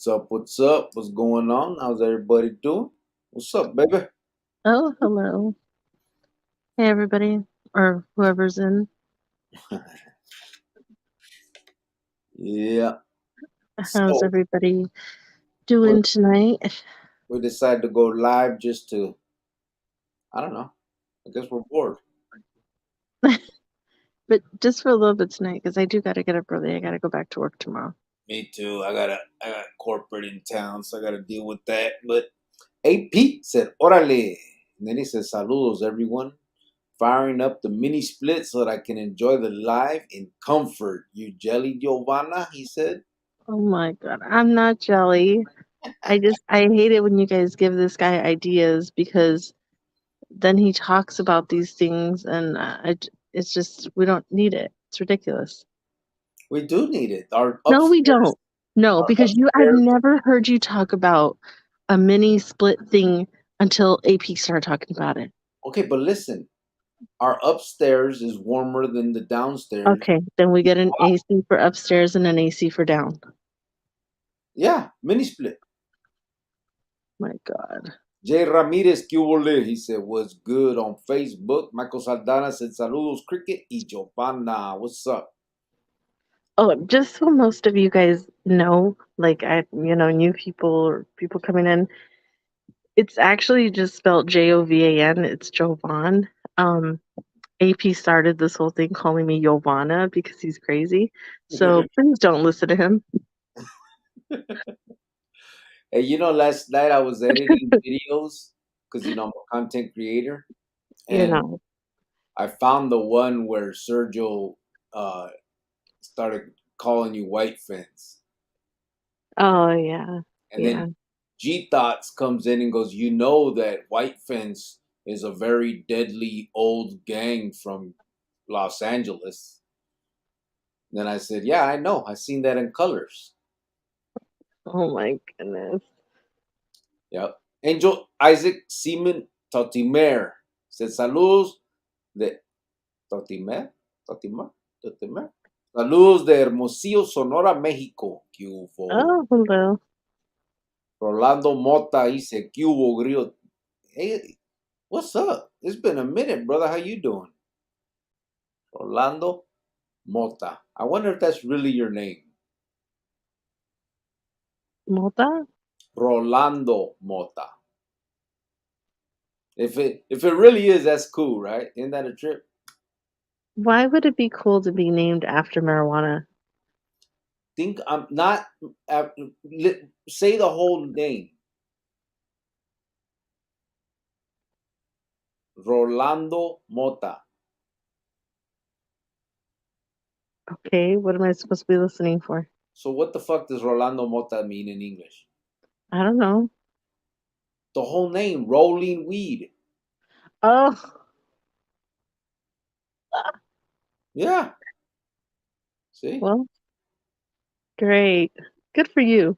What's up? What's up? What's going on? How's everybody doing? What's up, baby? Oh, hello. Hey, everybody, or whoever's in. Yeah. How's So everybody we doing tonight? we decided to go live just to, I don't know. I guess we're bored. But just for a little bit tonight, because I do got to get up early. I got to go back to work tomorrow. Me too. I got corporate in town, so I gotta deal with that. But AP said, "Orale," and then he said, "Saludos, everyone." Firing up the mini split so that I can enjoy the live in comfort. You jelly, Giovanna? He said. Oh my God, I'm not jelly. I hate it when you guys give this guy ideas because then he talks about these things and it's just, we don't need it. It's ridiculous. We do need it. Our No, we upstairs, don't. No, our because I've upstairs. never heard you talk about a mini split thing until AP started talking about it. Okay, but listen, our upstairs is warmer than the downstairs. Okay, then we get an AC for upstairs and an AC for down. Yeah, mini split. My God. Jay Ramirez, ¿qué hubo le? He said, what's good on Facebook? Michael Saldana said, saludos, cricket. Y Giovanna, what's up? Oh, just so most of you guys know, like new people or people coming in, it's actually just spelled Jovan. It's Jovan. AP started this whole thing calling me Giovanna because he's crazy. So please don't listen to him. Hey, last night I was editing videos because, I'm a content creator. You And know. I found the one where Sergio uh, started calling you white fence. Oh yeah. And Yeah. then G Thoughts comes in and goes, you know that White Fence is a very deadly old gang from Los Angeles. And then I said, yeah, I know. I seen that in Colors. Oh my goodness. Yep. Angel Isaac Seaman Totimer said, saludos de Totimer. Totimer. Totimer. Saludos de Hermosillo, Sonora, México. ¿Qué hubo? Oh, hello. Rolando Mota dice, ¿qué hubo, Grillo? Hey, what's up? It's been a minute, brother. How you doing? Rolando Mota. I wonder if that's really your name. Mota? Rolando Mota. If it really is, that's cool, right? Isn't that a trip? Why would it be cool to be named after marijuana? Think I'm not. Uh, say the whole name. Rolando Mota. Okay, what am I supposed to be listening for? So what the fuck does Rolando Mota mean in English? I don't know. The whole name, rolling weed. Oh, Yeah. See? well, great. Good for you.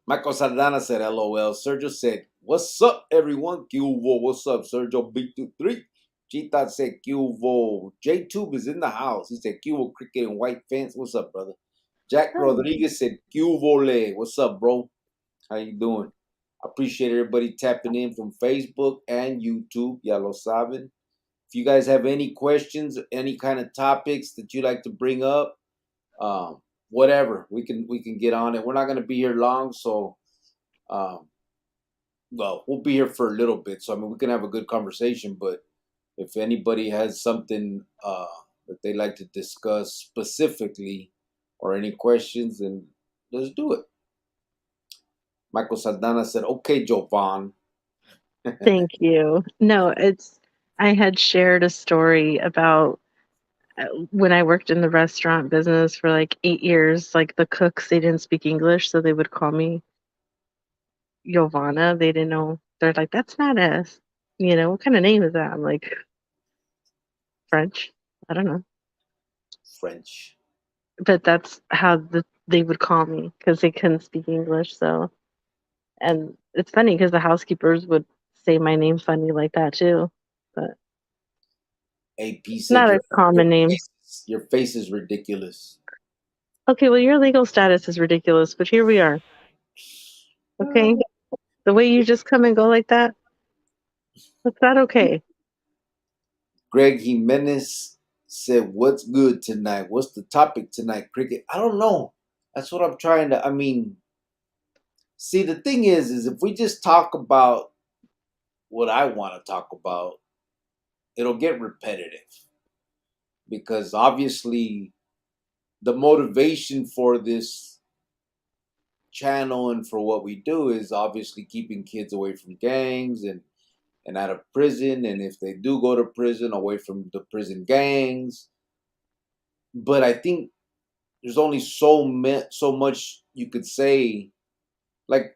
Michael Saldana said LOL. Sergio said, what's up, everyone? Cuvo, what's up, Sergio B23? G-Thought said Cuvo. J-Tube is in the house. He said Cuvo Cricket and White Fence. What's up, brother? Jack Oh, Rodriguez said Cuvole. What's up, bro? How you doing? I appreciate everybody tapping in from Facebook and YouTube. Ya lo saben. If you guys have any questions, any kind of topics that you like to bring up, whatever, we can get on it. We're not gonna be here long, so um, well, we'll be here for a little bit. So I mean, we can have a good conversation. But if anybody has something that they like to discuss specifically, or any questions, then let's do it. Michael Saldana said, "Okay, Jovan." thank you. No, I had shared a story about when I worked in the restaurant business for like 8 years, like the cooks, they didn't speak English, so they would call me Giovanna. They didn't know. They're like, that's not us. What kind of name is that? I'm like, French. I don't know. French. But that's how they would call me because they couldn't speak English. So, and it's funny because the housekeepers would say my name funny like that too. But AP it's said not a common name. your face is ridiculous. Okay, well, your legal status is ridiculous, but here we are. Okay? The way you just come and go like that, that's not okay. Greg Jimenez said, "What's good tonight? What's the topic tonight, Cricket?" I don't know. That's what I'm trying to. I mean, see, the thing is if we just talk about what I want to talk about, it'll get repetitive because obviously the motivation for this channel and for what we do is obviously keeping kids away from gangs and out of prison, and if they do go to prison, away from the prison gangs. But I think there's only so much you could say, like,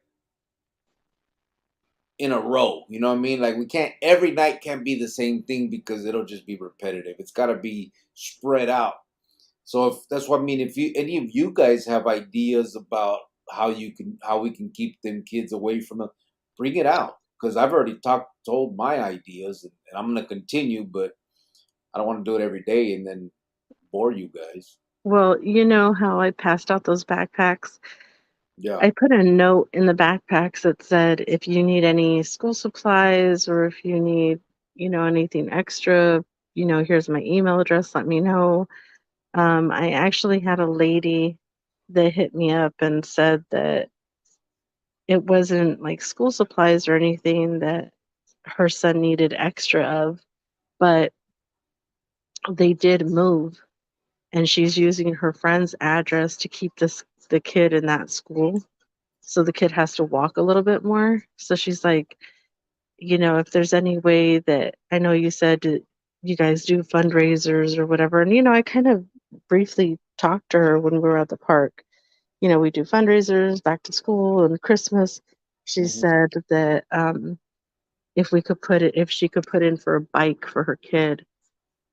in a row. You know what I mean? Like, we can't, every night can't be the same thing because it'll just be repetitive. It's got to be spread out. So if that's what I mean, if you any of you guys have ideas about how we can keep them kids away from them, bring it out because I've already told my ideas, and I'm gonna continue, but I don't want to do it every day and then bore you guys. Well, you know how I passed out those backpacks? Yeah. I put a note in the backpacks that said, if you need any school supplies or if you need, anything extra, here's my email address, let me know. I actually had a lady that hit me up and said that it wasn't like school supplies or anything that her son needed extra of, but they did move and she's using her friend's address to keep the kid in that school. So the kid has to walk a little bit more. So she's like, if there's any way that I know you said you guys do fundraisers or whatever. And, I kind of briefly talked to her when we were at the park. We do fundraisers back to school and Christmas. She Hmm. said that if she could put in for a bike for her kid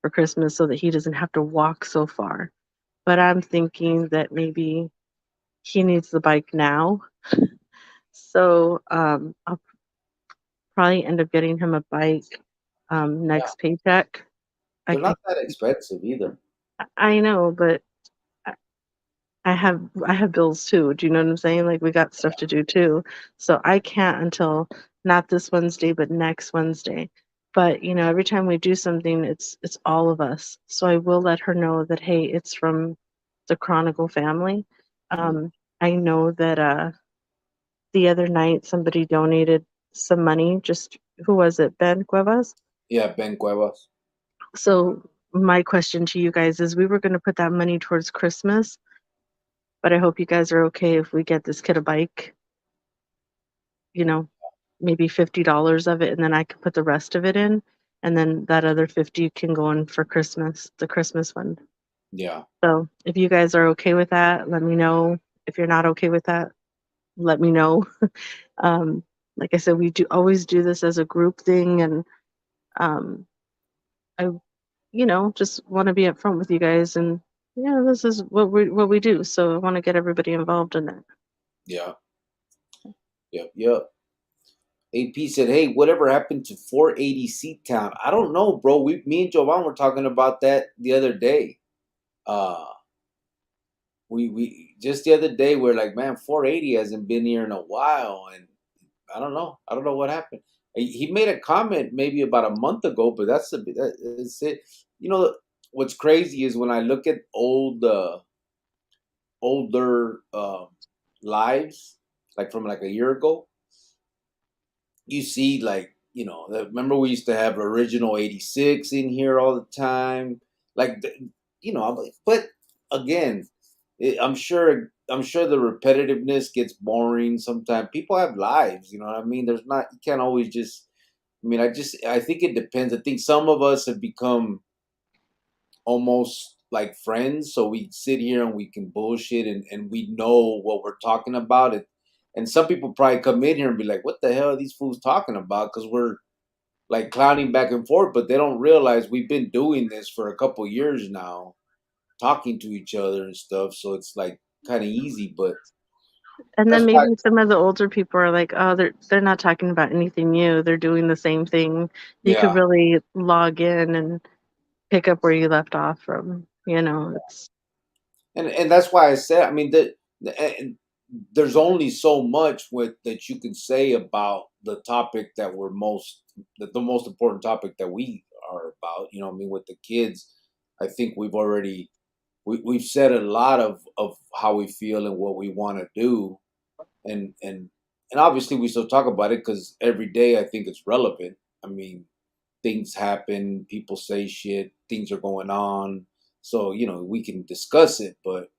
for Christmas so that he doesn't have to walk so far. But I'm thinking that maybe he needs the bike now. So I'll probably end up getting him a bike Yeah. next paycheck. They're I not that expensive either. I know, but I I have bills too. Do you know what I'm saying? Like we got stuff to do too. So I can't until not this Wednesday, but next Wednesday. But every time we do something, it's all of us. So I will let her know that hey, it's from the Chronicle family. Mm. Um, I know that the other night somebody donated some money. Just who was it? Ben Cuevas. Yeah, Ben Cuevas. So my question to you guys is we were going to put that money towards Christmas, but I hope you guys are okay if we get this kid a bike, you know, maybe $50 of it and then I can put the rest of it in and then that other 50 can go in for Christmas, the Christmas fund. Yeah. So, if you guys are okay with that, let me know. If you're not okay with that, let me know. Um like I said, we do always do this as a group thing and um I just want to be upfront with you guys and yeah, this is what we do. So I want to get everybody involved in that. Yeah. Yep. Yep. AP said, "Hey, whatever happened to 480 Seat Town? I don't know, bro. Me and Jovan were talking about that the other day. Uh, we just the other day we're like, man, 480 hasn't been here in a while, and I don't know. I don't know what happened. He made a comment maybe about a month ago, but that's it. You know, what's crazy is when I look at older lives, like from like a year ago, you see like remember we used to have original 86 in here all the time, like I'm like, but again, I'm sure the repetitiveness gets boring sometimes. People have lives, you know what I mean. There's not, you can't always just, I think it depends. I think some of us have become almost like friends, so we sit here and we can bullshit, and we know what we're talking about it. And some people probably come in here and be like, what the hell are these fools talking about, because we're like clowning back and forth, but they don't realize we've been doing this for a couple years now, talking to each other and stuff, so it's like kind of easy. But And that's then why, maybe some of the older people are like, oh, they're not talking about anything new. They're doing the ssame thing. You could yeah. really log in and pick up where you left off from. It's And that's why I said, I mean, the there's only so much with that you can say about the topic that we're the most important topic that we are about. You know what I mean? With the kids, I think we've said a lot of how we feel and what we want to do, and and and obviously we still talk about it because every day I think it's relevant. I mean, things happen, people say shit, things are going on, so we can discuss it. But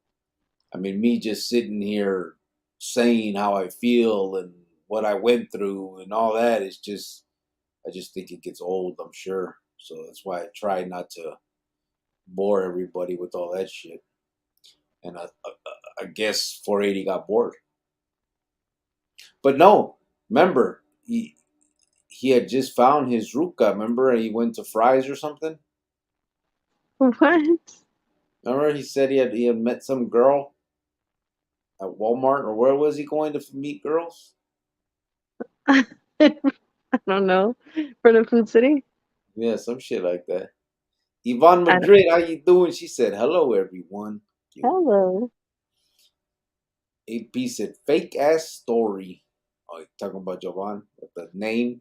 I mean, me just sitting here saying how I feel and what I went through and all that is just, I just think it gets old, I'm sure. So that's why I try not to bore everybody with all that shit. And I guess 480 got bored. But no, remember, he had just found his ruka. Remember, he went to Fry's or something. What? Remember, he said he had met some girl at Walmart, or where was he going to meet girls? I don't know. For the Food City? Yeah, some shit like that. Yvonne I don't, Madrid, how you doing? She said, "Hello, everyone." You hello. AP said, "Fake ass story." Oh, you talking about Jovan with the name?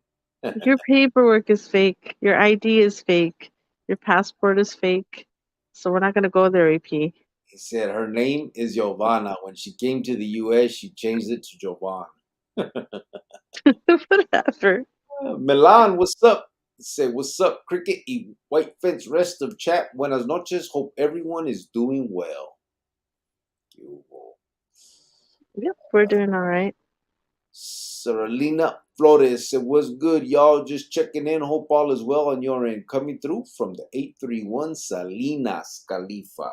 Your paperwork is fake. Your ID is fake. Your passport is fake. So we're not gonna go there, AP. He said her name is Giovanna. When she came to the U.S., she changed it to Jovan. Whatever. Milan, what's up? He said, "What's up, Cricket? White Fence, rest of chat. Buenas noches. Hope everyone is doing well." Yep, we're doing all right. Saralina Flores said, "What's good, y'all? Just checking in. Hope all is well on your end. Coming through from the 831 Salinas Khalifa."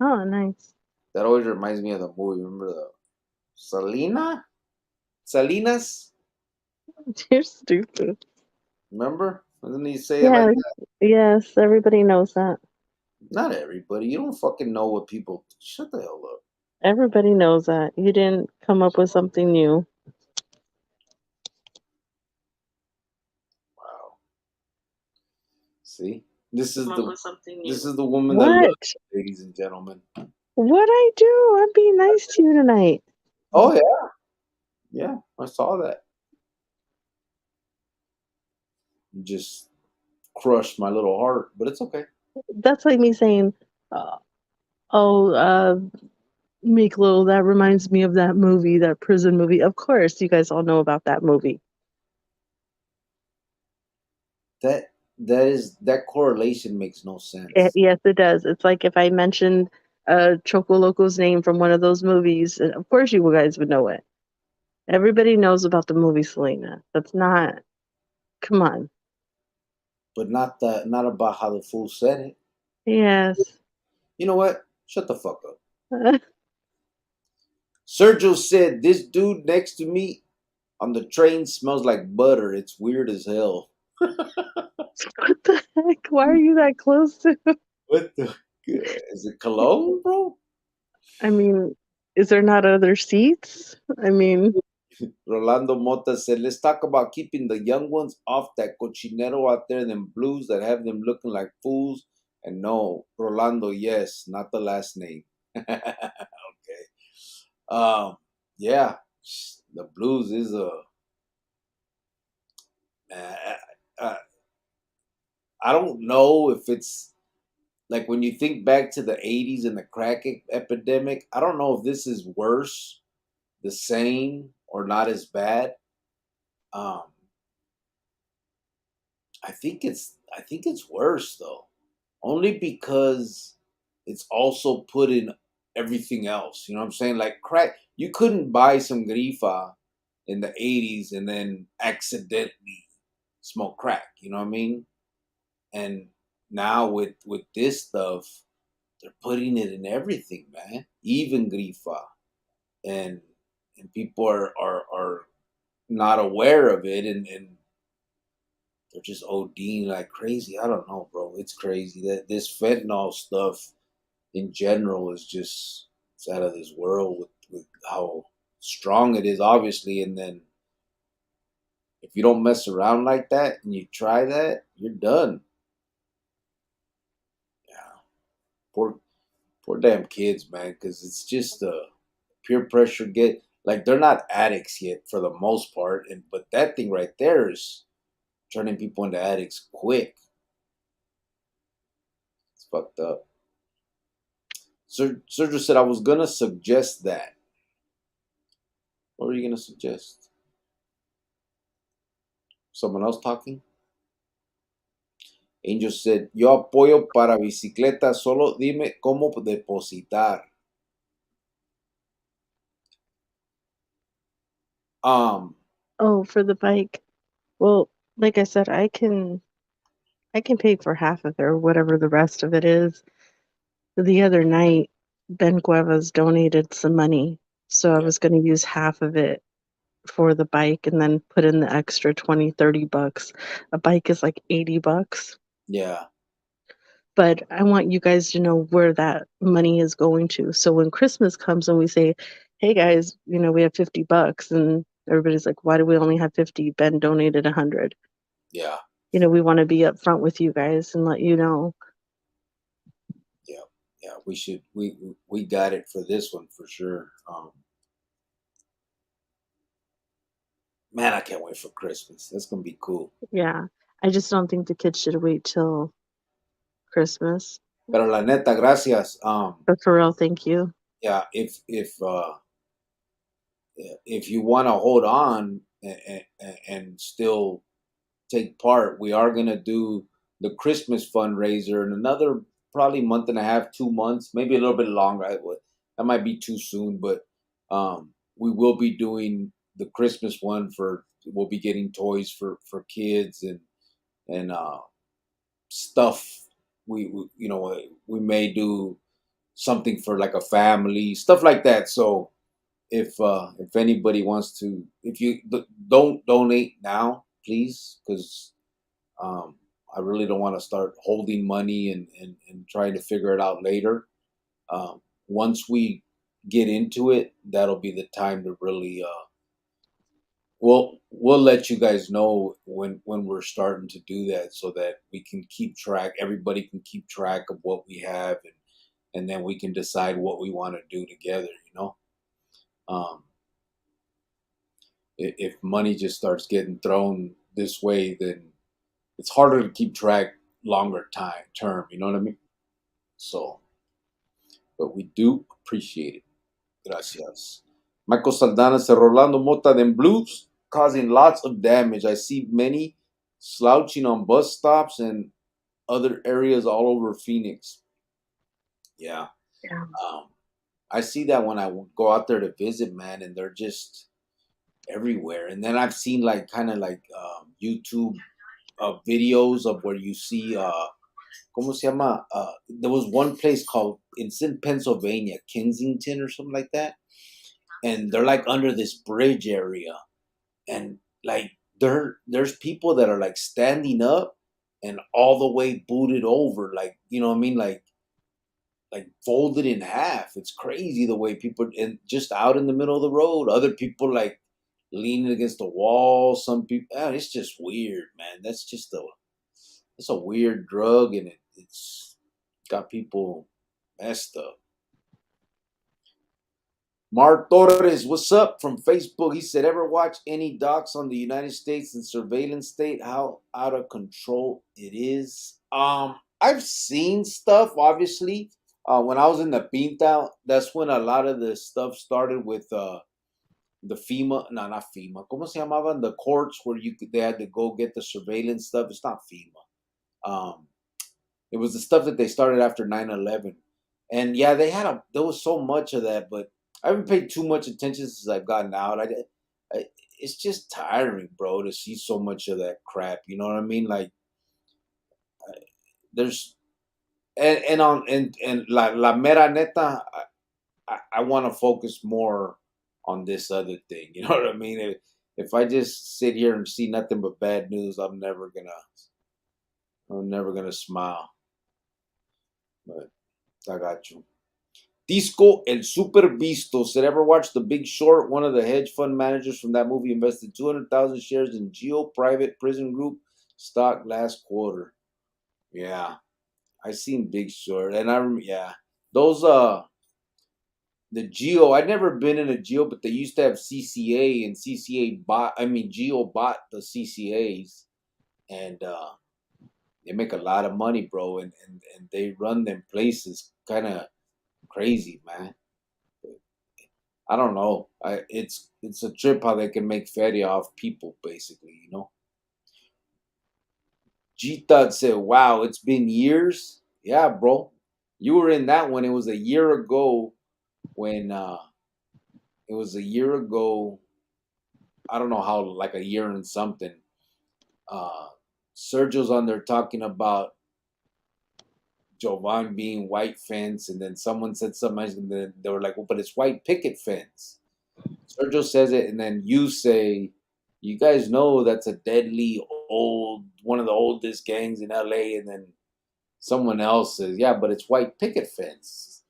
Oh, nice. That always reminds me of the movie. Remember the Salinas? You're stupid. Remember? Doesn't he say it like Yeah, that? yes, everybody knows that. Not everybody. You don't fucking know what people. Shut the hell up. Everybody knows that. You didn't come up with something new. Wow. See? This is Come up the with something this new. is the woman that loves, What? ladies and gentlemen. What I do? I'm being nice to you tonight. Oh yeah, yeah. I saw that. You just crushed my little heart, but it's okay. That's like me saying, uh, "Oh, Miklo, that reminds me of that movie, that prison movie." Of course, you guys all know about that movie. That correlation makes no sense. Yes, it does. It's like if I mentioned Choco Loco's name from one of those movies, and of course you guys would know it. Everybody knows about the movie Selena. That's not. Come on. But not about how the fool said it. Yes. You know what? Shut the fuck up. Sergio said, "This dude next to me on the train smells like butter. It's weird as hell." What the heck? Why are you that close to? What the? Is it cologne, bro? I mean, is there not other seats? I mean, Rolando Mota said, "Let's talk about keeping the young ones off that cochinero out there, them blues that have them looking like fools." And no, Rolando, yes, not the last name. Okay. Um, yeah, the blues is a. Uh, uh, I don't know if it's like when you think back to the 80s and the crack epidemic, I don't know if this is worse, the same, or not as bad. Um, I think it's worse though. Only because it's also put in everything else. You know what I'm saying? Like crack, you couldn't buy some grifa in the 80s and then accidentally smoke crack. You know what I mean? And now with this stuff, they're putting it in everything, man. Even grifa, and people are not aware of it, and they're just ODing like crazy. I don't know, bro. It's crazy that this fentanyl stuff in general is just it's out of this world with how strong it is, obviously. And then if you don't mess around like that and you try that, you're done. Yeah, poor poor damn kids, man. Because it's just peer pressure get like they're not addicts yet for the most part, and but that thing right there is turning people into addicts quick. It's fucked up. Sergio said I was gonna suggest that. What were you gonna suggest? Someone else talking? Angel said, yo apoyo para bicicleta, solo dime cómo depositar. Um, Oh, for the bike. Well, like I said, I can pay for half of it or whatever the rest of it is. The other night, Ben Cuevas donated some money, so I yeah, was going to use half of it for the bike and then put in the extra 20, $30. A bike is like $80. yeah, But I want you guys to know where that money is going to. So when Christmas comes and we say, "Hey guys, we have $50," and everybody's like, "Why do we only have 50? Ben donated 100." yeah, We want to be upfront with you guys and let you know. yeah, yeah. We got it for this one for sure. Man, I can't wait for Christmas. That's gonna be cool. Yeah. I just don't think the kids should wait till Christmas. Pero la neta, gracias. But for real, thank you. Yeah, if you want to hold on and still take part, we are gonna do the Christmas fundraiser in another probably month and a half, 2 months, maybe a little bit longer. That might be too soon, but we will be doing the Christmas one for. We'll be getting toys for kids and stuff. We may do something for like a family, stuff like that. So if anybody wants to, if you don't donate now, please, because um, I really don't want to start holding money and trying to figure it out later. Once we get into it, that'll be the time to really. We'll let you guys know when we're starting to do that, so that we can keep track. Everybody can keep track of what we have, and then we can decide what we want to do together. Um, if money just starts getting thrown this way, then it's harder to keep track longer time term. You know what I mean? So, but we do appreciate it. Gracias. Michael Saldana said Rolando Mota them blues causing lots of damage. I see many slouching on bus stops and other areas all over Phoenix. Yeah. Yeah. Um, I see that when I go out there to visit, man, and they're just everywhere. And then I've seen like kind of like YouTube videos of where you see ¿cómo se llama? There was one place called it's in Pennsylvania, Kensington or something like that, and they're like under this bridge area, and like there's people that are like standing up and all the way booted over, like you know what I mean, like folded in half. It's crazy the way people and just out in the middle of the road. Other people like leaning against the wall. Some people, it's just weird, man. It's a weird drug, and it's got people messed up. Mar Torres, what's up from Facebook? He said, ever watch any docs on the United States and surveillance state? How out of control it is? I've seen stuff, obviously. When I was in the Pinta, that's when a lot of the stuff started with the FEMA, no, not FEMA. ¿Cómo se llamaban? The courts where they had to go get the surveillance stuff. It's not FEMA. Um, it was the stuff that they started after 9/11, and yeah, there was so much of that, but I haven't paid too much attention since I've gotten out. It's just tiring, bro, to see so much of that crap. You know what I mean? Like there's and la mera neta, I want to focus more on this other thing. You know what I mean? If I just sit here and see nothing but bad news, I'm never gonna smile. But I got you. Disco El Super Visto said, ever watch The Big Short? One of the hedge fund managers from that movie invested 200,000 shares in Geo Private Prison Group stock last quarter. Yeah, I seen Big Short, and yeah, those the Geo. I'd never been in a Geo, but they used to have CCA, and CCA bought. I mean, Geo bought the CCAs, and they make a lot of money, bro. And they run them places kind of crazy, man. I don't know. It's a trip how they can make feria off people, basically. You know. G Thud said, "Wow, it's been years." Yeah, bro. You were in that one. It was a year ago when it was a year ago. I don't know how, like a year and something. Uh, Sergio's on there talking about Jovan being white fence, and then someone said something, and then they were like, "Well, but it's white picket fence." Sergio says it, and then you say, "You guys know that's a deadly old, one of the oldest gangs in LA," and then someone else says, "Yeah, but it's white picket fence."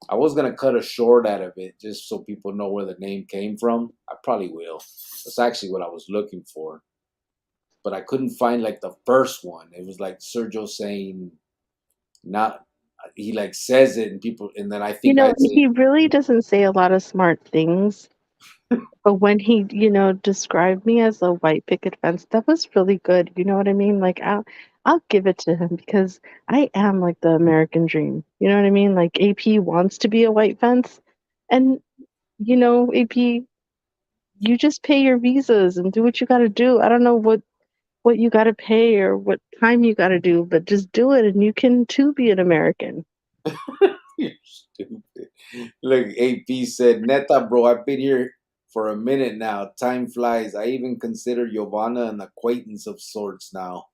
I was gonna cut a short out of it just so people know where the name came from. I probably will. That's actually what I was looking for, but I couldn't find like the first one. It was like Sergio saying, "Not." He like says it, and people, and then I You think I know, say, he really doesn't say a lot of smart things, but when he, described me as a white picket fence, that was really good. You know what I mean? Like I'll give it to him because I am like the American dream. You know what I mean? Like AP wants to be a white fence, and AP, you just pay your visas and do what you got to do. I don't know what you got to pay or what time you got to do, but just do it and you can too be an American. "You're stupid." Look, AP said, "Neta, bro, I've been here for a minute now. Time flies. I even consider Giovanna an acquaintance of sorts now."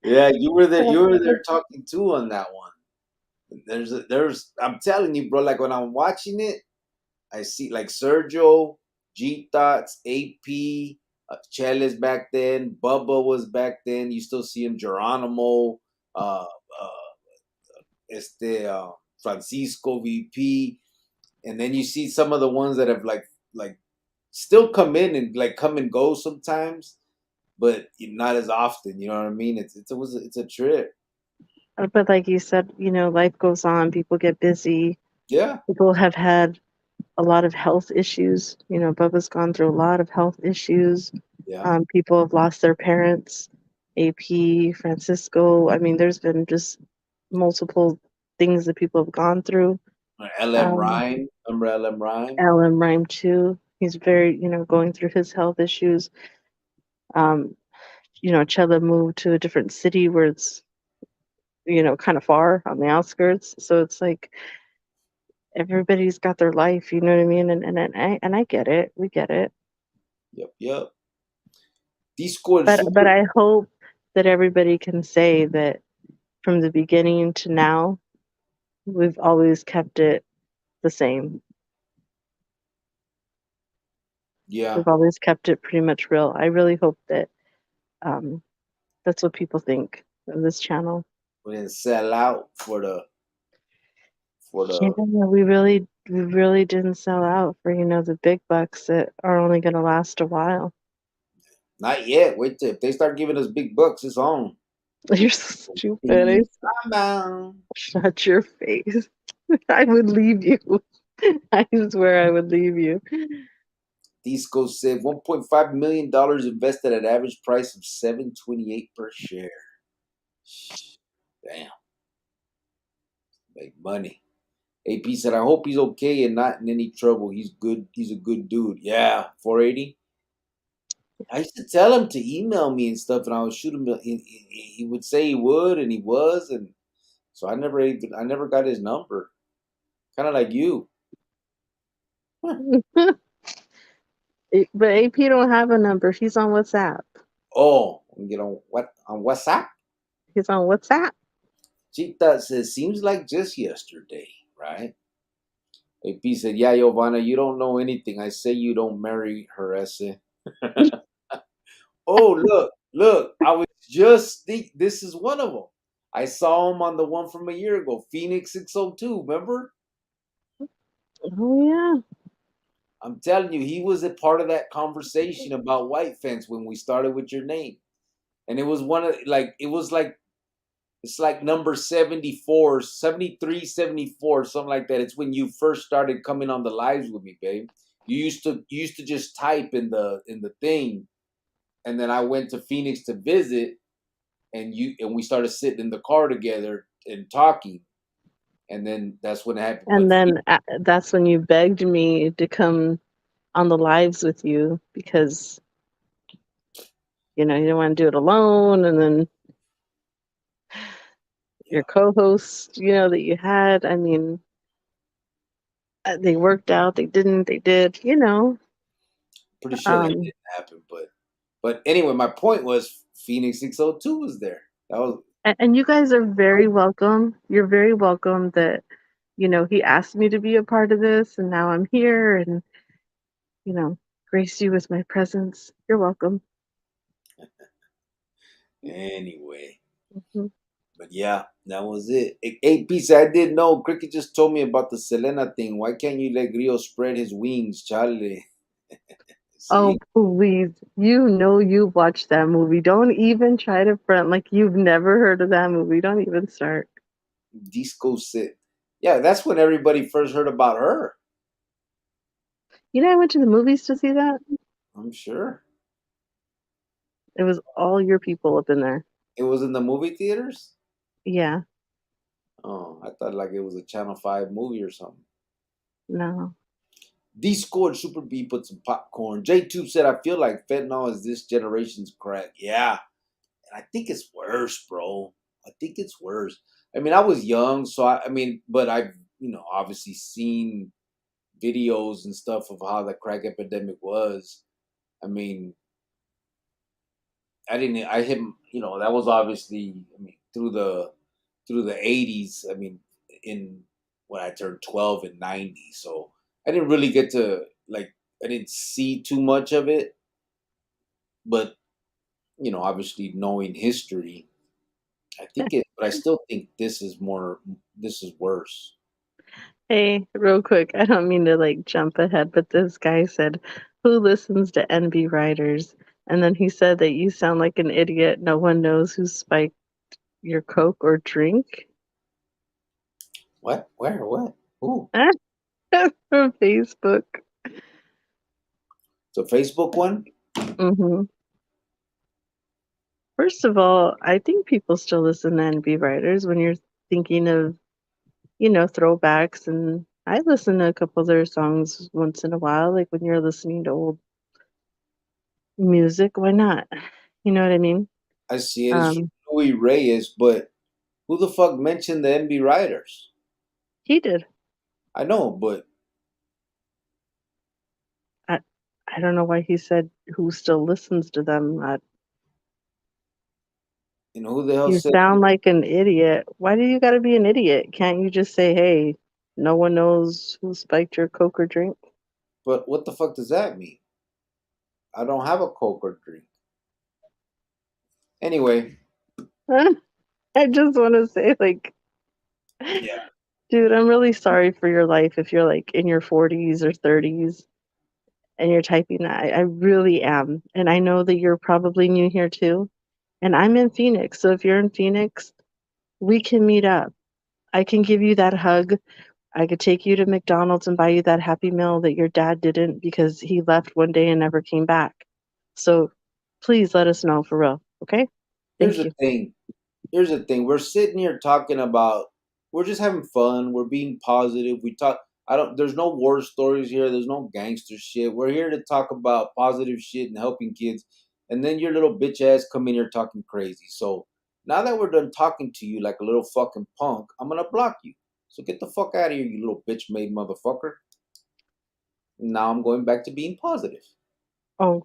Yeah, you were there. You were there talking too on that one. There's. I'm telling you, bro. Like when I'm watching it, I see like Sergio, G Thoughts, AP, Chelis back then. Bubba was back then. You still see him. Geronimo, uh, este, Francisco VP, and then you see some of the ones that have like still come in and like come and go sometimes, but not as often. You know what I mean? It's a trip. But like you said, life goes on, people get busy, Yeah, people have had a lot of health issues. Bubba's gone through a lot of health issues. yeah. People have lost their parents. AP, Francisco. I mean, there's been just multiple things that people have gone through. LM Um, Rhyme. Remember LM Rhyme? Alan Rhyme too. He's very, going through his health issues. Um, Chella moved to a different city where it's, kind of far on the outskirts. So it's like everybody's got their life, you know what I mean? And I get it. We get it. Yep, yep. Discord But Super. I hope that everybody can say that from the beginning to now, we've always kept it the same. Yeah, We've always kept it pretty much real. I really hope that um, that's what people think of this channel. we didn't sell out for Yeah, the. we really didn't sell out for, the big bucks that are only going to last a while. Not yet. Wait till if they start giving us big bucks, it's on. You're so stupid. Please, I'm down. Shut your face. I would leave you. I swear I would leave you. Disco said $1.5 million invested at average price of $7.28 per share. Damn, make money. AP said, "I hope he's okay and not in any trouble. He's good. He's a good dude." Yeah, 480. I used to tell him to email me and stuff, and I would shoot him. He would say he would, and he was, and so I never got his number. Kind of like you. Huh. But AP don't have a number. He's on WhatsApp. Oh, get on what on WhatsApp? He's on WhatsApp. Chita says, "Seems like just yesterday, right?" AP said, "Yeah, Giovanna, you don't know anything. I say you don't marry her, esse." Oh, look! I was just this is one of them. I saw him on the one from a year ago, Phoenix 602. Remember? Oh yeah. I'm telling you, he was a part of that conversation about white fence when we started with your name, and it was one of like it was like It's like number 74, 73, 74, something like that. It's when you first started coming on the lives with me, babe. You used to just type in the thing, and then I went to Phoenix to visit, and we started sitting in the car together and talking, and then that's when it happened. But And then that's when you begged me to come on the lives with you because you didn't want to do it alone, and then yeah, your co-hosts, that you had. I mean, they worked out. They didn't. They did. pretty sure that Um, didn't happen. But anyway, my point was Phoenix 602 was there. That was and you guys are very welcome. You're very welcome that he asked me to be a part of this, and now I'm here, and you know, grace you with my presence. You're welcome. anyway. Mhm. But yeah, that was it. Hey, Pizza, I didn't know. Cricket just told me about the Selena thing. Why can't you let Grio spread his wings, Charlie? Oh, See? please. You watched that movie. Don't even try to front like you've never heard of that movie. Don't even start. Disco sit. Yeah, that's when everybody first heard about her. I went to the movies to see that. I'm sure. It was all your people up in there. It was in the movie theaters? Yeah, Oh, I thought like it was a Channel 5 movie or something. no. D scored Super B put some popcorn. J2 said, I feel like fentanyl is this generation's crack. Yeah. And I think it's worse, bro. I think it's worse. I mean, I was young, so but I've, obviously seen videos and stuff of how the crack epidemic was. I mean, I hit, that was obviously, through the 80s. I mean, in when I turned 12 in 90, so I didn't really get to like, I didn't see too much of it, but obviously knowing history, but I still think this is worse. Hey, real quick, I don't mean to like jump ahead, but this guy said, "Who listens to NB Writers?" And then he said that you sound like an idiot. No one knows who spiked your Coke or drink. What? Where? What? Who? From Facebook. The Facebook one? hmm First of all, I think people still listen to NB Writers when you're thinking of, throwbacks. And I listen to a couple of their songs once in a while, like when you're listening to old music. Why not? You know what I mean? I see it. It's Um, Louis Reyes, but who the fuck mentioned the NB Writers? he did. I know, but I, I don't know why he said who still listens to them. who the hell You said? sound like an idiot. Why do you got to be an idiot? Can't you just say, hey, no one knows who spiked your Coke or drink? But what the fuck does that mean? I don't have a Coke or drink. Anyway, I just want to say, like, yeah. dude, I'm really sorry for your life if you're like in your 40s or 30s and you're typing that. I really am. And I know that you're probably new here too. And I'm in Phoenix. So if you're in Phoenix, we can meet up. I can give you that hug. I could take you to McDonald's and buy you that Happy Meal that your dad didn't because he left one day and never came back. So please let us know for real. Okay? Here's Thank the you. thing. We're sitting here talking about, we're just having fun. We're being positive. We talk. I don't. There's no war stories here. There's no gangster shit. We're here to talk about positive shit and helping kids. And then your little bitch ass come in here talking crazy. So now that we're done talking to you like a little fucking punk, I'm gonna block you. So get the fuck out of here, you little bitch made motherfucker. Now I'm going back to being positive. Oh,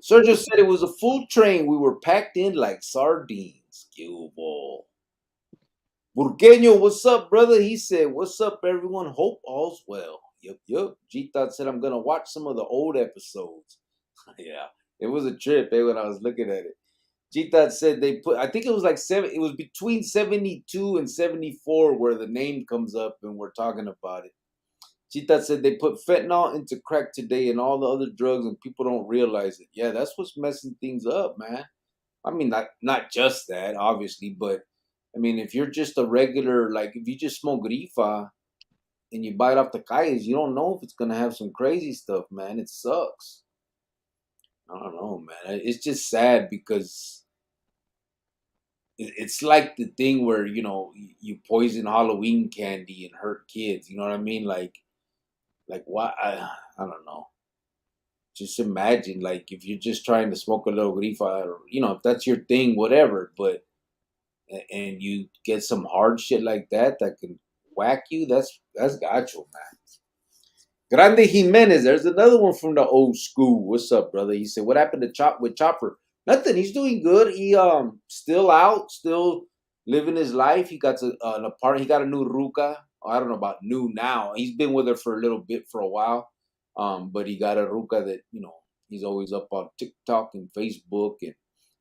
Sergio said it was a full train. We were packed in like sardines. Cue ball. Burgueño, what's up, brother? He said, what's up, everyone? Hope all's well. Yup, yup. G-Thought said, I'm going to watch some of the old episodes. Yeah, it was a trip, when I was looking at it. G-Thought said they put, I think it was like it was between 72 and 74 where the name comes up and we're talking about it. G-Thought said they put fentanyl into crack today and all the other drugs and people don't realize it. Yeah, that's what's messing things up, man. I mean, not just that, obviously, but I mean, if you're just a regular, like if you just smoke grifa and you buy it off the calles, you don't know if it's gonna have some crazy stuff, man. It sucks. I don't know, man. It's just sad because it's like the thing where you poison Halloween candy and hurt kids. You know what I mean? Like why? I don't know. Just imagine, like, if you're just trying to smoke a little grifa, or if that's your thing, whatever. But and you get some hard shit like that can whack you. That's gacho, man. Grande Jimenez, there's another one from the old school. What's up, brother? He said, "What happened to Chopper? Nothing. He's doing good. He still out, still living his life. He got an apartment. He got a new ruca. I don't know about new now. He's been with her for a little bit for a while. But he got a ruca that he's always up on TikTok and Facebook, and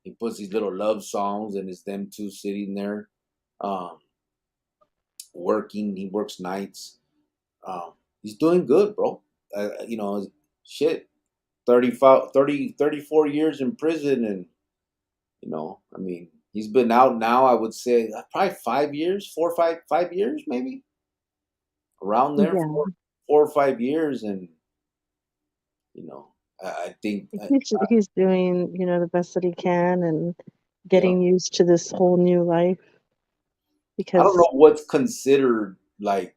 he puts these little love songs, and it's them two sitting there, um, working. He works nights. Um, he's doing good, bro. Shit, 35, 30, 34 years in prison. And, I mean, he's been out now, I would say, probably 5 years, 5 years, maybe around there, Yeah, 4 or 5 years. And, you know, I think, he's doing the best that he can and yeah, getting used to this whole new life I don't because know what's considered like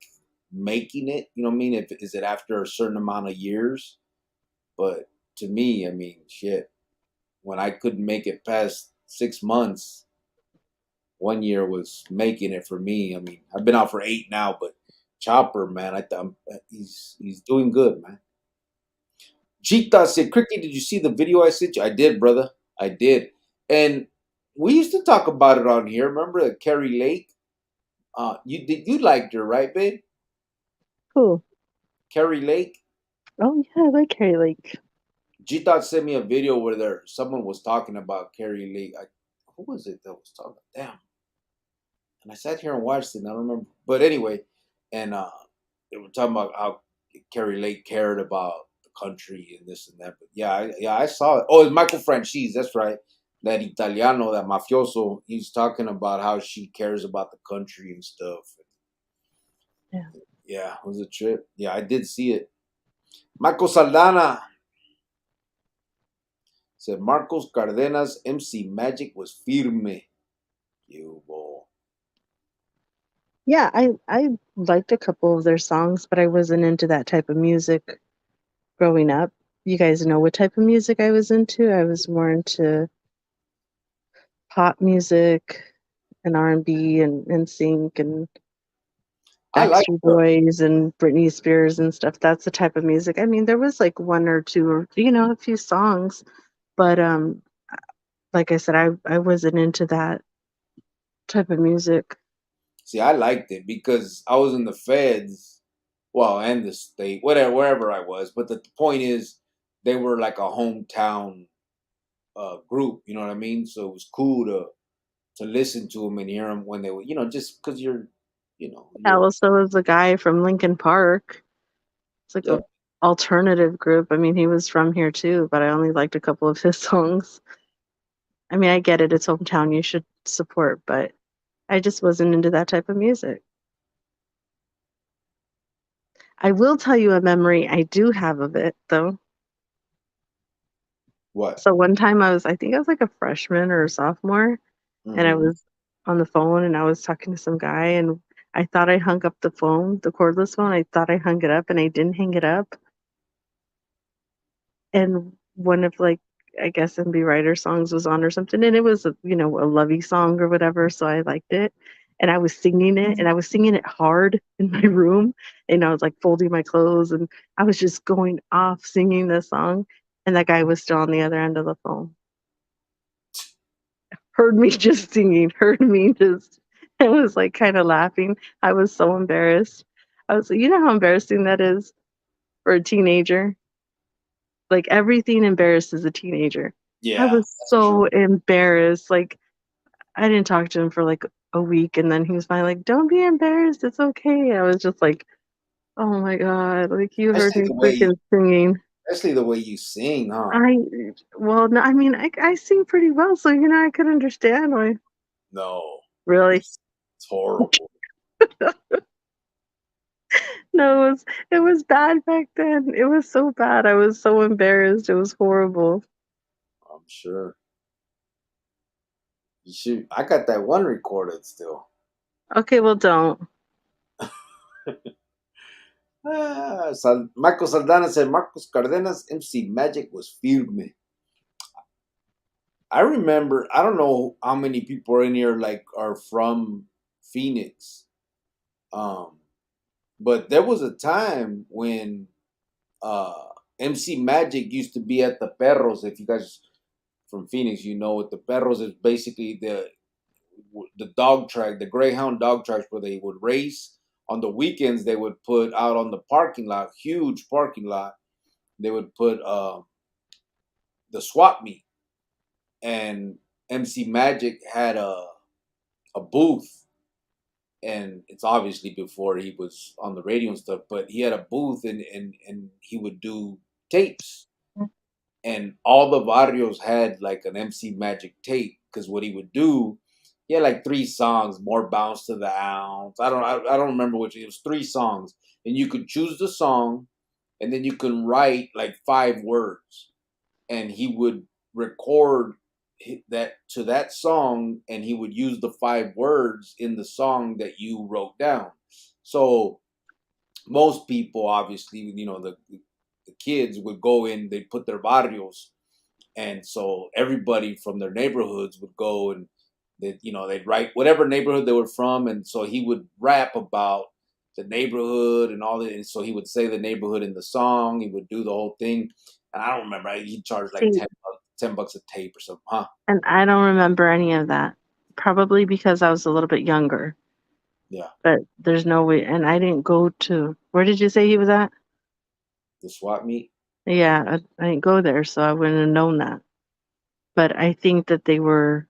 making it, you know what I mean? If is it after a certain amount of years? But to me, I mean, shit, when I couldn't make it past 6 months, one year was making it for me. I mean, I've been out for 8 now, but Chopper, man, he's doing good, man. Jita said, "Cricket, did you see the video I sent you?" I did, brother. I did, and we used to talk about it on here. Remember Carrie Lake? You liked her, right, babe? cool. Carrie Lake. Oh yeah, I like Harry Lake. Jita sent me a video where someone was talking about Carrie Lake. Who was it that was talking? Damn. And I sat here and watched it. And I don't remember, but anyway, and they were talking about how Carrie Lake cared about the country and this and that. But yeah, I saw it. Oh, it's Michael Franchise. That's right. That Italiano, that mafioso. He's talking about how she cares about the country and stuff. Yeah. Yeah, it was a trip. Yeah, I did see it. Marco Saldana said Marcos Cardenas MC Magic was firme. You boy. Yeah, I liked a couple of their songs, but I wasn't into that type of music growing up. You guys know what type of music I was into? I was more into pop music and R&B and sync and I like Backstreet Boys and Britney Spears and stuff. That's the type of music. I mean, there was like one or two or a few songs, but like I said, I wasn't into that type of music. See, I liked it because I was in the feds, well, and the state, whatever, wherever I was. But the point is, they were like a hometown group. You know what I mean? So it was cool to listen to them and hear them when they were, just because Yeah, you're, well, so was the guy from Lincoln Park. It's like a yep. alternative group. I mean, he was from here too, but I only liked a couple of his songs. I mean, I get it, it's hometown, you should support, but I just wasn't into that type of music. I will tell you a memory I do have of it though. What? So one time I think I was like a freshman or a sophomore, and I Hmm. was on the phone and I was talking to some guy and I thought I hung up the phone, the cordless phone. I thought I hung it up and I didn't hang it up. And one of like I guess MB Writer songs was on or something, and it was a lovey song or whatever, so I liked it. And I was singing it, and I was singing it hard in my room, and I was like folding my clothes, and I was just going off singing this song, and that guy was still on the other end of the phone. Heard me just singing, heard me just, and was like kind of laughing. I was so embarrassed. I was like, you know how embarrassing that is for a teenager? Like everything embarrasses a teenager. I Yeah, was that's true. so embarrassed. Like I didn't talk to him for like a week, and then he was finally like, "Don't be embarrassed. It's okay." I was just like, "Oh my god!" Like you heard Especially me the way, freaking singing. especially the way you sing, huh? I well, no, I mean, I sing pretty well, so I could understand why. No. Really? It's horrible. No, it was bad back then. It was so bad. I was so embarrassed. It was horrible. I'm sure. You should. I got that one recorded still. Okay, well, don't. Marco Saldana said Marcos Cardenas MC Magic was firme. I remember. I don't know how many people are in here like are from Phoenix. Um, but there was a time when uh, MC Magic used to be at the Perros. If you guys from Phoenix, you know what the Perros is basically the dog track, the Greyhound dog tracks where they would race. On the weekends, they would put out on the parking lot, huge parking lot. They would put the swap meet, and MC Magic had a booth, and it's obviously before he was on the radio and stuff, but he had a booth, and he would do tapes, and all the barrios had like an MC Magic tape because what he would do, he had like three songs, more bounce to the ounce. I don't remember which. It was three songs, and you could choose the song, and then you can write like 5 words, and he would record that to that song, and he would use the 5 words in the song that you wrote down. So most people, obviously, the kids would go in, they put their barrios, and so everybody from their neighborhoods would go and they'd write whatever neighborhood they were from, and so he would rap about the neighborhood and all that, and so he would say the neighborhood in the song. He would do the whole thing, and I don't remember. He charged like See, 10 bucks a tape or something, huh? and I don't remember any of that. Probably because I was a little bit younger. Yeah, But there's no way. And I didn't go to. Where did you say he was at? the swap meet. Yeah, I didn't go there, so I wouldn't have known that. But I think that they were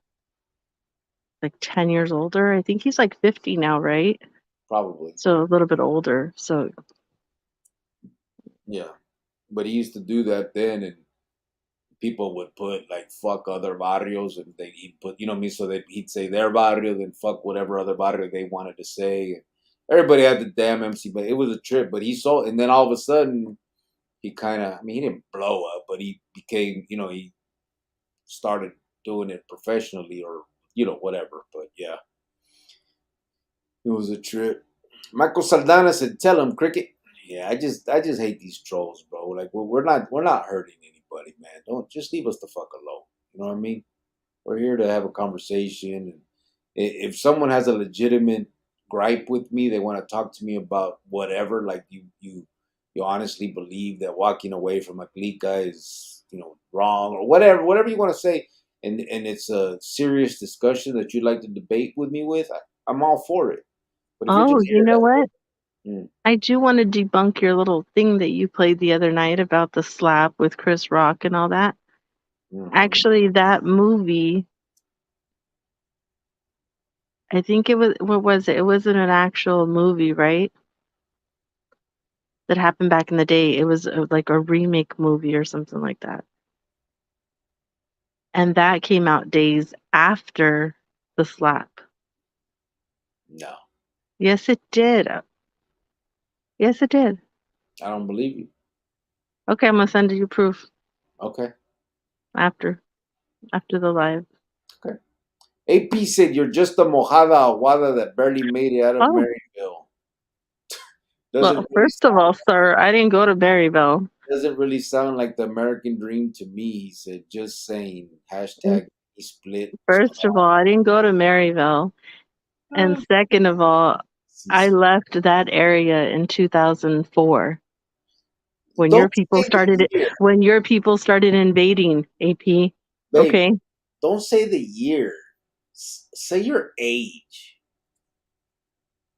like 10 years older. I think he's like 50 now, right? Probably. So a little bit older. So, Yeah, but he used to do that then, and people would put like fuck other barrios, and he'd put me, so that he'd say their barrio, then fuck whatever other barrio they wanted to say. Everybody had the damn MC, but it was a trip. But he saw, and then all of a sudden he kind of, I mean, he didn't blow up, but he became, he started doing it professionally, or whatever. But yeah, it was a trip. Michael Saldana said, "Tell him, Cricket." Yeah, I just hate these trolls, bro. Like we're not hurting anybody, man. Don't just leave us the fuck alone. You know what I mean? We're here to have a conversation, and if someone has a legitimate gripe with me, they want to talk to me about whatever. Like you honestly believe that walking away from a clica is wrong, or whatever you want to say, and it's a serious discussion that you'd like to debate with me with. I'm all for it. But if you're oh, just you here know to what? I do want to debunk your little thing that you played the other night about the slap with Chris Rock and all that. mm-hmm. Actually, that movie, I think it was, what was it? It wasn't an actual movie, right? That happened back in the day. It was like a remake movie or something like that. And that came out days after the slap. No, Yes, it did. Yes, it did. I don't believe you. Okay, I'm gonna send you proof Okay, after the live. okay. AP said you're just a mojada aguada that barely made it out of Oh, Maryville. well, Doesn't really first of sound all, sir, I didn't go to Berryville. doesn't really sound like the American dream to me. He said, "Just saying." And Hashtag he split first of all, I didn't go to Maryville. And squad. second of all, I left that area in 2004 when your Don't people say the started year, when your people started invading AP. babe. Okay, Don't say the year. Say your age.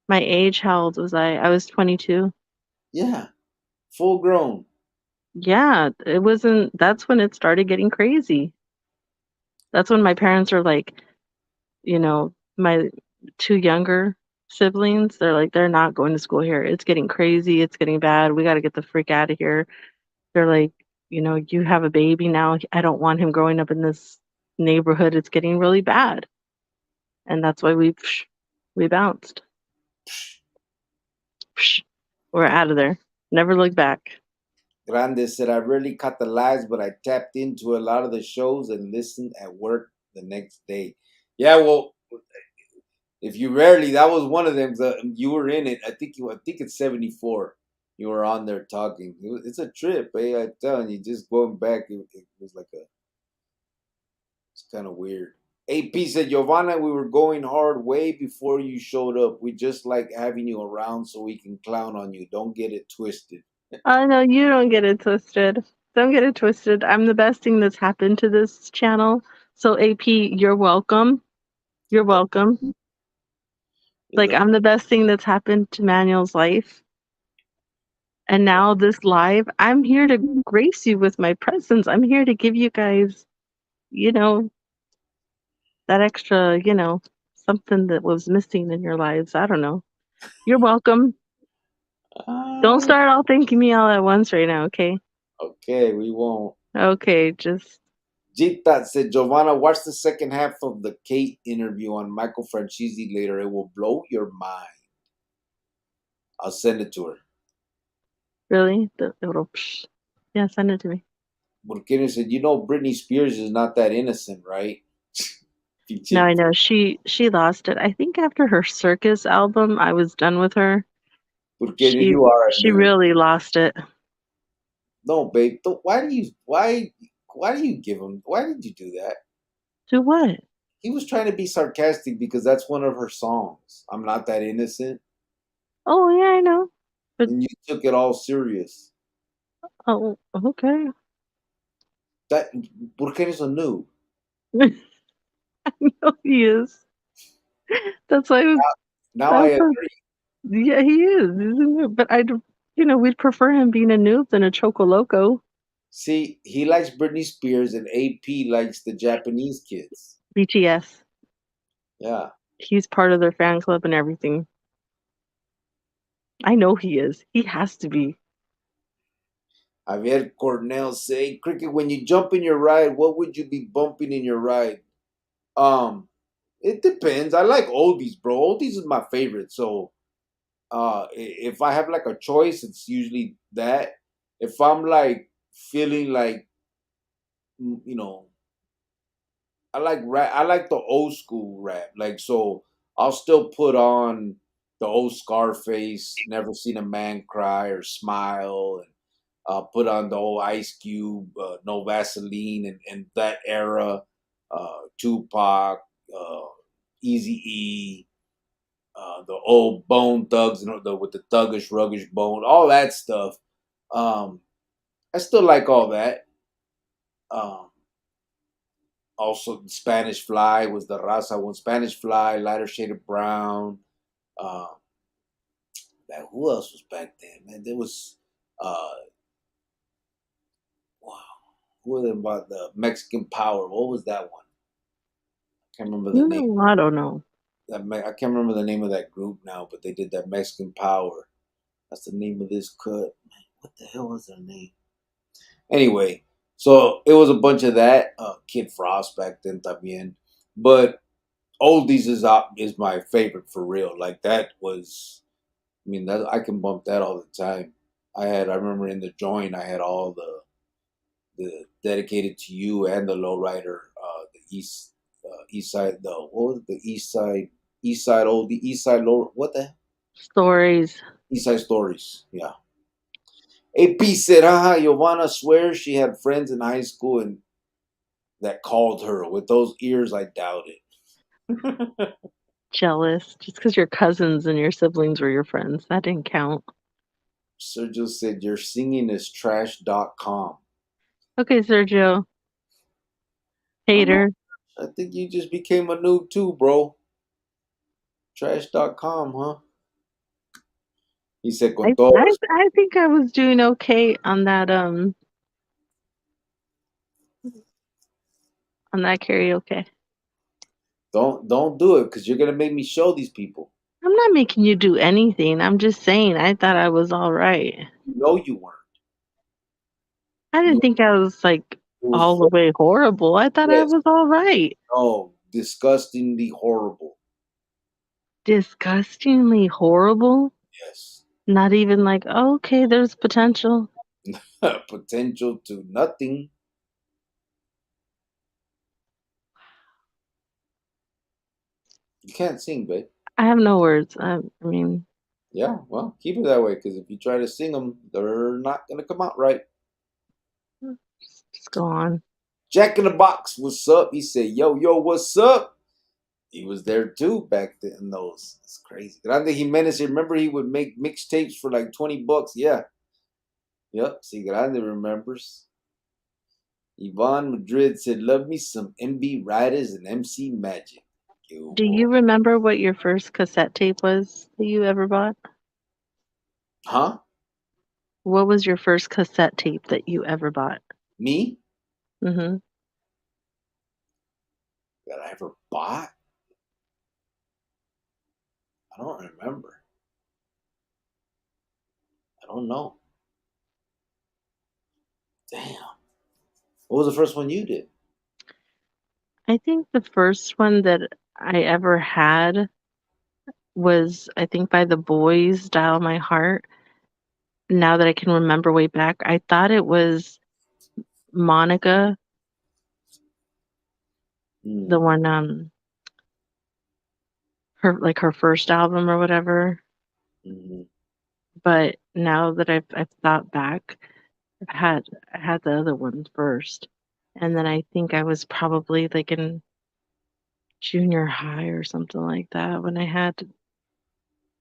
my age, how old was I? I was 22. Yeah, full grown. Yeah, it wasn't, that's when it started getting crazy. That's when my parents are like, my two younger siblings, they're like, they're not going to school here. It's getting crazy. It's getting bad. We got to get the freak out of here. They're like, you have a baby now. I don't want him growing up in this neighborhood. It's getting really bad. and that's why we bounced. We're out of there. Never look back. Grande said, I rarely caught the lives, but I tapped into a lot of the shows and listened at work the next day. Yeah, well, if you rarely, that was one of them. You were in it. I think it's 74. You were on there talking. It's a trip, eh? I'm telling you, just going back, it was like it's kind of weird. AP said, Giovanna, we were going hard way before you showed up. We just like having you around so we can clown on you. Don't get it twisted. Oh no, you don't get it twisted. Don't get it twisted. I'm the best thing that's happened to this channel. So AP, you're welcome. You're welcome. You're Like the I'm the best thing that's happened to Manuel's life. And now this live, I'm here to grace you with my presence. I'm here to give you guys, you know, that extra, something that was missing in your lives. I don't know. You're welcome. Don't Ah, start all thanking me all at once right now, okay? okay, we won't. Okay, just Jita said, Giovanna, watch the second half of the Kate interview on Michael Franchese later. It will blow your mind. I'll send it to her. really, yeah, send it to me. Burkina said, Britney Spears is not that innocent, right? No, I Pinche- know she lost it. I think after her circus album, I was done with her. Burkina, She you are a she noob. really lost it. No, babe. Why do you give him? Why did you do that? To what? He was trying to be sarcastic because that's one of her songs. I'm not that innocent, Oh yeah, I know. But and you took it all serious. oh, okay. That Burkina's a noob. I know he is. That's why Now I that's agree. what, yeah, he is, isn't it? But we'd prefer him being a noob than a choco loco. See, he likes Britney Spears, and AP likes the Japanese kids. BTS. Yeah. He's part of their fan club and everything. I know he is. He has to be. Javier Cornell say, Cricket, when you jump in your ride, what would you be bumping in your ride? Um, it depends. I like oldies, bro. Oldies is my favorite. So, if I have like a choice, it's usually that. If I'm like feeling like, you know, I like rap. I like the old school rap. Like so, I'll still put on the old Scarface, Never Seen a Man Cry or Smile, and put on the old Ice Cube, No Vaseline, and that era, Tupac, Easy E, the old Bone Thugs, with the thuggish, ruggish bone, all that stuff. Um, I still like all that. Um, Also, Spanish Fly was the Raza one. Spanish Fly, Lighter Shade of Brown. Uh, Man, who else was back then? Man, there was wow. Who was it about the Mexican Power? What was that one? I can't remember the name. No, I don't know. I can't remember the name of that group now, but they did that Mexican Power. That's the name of this cut. Man, what the hell was their name? Anyway, so it was a bunch of that. Kid Frost back then también. But oldies is my favorite for real. Like that was, I mean, that I can bump that all the time. I remember in the joint, I had all the dedicated to you and the lowrider, the east side, the what was it? The east side old, the east side low, what the Stories. east side stories, yeah. AP said, haha, Giovanna swears she had friends in high school and that called her. With those ears, I doubt it. Jealous. Just because your cousins and your siblings were your friends. That didn't count. Sergio said, your singing is trash.com. Okay, Sergio. I'm not, Hater. I think you just became a noob too, bro. Trash.com, huh? He said, I, con todo I I think I was doing okay on that karaoke. don't do it because you're gonna make me show these people. I'm not making you do anything. I'm just saying I thought I was all right. You know you weren't. I didn't You think I was like it was all the way horrible. I thought I yes. was all right. No, disgustingly horrible. Disgustingly horrible? Yes. Not even like, oh, okay, there's potential. Potential to nothing. You can't sing, babe. I have no words. I mean, Yeah, well, keep it that way because if you try to sing them, they're not going to come out right. just go on. Jack in the Box, what's up? He said, yo, yo, what's up? He was there too back then. Those it's crazy. Grande Jimenez, remember he would make mixtapes for like $20. Yeah, yep. See, Grande remembers. Yvonne Madrid said, "Love me some MB Riders and MC Magic." Yo, Do boy. you remember what your first cassette tape was that you ever bought? Huh? What was your first cassette tape that you ever bought? Me? Mm-hmm. That I ever bought? I don't remember. I don't know. Damn. What was the first one you did? I think the first one that I ever had was, I think, by The Boys, Dial My Heart. Now that I can remember way back, I thought it was Monica, the Hmm. one, her first album or whatever. Mm-hmm. But now that I've thought back, I had the other one first, and then I think I was probably like in junior high or something like that when I had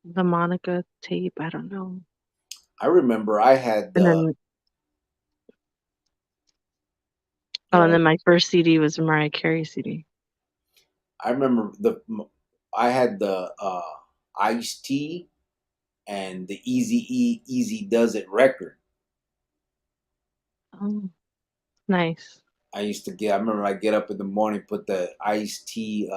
the Monica tape. I don't know. I remember I had And the. then oh, Go and ahead. then my first CD was a Mariah Carey CD. I remember the. I had the Ice T and the Easy E Easy Does It record. Oh, nice. I used to get. I remember I get up in the morning, put the Ice T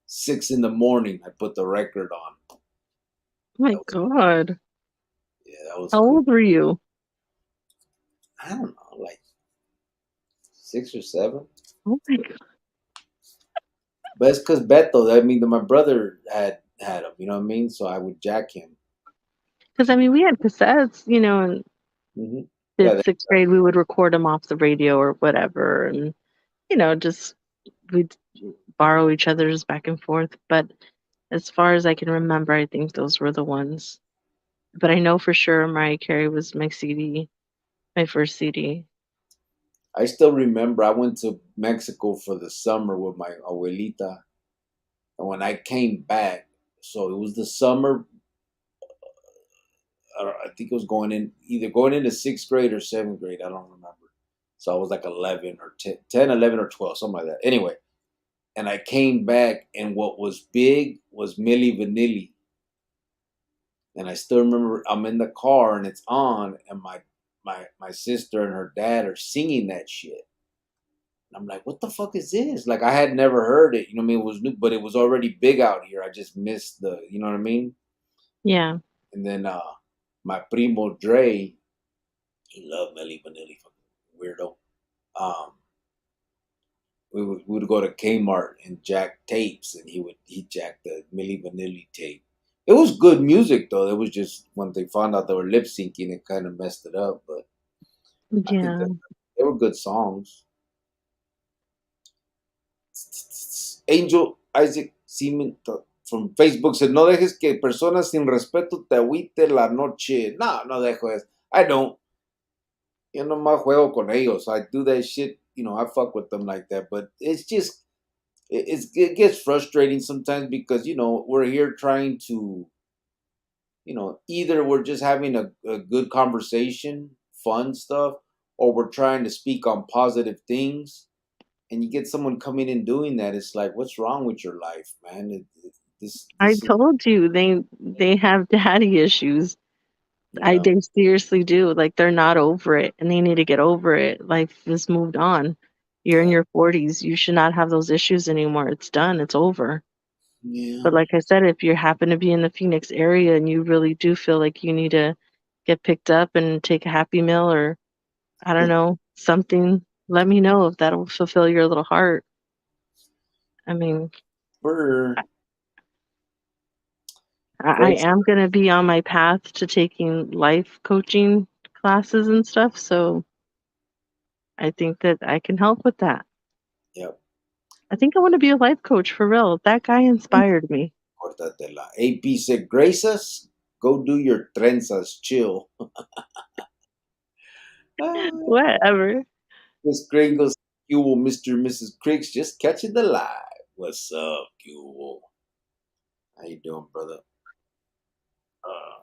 6 in the morning. I put the record on. Oh my That was God. yeah, that was How cool. old were you? I don't know, like 6 or 7. Oh my God. But it's because Beto. I mean, my brother had him. You know what I mean? So I would jack him. Because I mean, we had cassettes, and Hmm. Yeah, fifth, sixth grade, we would record them off the radio or whatever, and just we'd borrow each other's back and forth. But as far as I can remember, I think those were the ones. But I know for sure Mariah Carey was my CD, my first CD. I still remember. I went to Mexico for the summer with my abuelita, and when I came back, so it was the summer. I think it was going in either going into 6th grade or 7th grade. I don't remember. So I was like 11 or 10, 11 or 12, something like that. Anyway, and I came back, and what was big was Milli Vanilli. And I still remember I'm in the car and it's on, and my sister and her dad are singing that shit. And I'm like, what the fuck is this? Like I had never heard it. You know what I mean? It was new, but it was already big out here. I just missed you know what I mean? Yeah. And then my primo Dre, he loved Milli Vanilli, fucking weirdo. Um, we would go to Kmart and jack tapes, and he jacked the Milli Vanilli tape. It was good music though. It was just when they found out they were lip syncing, it kind of messed it up. But I think Yeah. that they were good songs. Angel Isaac Seaman from Facebook said, "No dejes que personas sin respeto te agüite la noche." No, no dejo eso. I don't. Yo nomás juego con ellos. I do that shit. I fuck with them like that. But it's just it gets frustrating sometimes because we're here trying to either we're just having a good conversation, fun stuff, or we're trying to speak on positive things, and you get someone coming in doing that. It's like, what's wrong with your life, man? I This is told you they have daddy issues. yeah, They seriously do. Like they're not over it and they need to get over it. Life has moved on. You're in yeah, your 40s. You should not have those issues anymore. It's done. It's over. yeah. But like I said, if you happen to be in the Phoenix area and you really do feel like you need to get picked up and take a Happy Meal or I don't know, something, let me know if that'll fulfill your little heart. I mean, Brr. I Frank, am going to be on my path to taking life coaching classes and stuff, so I think that I can help with that. yep. I think I want to be a life coach for real. That guy inspired me. Cortatela. AP said, Graces, go do your trenzas. Chill. Ah, Whatever. Miss Gringos, you will, Mr. and Mrs. Cricks, just catching the live. What's up, you? How you doing, brother? Uh,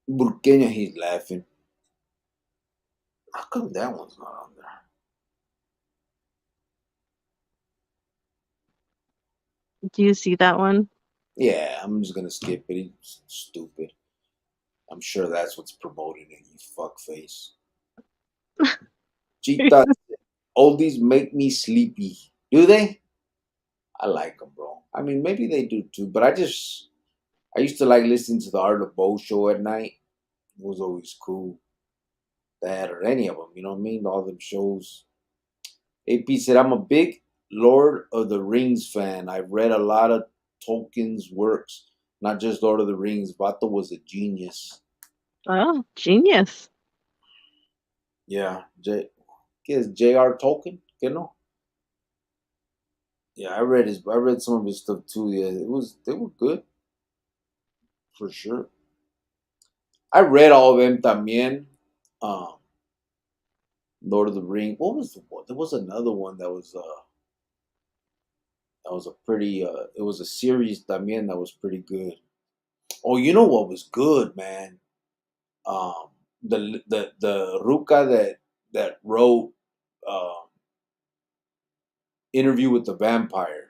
Burkenya, he's laughing. How come that one's not on there? Do you see that one? Yeah, I'm just gonna skip it. He's stupid. I'm sure that's what's promoting it, you fuckface. Cheetah, oldies make me sleepy. Do they? I like them, bro. I mean, maybe they do too, but I used to like listening to the Art of Bo show at night. It was always cool. That or any of them, you know what I mean? All them shows. AP said, I'm a big Lord of the Rings fan. I've read a lot of Tolkien's works, not just Lord of the Rings. Vato was a genius. Oh, genius. Yeah, ¿qué es J.R. Tolkien? ¿Qué no? Yeah, I read some of his stuff too. Yeah, they were good for sure. I read all of them también. Um, Lord of the Ring. What was the one? There was another one that was a pretty it was a series también that was pretty good. Oh, you know what was good, man? Um the Ruka that wrote Interview with the Vampire.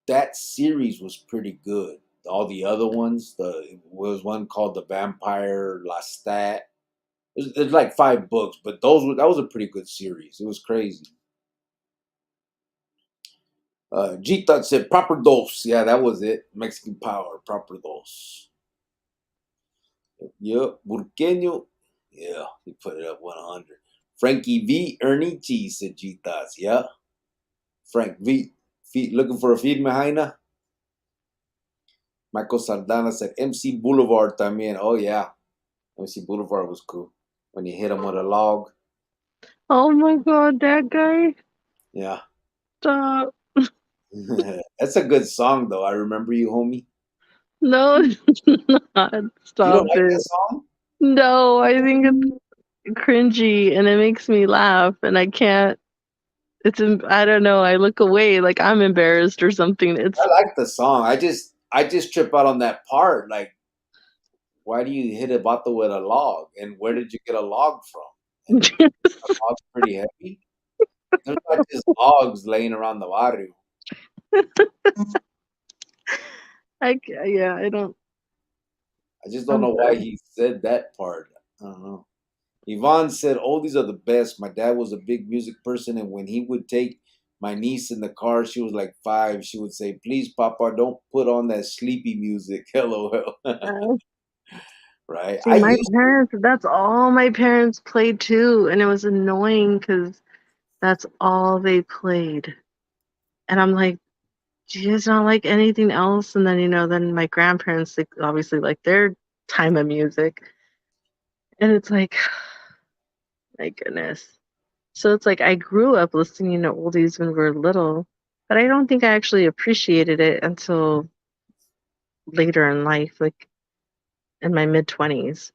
That series was pretty good. All the other ones, the was one called The Vampire Lestat. There's like 5 books, but that was a pretty good series. It was crazy. G Thought said proper dose. Yeah, that was it. Mexican power, proper dose. Yep. Burqueño. Yeah, he put it up 100. Frankie V. Ernie G said G Thoughts. Yeah. Frank V. Feet looking for a feed Mejaina. Michael Sardana said MC Boulevard también. Oh, yeah. MC Boulevard was cool. When you hit him with a log. Oh my god, that guy. Yeah. Stop. That's a good song, though. I remember you, homie. No, it's not. You don't Stop like that it. song? No, I think it's cringy and it makes me laugh and I can't. I don't know. I look away like I'm embarrassed or something. I like the song. I just trip out on that part. Like, why do you hit a vato with a log? And where did you get a log from? And a log's pretty heavy. There's not just logs laying around the barrio. Yeah, I don't. I just don't I'm know why sorry. he said that part. I don't know. Yvonne said, oldies are the best. My dad was a big music person, and when he would take my niece in the car, she was like 5, she would say, please, Papa, don't put on that sleepy music. LOL. Uh, Right? See, my parents, that's all my parents played too. And it was annoying because that's all they played. And I'm like, do you guys not like anything else? And then, then my grandparents, they obviously like their time of music. And it's like, my goodness. So it's like I grew up listening to oldies when we were little, but I don't think I actually appreciated it until later in life, like in my mid 20s.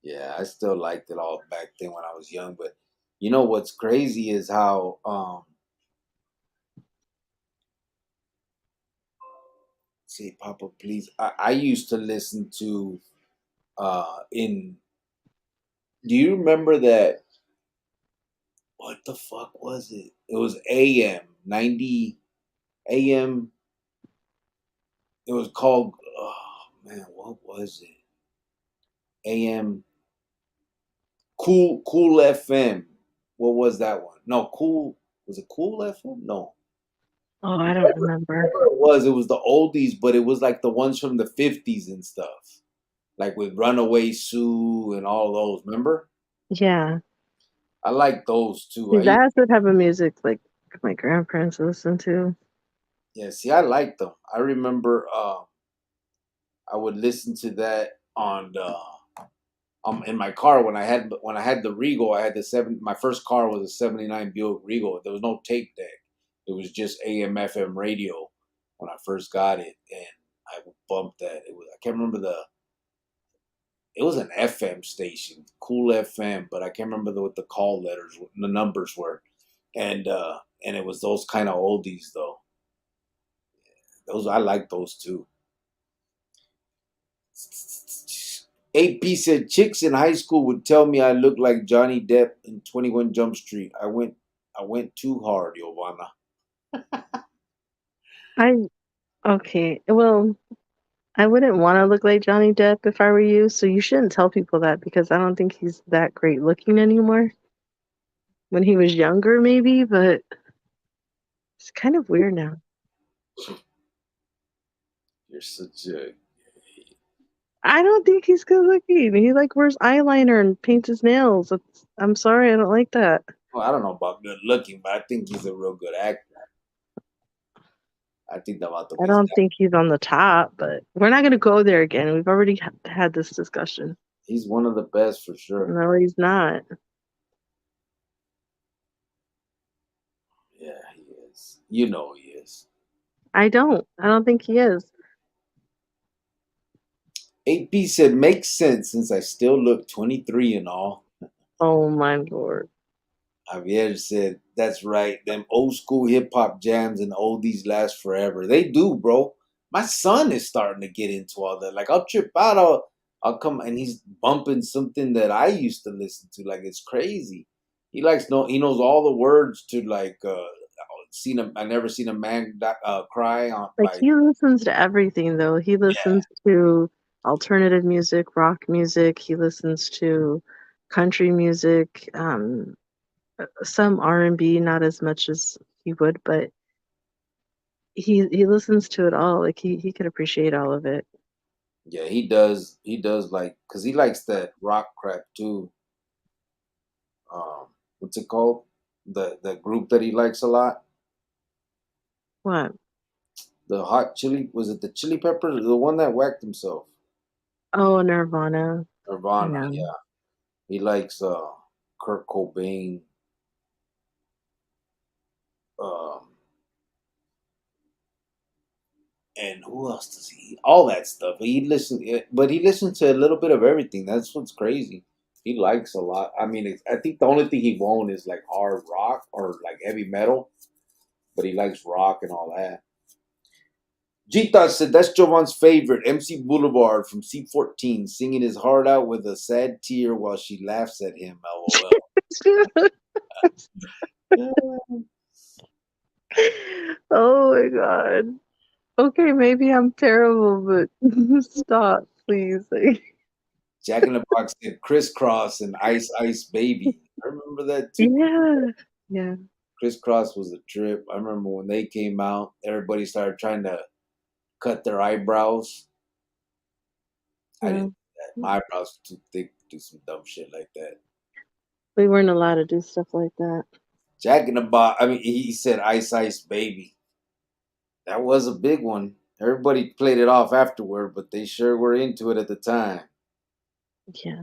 Yeah, I still liked it all back then when I was young. But you know what's crazy is how say Papa please. I used to listen to in do you remember that what the fuck was it? It was AM 90 AM. It was called oh man, what was it? AM Cool FM. What was that one? No, Cool was it Cool FM? No. Oh, I don't remember. It was the oldies, but it was like the ones from the 50s and stuff, like with Runaway Sue and all those. Remember? Yeah. I like those too. See, that's the type of music like my grandparents listened to. Yeah, see, I like them. I remember I would listen to that on the in my car when I had the Regal. I had the seven. My first car was a '79 Buick Regal. There was no tape deck. It was just AM FM radio when I first got it, and I would bump that. I can't remember it was an FM station, Cool FM, but I can't remember what the call letters, the numbers were, and it was those kind of oldies though. Those I like those too. AP said chicks in high school would tell me I look like Johnny Depp in 21 Jump Street. I went too hard, Giovanna. I okay. Well, I wouldn't want to look like Johnny Depp if I were you, so you shouldn't tell people that because I don't think he's that great looking anymore. When he was younger, maybe, but it's kind of weird now. You're such a I don't think he's good looking. He like wears eyeliner and paints his nails. I'm sorry, I don't like that. well, I don't know about good looking, but I think he's a real good actor. I think about the I way he's don't think he's on the top, but we're not going to go there again. We've already had this discussion. he's one of the best for sure. No, he's not. Yeah, he is. You know he is. I don't. I don't think he is. AP said makes sense since I still look 23 and all. Oh my lord. Javier said, "That's right. Them old school hip hop jams and oldies last forever. They do, bro. My son is starting to get into all that. Like I'll trip out. I'll come and he's bumping something that I used to listen to. Like it's crazy. He knows all the words to like seen a I never seen a man cry on Like by he listens to everything though. He yeah listens to alternative music, rock music. He listens to country music, some R&B, not as much as he would, but he listens to it all. Like he could appreciate all of it. yeah he does like because he likes that rock crap too. What's it called? The group that he likes a lot. What? The hot chili was it the chili peppers? The one that whacked himself. Oh, Nirvana. Nirvana, Yeah. yeah. He likes Kurt Cobain. Um and who else does he all that stuff. But he listens to a little bit of everything. That's what's crazy. He likes a lot. I mean I think the only thing he won't is like hard rock or like heavy metal, but he likes rock and all that. Gita said that's Jovan's favorite, MC Boulevard from C14, singing his heart out with a sad tear while she laughs at him. LOL. Oh my god. Okay, maybe I'm terrible, but stop, please. Like, Jack in the Box said Crisscross and Ice Ice Baby. I remember that too. yeah. Yeah. Crisscross was a trip. I remember when they came out, everybody started trying to cut their eyebrows. I didn't Yeah. do that. My eyebrows were too thick to do some dumb shit like that. We weren't allowed to do stuff like that. Jack in the Box, I mean, he said Ice Ice Baby. That was a big one. Everybody played it off afterward, but they sure were into it at the time. Yeah.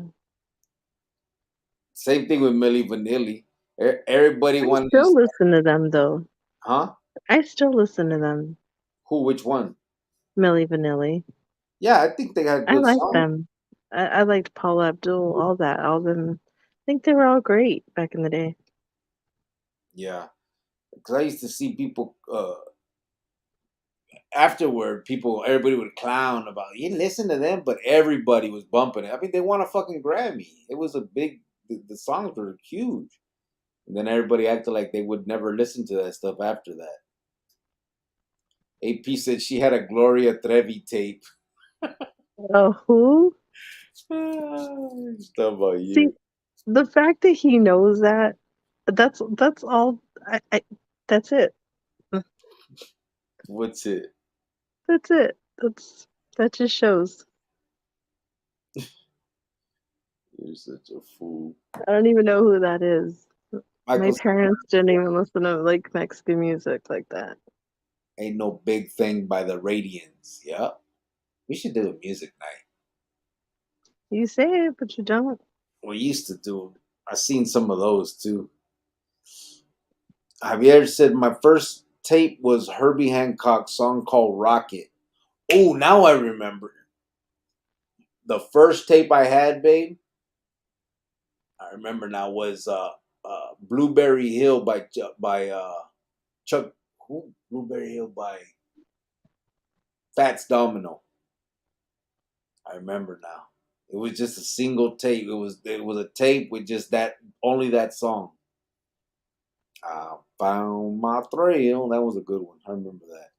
Same thing with Millie Vanilli. Everybody I wanted to still start, listen to them though. huh? I still listen to them. Who? Which one? Milli Vanilli. Yeah, I think they had I good like songs. them. I liked Paula Abdul, all that, all them. I think they were all great back in the day. Yeah, because I used to see people afterward. Everybody would clown about you didn't listen to them, but everybody was bumping it. I mean, they won a fucking Grammy. It was a big. The songs were huge, and then everybody acted like they would never listen to that stuff after that. AP said she had a Gloria Trevi tape. Oh, who? Stuff about See, you. the fact that he knows that, that's all. I that's it. What's it? That's it. That just shows. You're such a fool. I don't even know who that is. My Michael parents didn't even listen to like Mexican music like that. Ain't No Big Thing by the Radians. Yep. We should do a music night. You say it, but you don't. We used to do 'em. I seen some of those too. Javier said my first tape was Herbie Hancock's song called Rocket. Oh, now I remember. The first tape I had, babe, I remember now was Blueberry Hill by Chuck. Who? Blueberry Hill by Fats Domino. I remember now. It was just a single tape. It was a tape with just that only that song. I found my thrill. That was a good one. I remember that.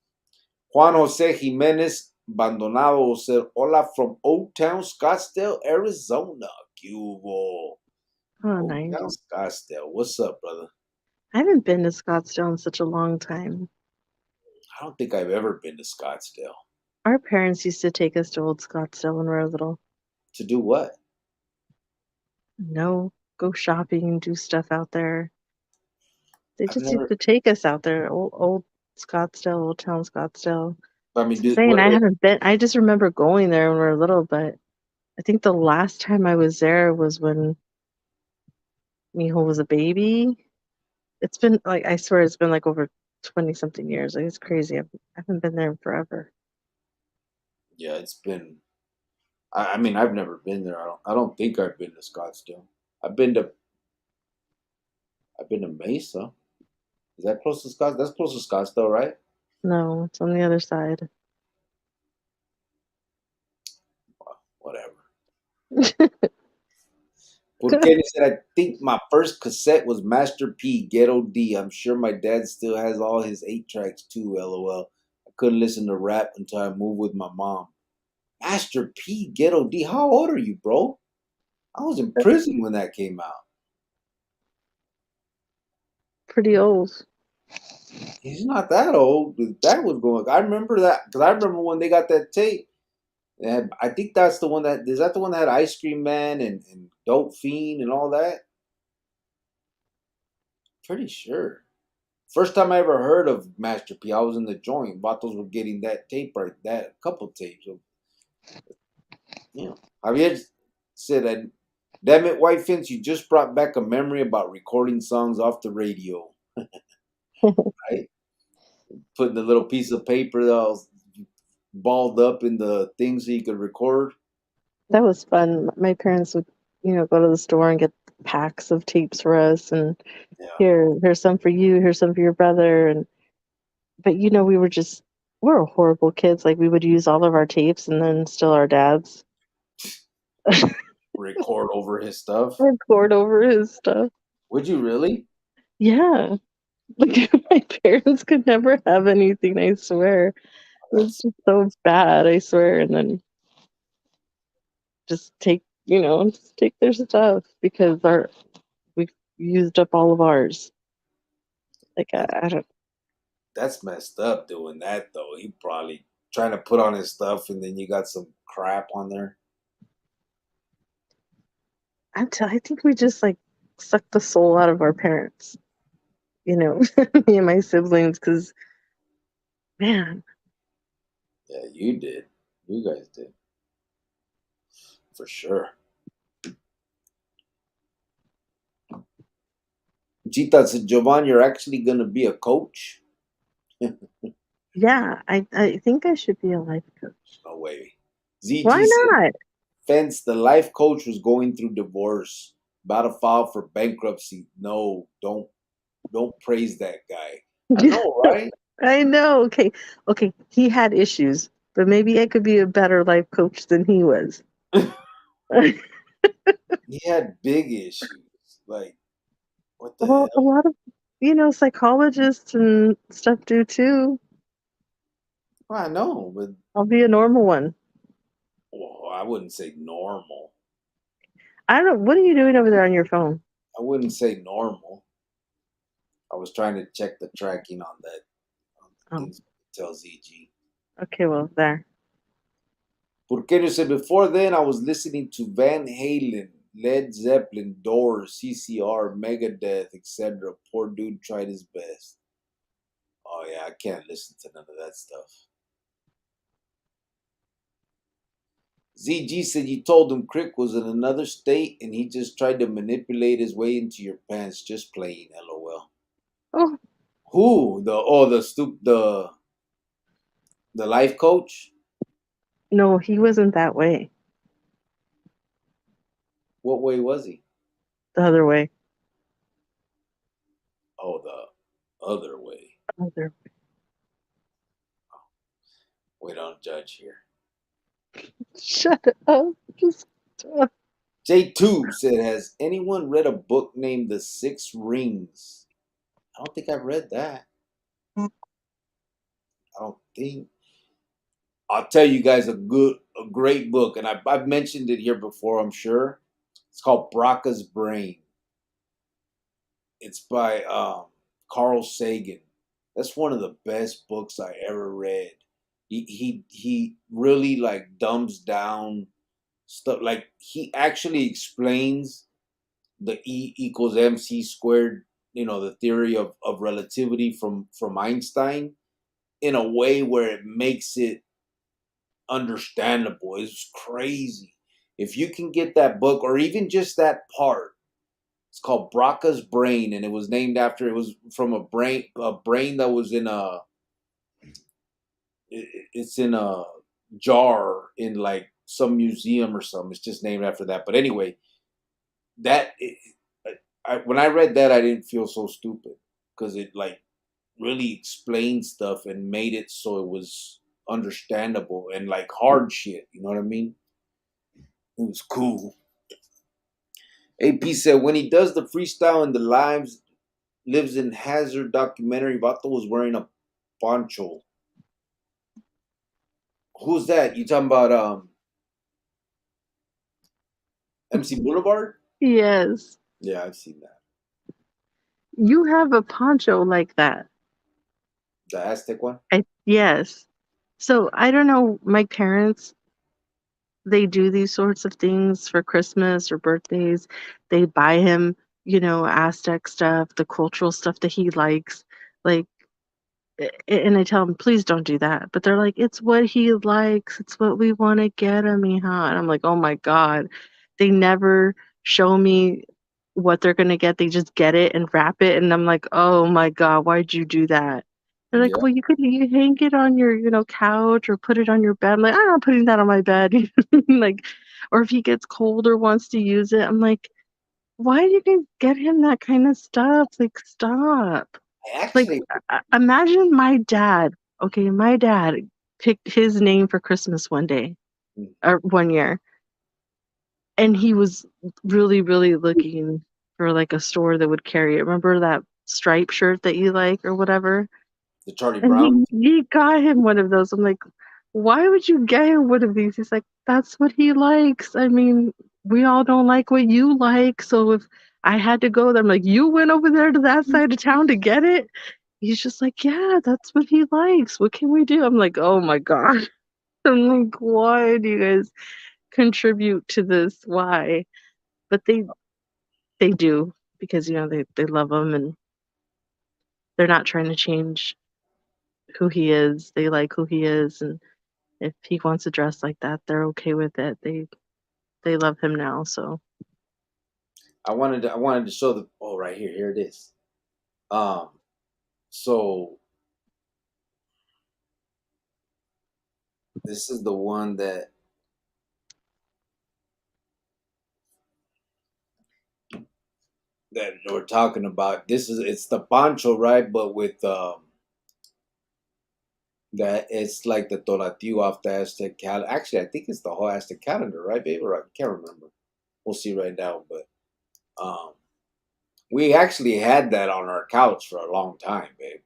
Juan Jose Jimenez Bandonado said, "Hola from Old Town Scottsdale, Arizona." Cubo. Oh, Old nice. Town Scottsdale. What's up, brother? I haven't been to Scottsdale in such a long time. I don't think I've ever been to Scottsdale. Our parents used to take us to Old Scottsdale when we were little. To do what? No, go shopping, do stuff out there. They I've just used never. to take us out there. Old Scottsdale, Old Town Scottsdale. I mean, Just saying, I haven't been. I just remember going there when we were little, but I think the last time I was there was when Mijo was a baby. It's been like, I swear it's been like over 20 something years. Like, it's crazy. I haven't been there in forever. yeah, it's been. I mean, I've never been there. I don't think I've been to Scottsdale. I've been to. I've been to Mesa. Is that close to Scottsdale? That's close to Scottsdale, right? No, it's on the other side. Whatever. Kenny said, I think my first cassette was Master P, Ghetto D. I'm sure my dad still has all his 8 tracks too, lol. I couldn't listen to rap until I moved with my mom. Master P, Ghetto D. How old are you, bro? I was in prison when that came out. Pretty old. He's not that old. That was going. I remember that because I remember when they got that tape. And I think that's the one that is that the one that had Ice Cream Man and Dope Fiend and all that. Pretty sure. First time I ever heard of Master P, I was in the joint. Vatos were getting that tape right, that couple tapes. So, Javier said, "Damn it, White Fence, you just brought back a memory about recording songs off the radio, right? Putting the little piece of paper that was balled up in the thing so you could record." That was fun. My parents would, go to the store and get packs of tapes for us, and Yeah, here's some for you, here's some for your brother, and but we were horrible kids. Like we would use all of our tapes and then steal our dad's, record over his stuff. record over his stuff. Would you really? Yeah, like my parents could never have anything. I swear, it was That's just so bad. I swear, and then just take their stuff because we used up all of ours. Like that's I don't. that's messed up doing that though. He probably trying to put on his stuff and then you got some crap on there. I think we just like sucked the soul out of our parents. Me and my siblings, because man, Yeah, you did. You guys did. For sure. Chita said, Jovan, you're actually going to be a coach? yeah, I think I should be a life coach. No way. Why ZG said, not? Fence, the life coach was going through divorce, about to file for bankruptcy. No, don't praise that guy. I know, right? I know. Okay. He had issues, but maybe I could be a better life coach than he was. He had big issues. Like, what the Well, a hell? lot of psychologists and stuff do too. Well, I know, but I'll be a normal one. well, I wouldn't say normal. I don't know. What are you doing over there on your phone? I wouldn't say normal. I was trying to check the tracking on that on the Oh, things tell ZG. Okay, well, there. Porqueño said, before then, I was listening to Van Halen, Led Zeppelin, Doors, CCR, Megadeth, etc. Poor dude tried his best. Oh, yeah, I can't listen to none of that stuff. ZG said you told him Crick was in another state and he just tried to manipulate his way into your pants. Just playing, LOL. Oh, Who? The life coach? no, he wasn't that way. What way was he? The other way. Oh, the other way. Other. We don't judge here. Shut up. Just. J2 said, has anyone read a book named The Six Rings? I don't think I've read that. I don't think. I'll tell you guys a great book, and I've mentioned it here before, I'm sure. It's called Braca's Brain. It's by Carl Sagan. That's one of the best books I ever read. He really like dumbs down stuff. Like he actually explains the E equals MC squared, the theory of relativity from Einstein in a way where it makes it understandable. It's crazy. If you can get that book or even just that part, it's called Braca's Brain, and it was named after, it was from a brain that was in it's in a jar in like some museum or something. It's just named after that. But anyway, that when I read that, I didn't feel so stupid because it like really explained stuff and made it so it was understandable and like hard shit. You know what I mean? It was cool. AP said when he does the freestyle in the lives in Hazard documentary, Vato was wearing a poncho. Who's that? You talking about MC Boulevard? Yes. Yeah, I've seen that. You have a poncho like that. The Aztec one? Yes. So I don't know, my parents, they do these sorts of things for Christmas or birthdays. They buy him, Aztec stuff, the cultural stuff that he likes. Like, and I tell them, please don't do that. But they're like, it's what he likes. It's what we want to get him, hija. And I'm like, oh my God. They never show me what they're going to get. They just get it and wrap it. And I'm like, oh my God, why'd you do that? They're like, Yeah. well, you hang it on your, couch or put it on your bed. I'm like, I'm not putting that on my bed. Like, or if he gets cold or wants to use it, I'm like, why do you guys get him that kind of stuff? Like, stop. Like, Actually, imagine my dad. Okay, my dad picked his name for Christmas one day or one year, and he was really, really looking for like a store that would carry it. Remember that striped shirt that you like or whatever? the Charlie And Brown. he got him one of those. I'm like, why would you get him one of these? He's like, that's what he likes. I mean, we all don't like what you like, so if I had to go there, I'm like, you went over there to that side of town to get it? He's just like, yeah, that's what he likes. What can we do? I'm like, oh my God. I'm like, why do you guys contribute to this? Why? But they do because they love him and they're not trying to change who he is. They like who he is, and if he wants to dress like that, they're okay with it. They love him now, so I wanted to show the. Oh, right here. Here it is. Um. So this is the one that we're talking about. It's the poncho, right? But with that it's like the Tonatiuh off the Aztec calendar. Actually, I think it's the whole Aztec calendar, right, babe? Or I can't remember. We'll see right now. But we actually had that on our couch for a long time, babe.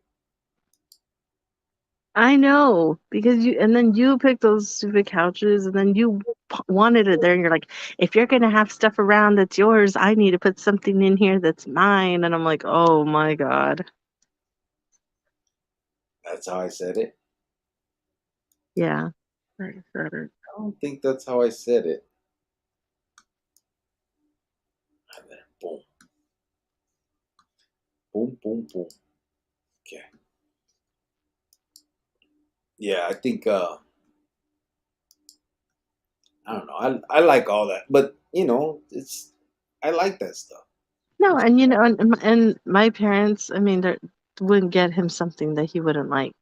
I know because and then you pick those stupid couches, and then you wanted it there, and you're like, if you're gonna have stuff around that's yours, I need to put something in here that's mine, and I'm like, oh my God. That's how I said it. Yeah. Right, said it. I don't think that's how I said it. And then boom, boom, boom, boom. Okay. Yeah, I think I don't know. I like all that, but it's I like that stuff. No, and and my parents, I mean, they wouldn't get him something that he wouldn't like.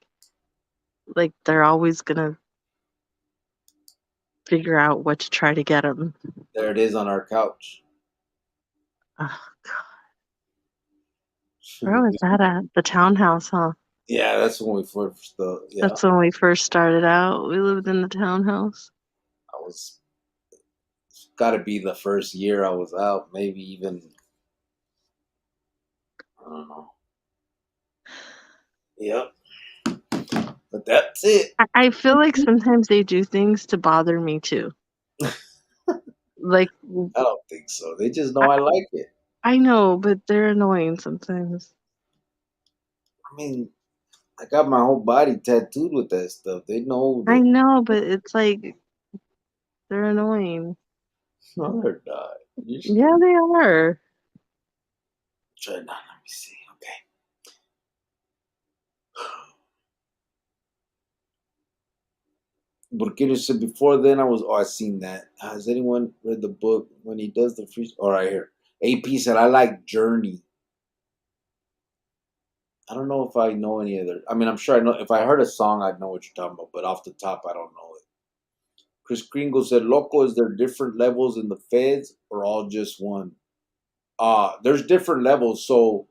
Like they're always gonna figure out what to try to get him. There it is on our couch. Oh, where was that at? The townhouse, huh? Yeah, that's when we first. Yeah, That's when we first started out. We lived in the townhouse. I was got to be the first year I was out. Maybe even I don't know. Yep, but that's it. I feel like sometimes they do things to bother me too. Like I don't think so. They just know I, I like it. I know, but they're annoying sometimes. I mean, I got my whole body tattooed with that stuff. They know I that. know, but it's like they're annoying. No, they're not. You should Yeah, they are. try not. Let me see. Okay. Burkina said before then I was. Oh, I seen that. Has anyone read the book when he does the free? All right, here. AP said I like Journey. I don't know if I know any other. I mean, I'm sure I know. If I heard a song, I'd know what you're talking about. But off the top, I don't know it. Chris Kringle said, "Loco, is there different levels in the feds or all just one?" There's different levels. So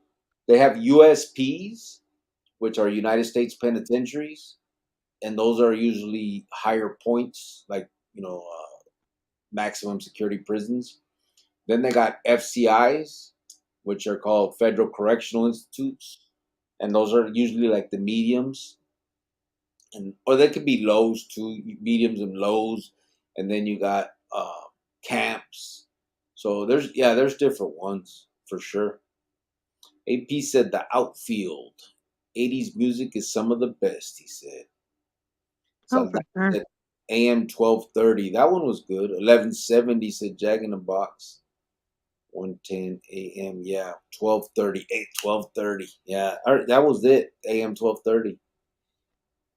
they have USPs, which are United States penitentiaries, and those are usually higher points, like maximum security prisons. Then they got FCIs, which are called Federal Correctional Institutes, and those are usually like the mediums, and or they could be lows too, mediums and lows, and then you got camps. So there's different ones for sure. AP said the outfield, 80s music is some of the best. He said. Oh, So for sure. said AM 1230. That one was good. 1170 said Jack in the Box. 110 AM. Yeah, 1230. 1230. Yeah, all right, that was it. AM 1230.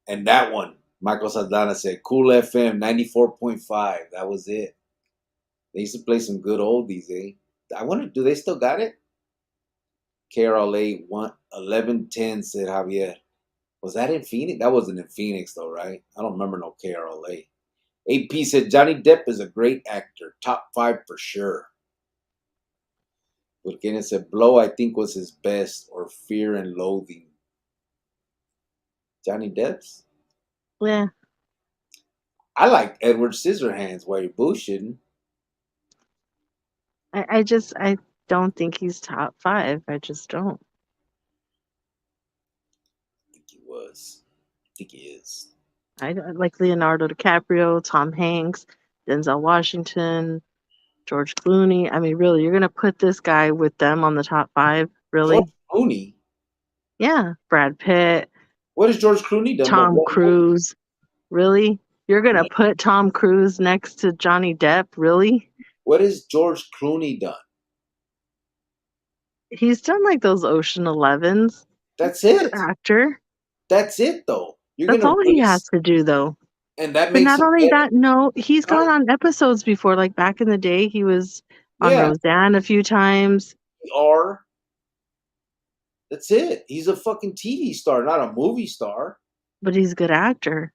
And that one, Michael Saldana said, Cool FM 94.5. That was it. They used to play some good oldies, eh? I wonder, do they still got it? KRLA 1110 said Javier. Was that in Phoenix? That wasn't in Phoenix, though, right? I don't remember no KRLA. AP said Johnny Depp is a great actor. Top five for sure. Burkina said Blow, I think, was his best, or Fear and Loathing. Johnny Depp's? Yeah. I like Edward Scissorhands while you're bullshitting. I don't think he's top five. I just don't. I think he was. I think he is. I like Leonardo DiCaprio, Tom Hanks, Denzel Washington, George Clooney. I mean, really, you're gonna put this guy with them on the top five? George Really? Clooney? Yeah. Brad Pitt, What has George Clooney done but Tom one movie? Cruise. Really? You're gonna put Tom Cruise next to Johnny Depp? Really? What has George Clooney done? He's done like those Ocean Elevens. That's Good it. actor. That's it, though. You're That's gonna all he has race, to do, though. and that But makes not him only better. that, no, he's Huh? gone on episodes before. Like back in the day, he was on Yeah, Roseanne a few times. or that's it. He's a fucking TV star, not a movie star. But he's a good actor,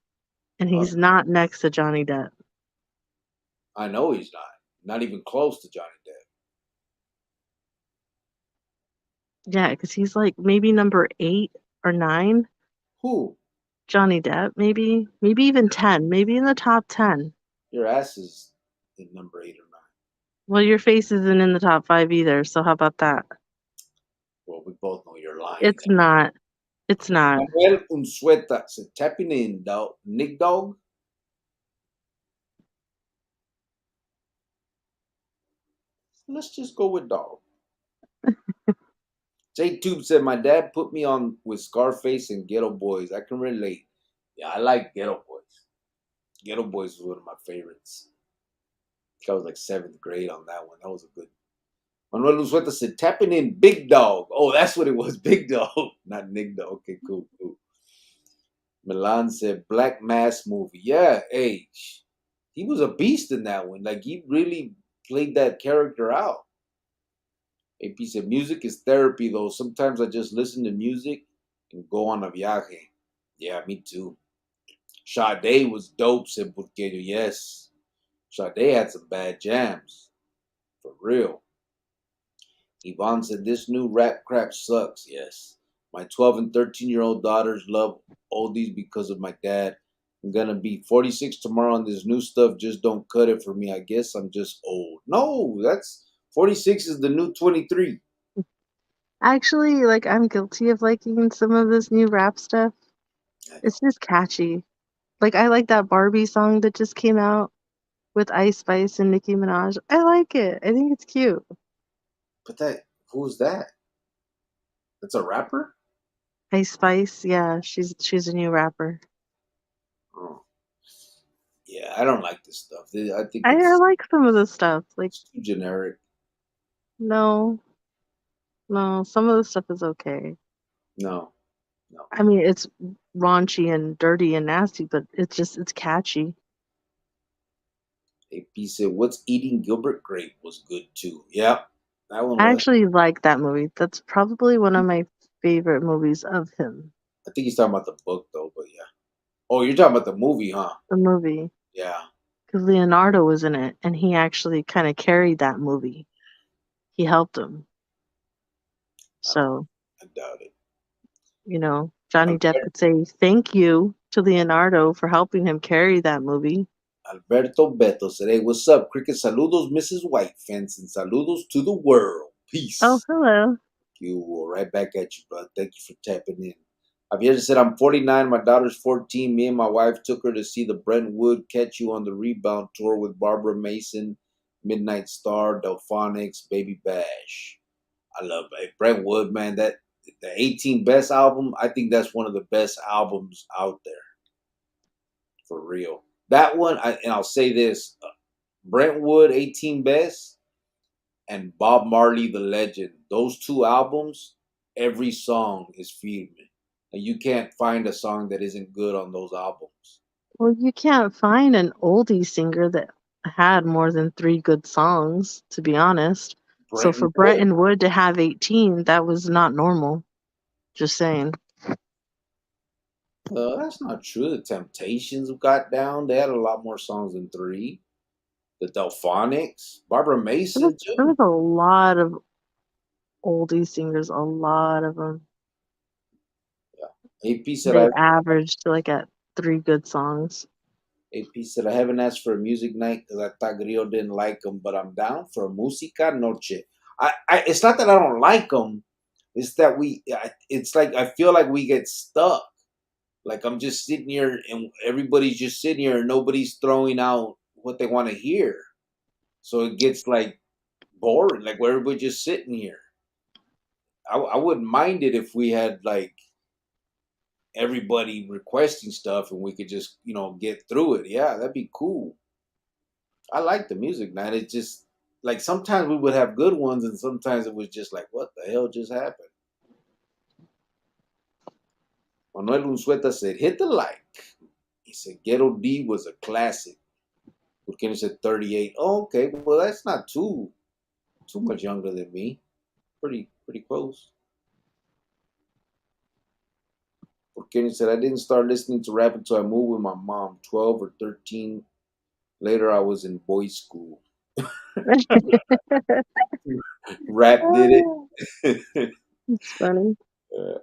and Uh, he's not next to Johnny Depp. I know he's not. Not even close to Johnny Depp. Yeah, because he's like maybe number 8 or 9. Who? Johnny Depp, maybe even 10, maybe in the top 10. Your ass is in number 8 or 9. Well, your face isn't in the top 5 either, so how about that? Well, we both know you're lying. It's not. It's not. Manuel Unsueta said tapping in, dog. Nick Dog. Let's just go with dog. J Tube said my dad put me on with Scarface and Ghetto Boys. I can relate. Yeah, I like Ghetto Boys. Ghetto Boys was one of my favorites. I think I was like seventh grade on that one. That was a good. Manuel Luzueta said, tapping in Big Dog. Oh, that's what it was, Big Dog, not Nick Dog. Okay, cool, cool. Milan said, Black Mass movie. Yeah, hey, he was a beast in that one. Like, he really played that character out. AP said, music is therapy, though. Sometimes I just listen to music and go on a viaje. Yeah, me too. Sade was dope, said Burqueño. Yes. Sade had some bad jams. For real. Yvonne said, this new rap crap sucks. Yes. My 12 and 13-year-old daughters love oldies because of my dad. I'm going to be 46 tomorrow, and this new stuff just don't cut it for me. I guess I'm just old. No, that's 46 is the new 23. Actually, like I'm guilty of liking some of this new rap stuff. I know. It's just catchy. Like I like that Barbie song that just came out with Ice Spice and Nicki Minaj. I like it. I think it's cute. But who's that? That's a rapper? Ice Spice, yeah, she's a new rapper. Oh. Yeah, I don't like this stuff. I think I like some of the stuff. Like it's too generic. no, no, some of the stuff is okay. No, no. I mean, it's raunchy and dirty and nasty, but it's catchy. AP said, "What's Eating Gilbert Grape" was good too. Yeah, that one I was. actually like that movie. That's probably one of my favorite movies of him. I think he's talking about the book though, but yeah. Oh, you're talking about the movie, huh? The movie. Yeah, Because Leonardo was in it, and he actually kind of carried that movie. He helped him. I don't. So, I doubt it. Johnny Depp Alber- could say thank you to Leonardo for helping him carry that movie. Alberto Beto said, "Hey, what's up, Cricket? Saludos, Mrs. White Fence, and saludos to the world. Oh, Peace." hello. You right back at you, bro. Thank you for tapping in. Javier said, I'm 49, my daughter's 14. Me and my wife took her to see the Brentwood Catch You on the Rebound tour with Barbara Mason, Midnight Star, Delphonics, Baby Bash. I love it. Brentwood, man. The 18 Best album, I think that's one of the best albums out there. For real. That one, and I'll say this Brentwood, 18 Best, and Bob Marley, The Legend. Those two albums, every song is Feed Me. And you can't find a song that isn't good on those albums. Well, you can't find an oldie singer that had more than three good songs, to be honest. So for Brenton Wood. Bretton Wood to have 18, that was not normal. Just saying. That's not true. The Temptations got down. They had a lot more songs than three. The Delphonics, Barbara There was, Mason there too. was a lot of oldie singers, a lot of them. Yeah. AP said They I averaged like at three good songs. AP said I haven't asked for a music night because I thought Grillo didn't like them, but I'm down for a música noche. It's not that I don't like them. It's that it's like I feel like we get stuck. Like I'm just sitting here and everybody's just sitting here and nobody's throwing out what they want to hear. So it gets like boring. Like where everybody's just sitting here. I wouldn't mind it if we had like everybody requesting stuff and we could just get through it. Yeah, that'd be cool. I like the music, man. It's just like sometimes we would have good ones and sometimes it was just like, what the hell just happened? Manuel Unzueta said, hit the like. He said, Ghetto D was a classic. Burkina said 38. Oh, okay. Well, that's not too much younger than me. Pretty close. Burkina said, I didn't start listening to rap until I moved with my mom, 12 or 13. Later, I was in boys' school. Rap did it. It's funny.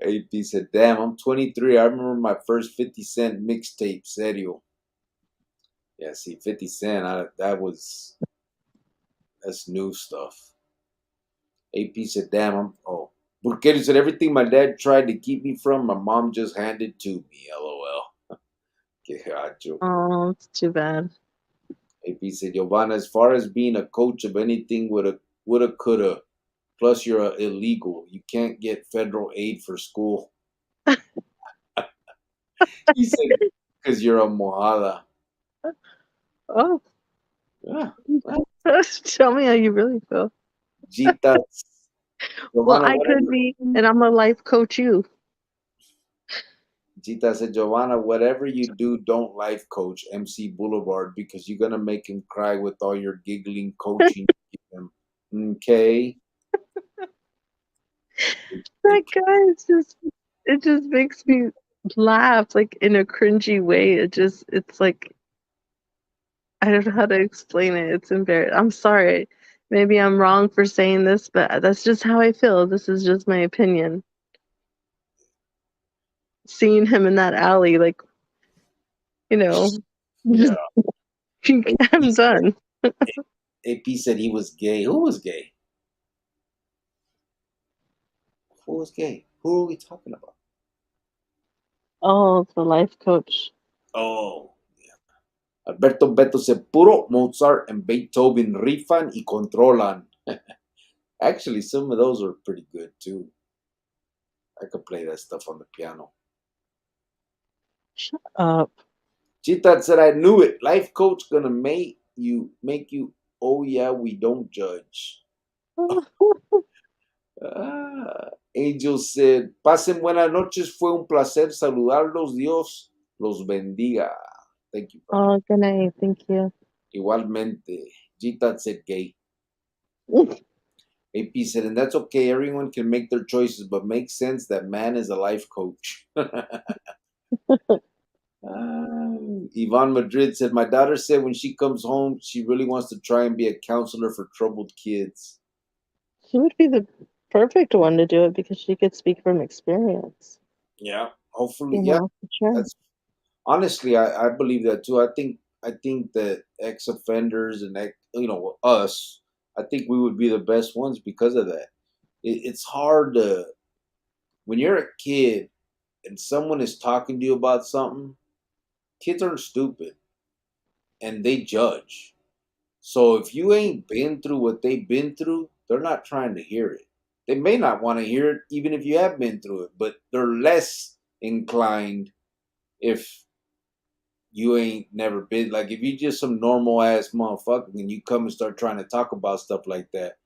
AP said, damn, I'm 23. I remember my first 50 Cent mixtape, Serio. Yeah, see, 50 Cent, that's new stuff. AP said, damn, oh. Burkeri said, everything my dad tried to keep me from, my mom just handed to me, LOL. Que gacho. Oh, it's too bad. AP said, Giovanna, as far as being a coach of anything woulda, coulda, plus you're illegal. You can't get federal aid for school. He said, because you're a mojada. Oh, Yeah. Well, tell me how you really feel. Gita, Well, Giovanna, I could whatever. be, and I'm a life coach you. Gita said, Giovanna, whatever you do, don't life coach MC Boulevard because you're gonna make him cry with all your giggling coaching. You give him. Okay. That guy is just, it just makes me laugh like in a cringy way. It's like, I don't know how to explain it. It's embarrassing. I'm sorry. Maybe I'm wrong for saying this, but that's just how I feel. This is just my opinion. Seeing him in that alley, like, you know, Yeah. just, AP I'm said, done. AP said he was gay. Who was gay? Who was gay? Who are we talking about? Oh, the life coach. Oh, Alberto Beto said, puro Mozart and Beethoven rifan y controlan. Actually, some of those are pretty good too. I could play that stuff on the piano. Shut up. Chita said, I knew it. Life coach gonna make you. Oh yeah, we don't judge. Angel said, pasen buenas noches. Fue un placer saludarlos. Dios los bendiga. Thank you, brother. Oh, good night. Thank you. Igualmente. Chita said gay. AP said, and that's okay. Everyone can make their choices, but makes sense that man is a life coach. Yvonne Madrid said, my daughter said when she comes home, she really wants to try and be a counselor for troubled kids. She would be the perfect one to do it because she could speak from experience. Yeah, hopefully, You yeah. know, for sure. That's honestly, I believe that too. I think that ex offenders and us, I think we would be the best ones because of that. It's hard to when you're a kid and someone is talking to you about something. Kids aren't stupid and they judge. So if you ain't been through what they've been through, they're not trying to hear it. They may not want to hear it even if you have been through it, but they're less inclined if you ain't never been like if you just some normal ass motherfucker and you come and start trying to talk about stuff like that.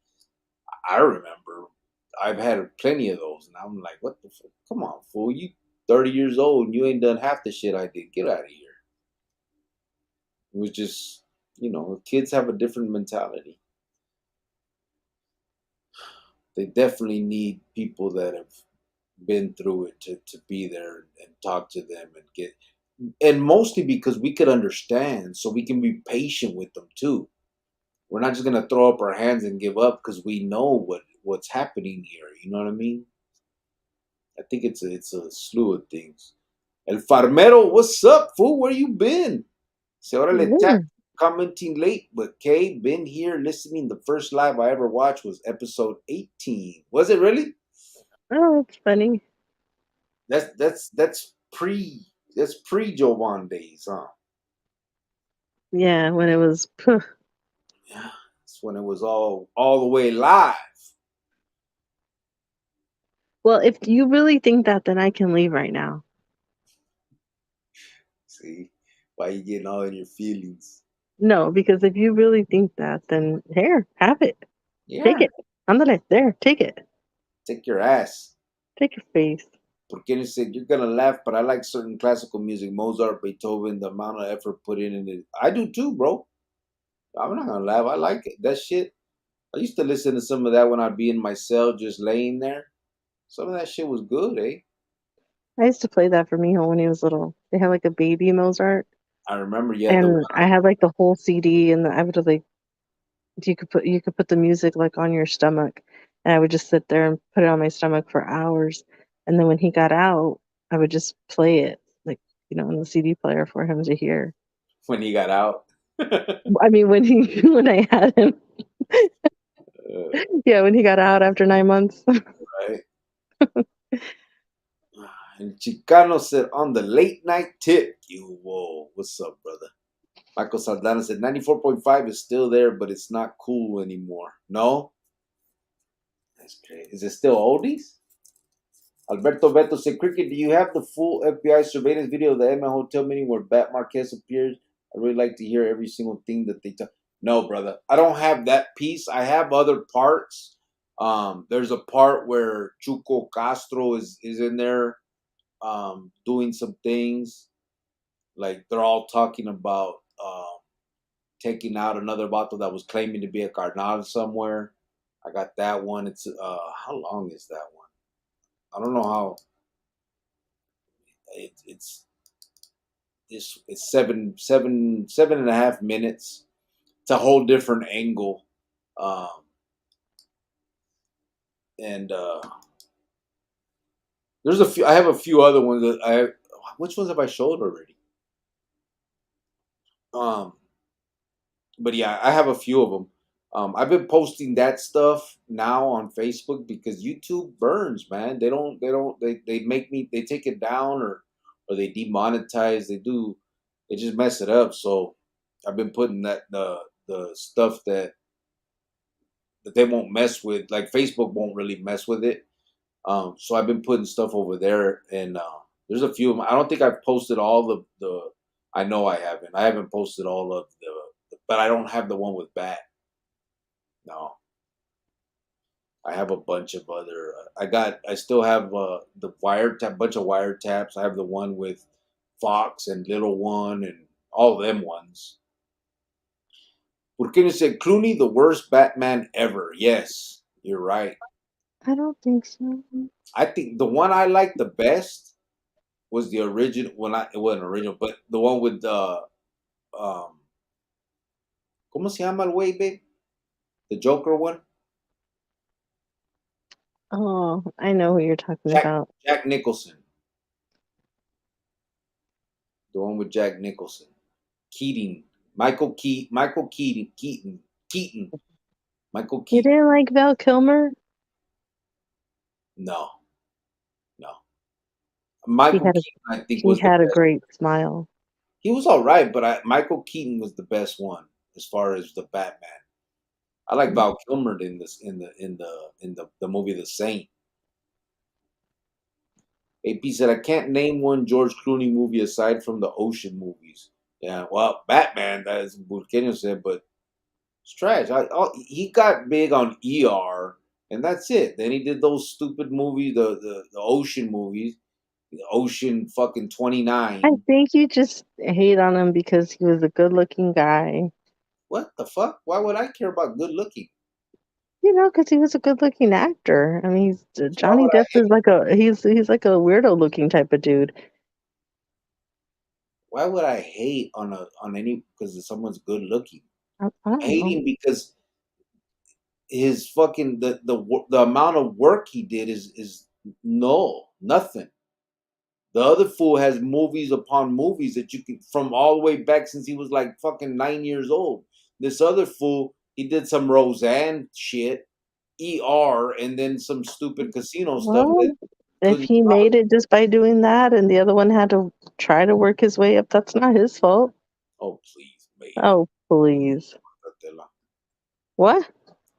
I remember I've had plenty of those and I'm like, what the fuck? Come on, fool. You 30 years old and you ain't done half the shit I did. Get out of here. It was just, kids have a different mentality. They definitely need people that have been through it to be there and talk to them and get, and mostly because we could understand, so we can be patient with them too. We're not just gonna throw up our hands and give up because we know what's happening here. You know what I mean? I think it's a slew of things. El Farmero, what's up, fool? Where you been? Se órale, tap Yeah. commenting late, but Kay, been here listening. The first live I ever watched was episode 18. Was it really? Oh, it's funny. That's pre Jovan days, huh? Yeah, when it was, Yeah. That's when it was all the way live. well, if you really think that, then I can leave right now. See? Why you getting all in your feelings? No, because if you really think that, then here, have it. Take Yeah. it. Ándale, there, take it. Take your ass. Take your face. Porque said you're gonna laugh, but I like certain classical music, Mozart, Beethoven, the amount of effort put in it. I do too, bro. I'm not gonna laugh. I like it. That shit. I used to listen to some of that when I'd be in my cell just laying there. Some of that shit was good, eh? I used to play that for Mijo when he was little. They had like a baby Mozart, I remember you had the and one. I had like the whole CD, and I would like you could put the music like on your stomach, and I would just sit there and put it on my stomach for hours, and then when he got out, I would just play it like on the CD player for him to hear. When he got out. I mean, when he when I had him, yeah, when he got out after 9 months. Right. And Chicano said on the late night tip, you whoa, what's up, brother? Michael Saldana said 94.5 is still there, but it's not cool anymore. No? That's great. Is it still oldies? Alberto Beto said, Cricket, do you have the full FBI surveillance video of the Emma Hotel meeting where Bat Marquez appears I really like to hear every single thing that they tell. No, brother, I don't have that piece. I have other parts. There's a part where Chuco Castro is in there doing some things. Like they're all talking about taking out another bottle that was claiming to be a carnal somewhere. I got that one. It's how long is that one? I don't know how. It's 7.5 minutes. It's a whole different angle, um, and there's a few. I have a few other ones that I. Which ones have I showed already? Um, but yeah, I have a few of them. I've been posting that stuff now on Facebook because YouTube burns, man. They make me, they take it down or they demonetize. They just mess it up. So I've been putting the stuff that they won't mess with, like Facebook won't really mess with it. So I've been putting stuff over there, and there's a few of them. I don't think I've posted all the. I know I haven't. I haven't posted all of but I don't have the one with Bat. No, I have a bunch of other. I still have the wiretap, bunch of wiretaps. I have the one with Fox and Little One and all them ones. Burkina said Clooney, the worst Batman ever. Yes, you're right. I don't think so. I think the one I like the best was the original. Well, not it wasn't original, but the one with um, ¿cómo se llama el güey, babe? The Joker one. Oh, I know who you're talking Jack about. Jack Nicholson. The one with Jack Nicholson. Keating. Michael Keaton. Michael You Keaton. didn't like Val Kilmer? No, no. He Michael had a Keaton, I think, he was the had a best. great smile. He was all right, but Michael Keaton was the best one as far as the Batman. I like Val Kilmer in this in the movie The Saint. AP said I can't name one George Clooney movie aside from the ocean movies. Yeah, well, Batman, that is what Kenyon said, but it's trash. He got big on ER, and that's it. Then he did those stupid movies, the ocean movies, the Ocean fucking I 29. think you just hate on him because he was a good-looking guy. What the fuck? Why would I care about good looking? You know, because he was a good-looking actor. I mean, So why Johnny would I Depp is like he's like a weirdo-looking type of dude. hate on any because someone's good looking? I I don't hate know. him because his fucking the amount of work he did is nothing. The other fool has movies upon movies that you can from all the way back since he was like fucking 9 years old. This other fool, he did some Roseanne shit, ER, and then some stupid casino stuff that Well, if couldn't he stop. made it just by doing that, and the other one had to try to work his way up, that's not his fault. Oh please, babe. Oh, please. Córtatela. What?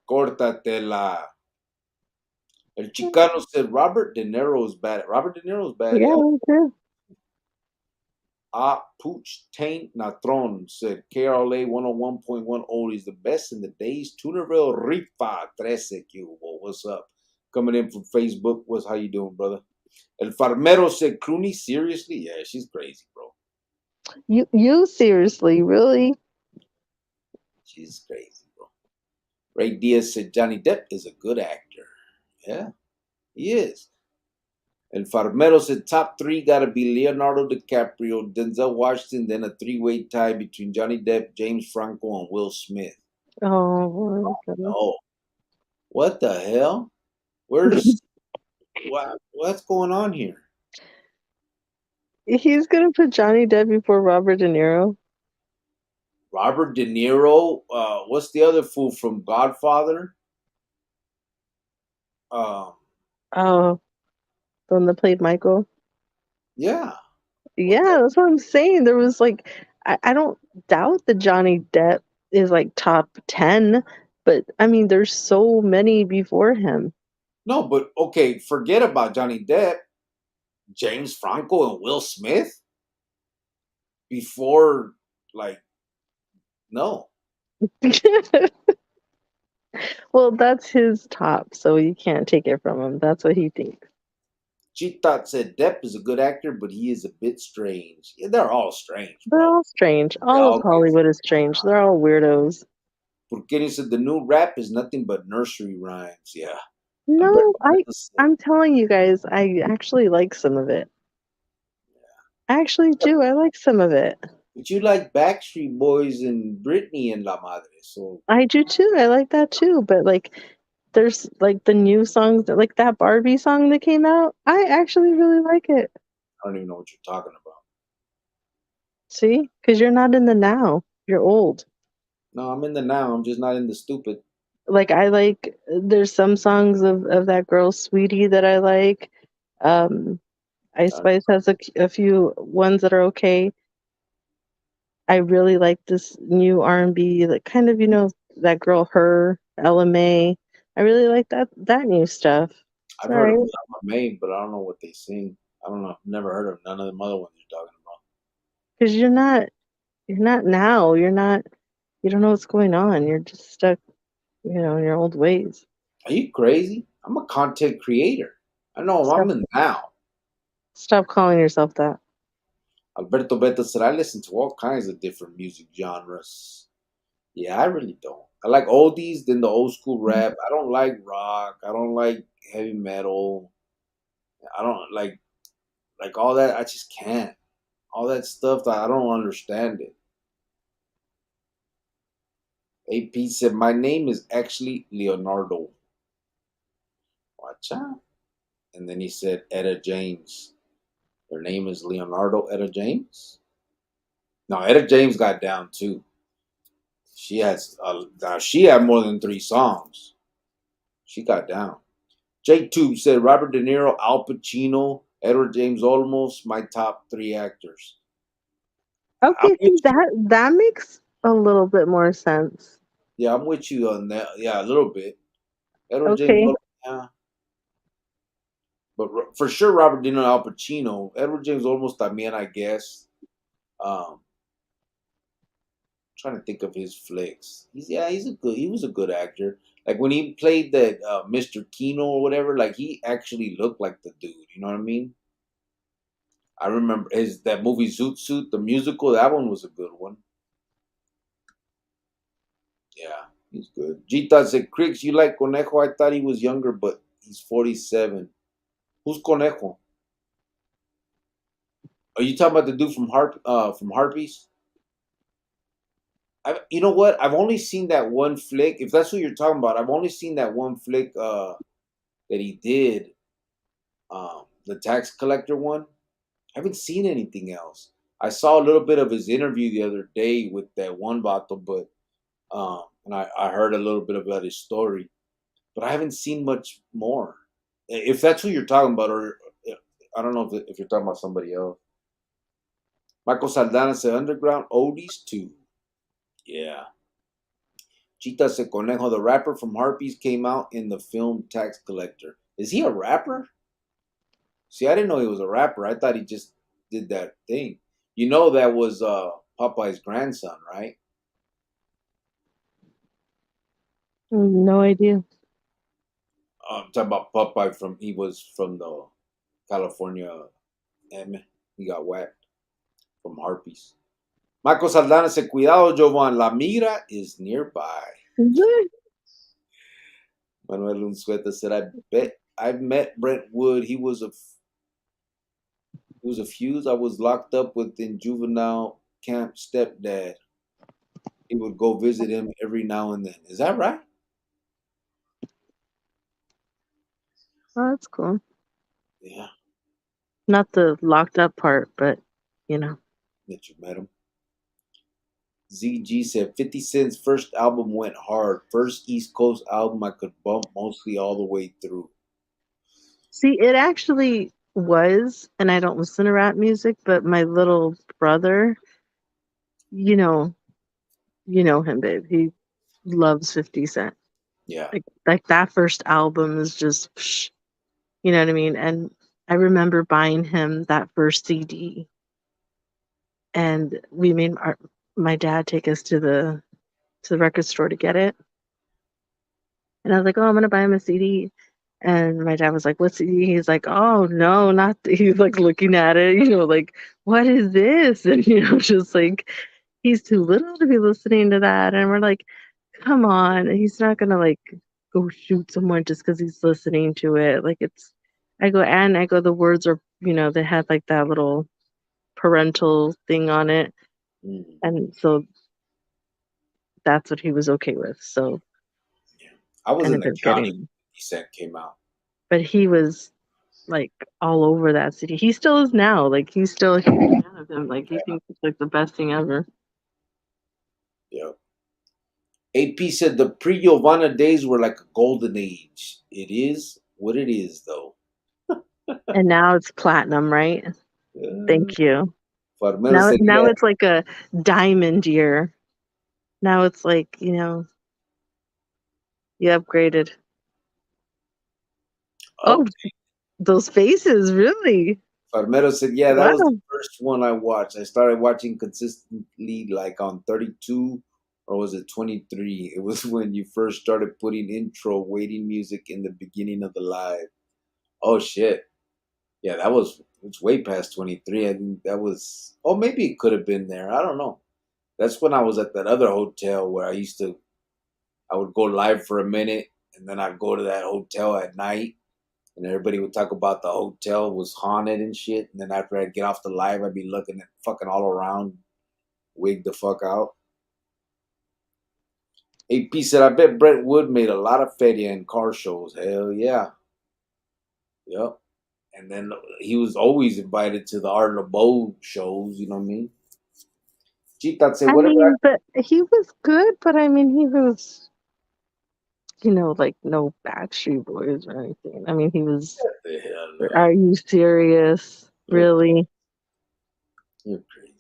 Córtatela. El Chicano said Robert De Niro is bad. Robert De Niro is bad. Yeah, Yeah. me too. Puch Taint Natron said KRLA 101.1 old is the best in the days. Tunerville Rifa 13 que hubo. What's up? Coming in from Facebook. How you doing, brother? El Farmero said Clooney, seriously? Yeah, she's crazy, bro. You seriously, really? She's crazy, bro. Ray Diaz said Johnny Depp is a good actor. Yeah, he is. El Farmero said top three gotta be Leonardo DiCaprio, Denzel Washington, then a three-way tie between Johnny Depp, James Franco, and Will Smith. Oh, my goodness. Oh, what the hell? Where's what's going on here? He's gonna put Johnny Depp before Robert De Niro. Robert De Niro. What's the other fool from Godfather? Um, Oh, the one that played Michael. yeah. What the? Yeah, that's what I'm saying. There was like, I don't doubt that Johnny Depp is like top 10, but I mean, there's so many before him. No, but okay. Forget about Johnny Depp, James Franco, and Will Smith before. Like, no. Well, that's his top, so you can't take it from him. That's what he thinks. She thought said Depp is a good actor, but he is a bit strange. Yeah, they're all strange, They're bro. all strange. They All of all get. Hollywood is strange. They're all weirdos. Porque said the new rap is nothing but nursery rhymes. Yeah. No, Alberto Beto said, I'm telling you guys, I actually like some of it. I actually do. I like some of it. but you like Backstreet Boys and Britney and La Madre, so I do too. I like that too. But like, there's like the new songs that like that Barbie song that came out. I actually really like it. I don't even know what you're talking about. See, because you're not in the now. You're old. No, I'm in the now. I'm just not in the stupid. Like I like. There's some songs of that girl Sweetie that I like. Ice Uh, Spice has a few ones that are okay. I really like this new R&B, like kind of, that girl Her, LMA. I really like that new stuff. It's I've all heard of right. Llama May, but I don't know what they sing. I don't know. I've never heard of none of them other ones you're talking about. Because you're not now. You don't know what's going on. You're just stuck, in your old ways. Are you crazy? I'm a content creator. I know I'm Stop in the now. stop calling yourself that. Alberto Beto said I listen to all kinds of different music genres. Yeah, I really don't. I like oldies, then the old school rap. I don't like rock. I don't like heavy metal. I don't like all that. I just can't. All that stuff that I don't understand it. AP said my name is actually Leonardo. Watch out. And then he said Etta James. Her name is Leonardo Etta James. No, Etta James got down too. She had more than 3 songs. She got down. J Tube said Robert De Niro, Al Pacino, Edward James Olmos, my top 3 actors. I'm Okay, with see you. that makes a little bit more sense. Yeah, I'm with you on that. Yeah, a little bit. Edward James Okay. Olmos, yeah. But for sure, Robert De Niro, Al Pacino, Edward James Olmos también, I guess. Trying to think of his flicks. He was a good actor. Like when he played that Mr. Kino or whatever, like he actually looked like the dude. You know what I mean? I remember his that movie Zoot Suit, the musical. That one was a good one. Yeah, he's good. Gita said, "Cricks, you like Conejo? I thought he was younger, but he's 47. Who's Conejo? Are you talking about the dude from Harpies? You know what? I've only seen that one flick. If that's what you're talking about, I've only seen that one flick that he did. The tax collector one. I haven't seen anything else. I saw a little bit of his interview the other day with that one bato, but and I heard a little bit about his story, but I haven't seen much more. If that's who you're talking about, or I don't know if you're talking about somebody else. Michael Saldana said underground oldies too. Yeah. Chita Se Conejo, the rapper from Harpies, came out in the film Tax Collector. Is he a rapper? See, I didn't know he was a rapper. I thought he just did that thing. You know that was Popeye's grandson, right? No idea. I'm talking about Popeye he was from the California M. He got whacked from Harpies. Marco Saldana said, Cuidado, Jovan, La Mira is nearby. Manuel Unzueta said, I bet I've met Brent Wood. He was a fuse I was locked up with in juvenile camp stepdad. He would go visit him every now and then. Is that right? Oh, that's cool. Yeah, Not the locked up part, but you know. that you met him. ZG said 50 Cent's first album went hard. First East Coast album I could bump mostly all the way through. See, it actually was, and I don't listen to rap music, but my little brother, you know, you know him, babe. He loves 50 Cent. Yeah. Like that first album is just, psh, you know what I mean? And I remember buying him that first CD, and we made my dad take us to the record store to get it. And I was like, "Oh, I'm gonna buy him a CD." And my dad was like, "What CD?" He's like, "Oh no, not." He's like looking at it, like, "What is this?" And just like he's too little to be listening to that. And we're like, "Come on, he's not gonna like go shoot someone just because he's listening to it." Like it's, I go, the words are, they had like that little parental thing on it, Mm, and so that's what he was okay with. So yeah. I was in ended the up county getting, when 50 Cent came out. but he was like all over that city. He still is now. Like he's still a huge fan of him. Like he thinks it's like the best thing ever. Yeah. AP said the pre-Giovanna days were like a golden age. It is what it is, though. And now it's platinum, right? Uh, Thank you. Farmero Now said, now yeah. it's like a diamond year. Now it's like, you upgraded. Oh, Oh, those faces, really? Farmero said, yeah, that was the Wow. first one I watched. I started watching consistently like on 32 or was it 23? It was when you first started putting intro waiting music in the beginning of the live. Oh, shit. Yeah, it's way past 23. I think that was, oh, maybe it could have been there. I don't know. That's when I was at that other hotel where I would go live for a minute and then I'd go to that hotel at night and everybody would talk about the hotel was haunted and shit. And then after I'd get off the live, I'd be looking at fucking all around, wig the fuck out. AP said, I bet Brent Wood made a lot of feria in car shows. Hell yeah. Yep. And then he was always invited to the Art of Bow shows, you know what I mean? Chita said, I whatever. mean, but he was good, but I mean, he was, like no Backstreet Boys or anything. I mean, he was, What the hell? No. are you serious? You're, Really? you're crazy.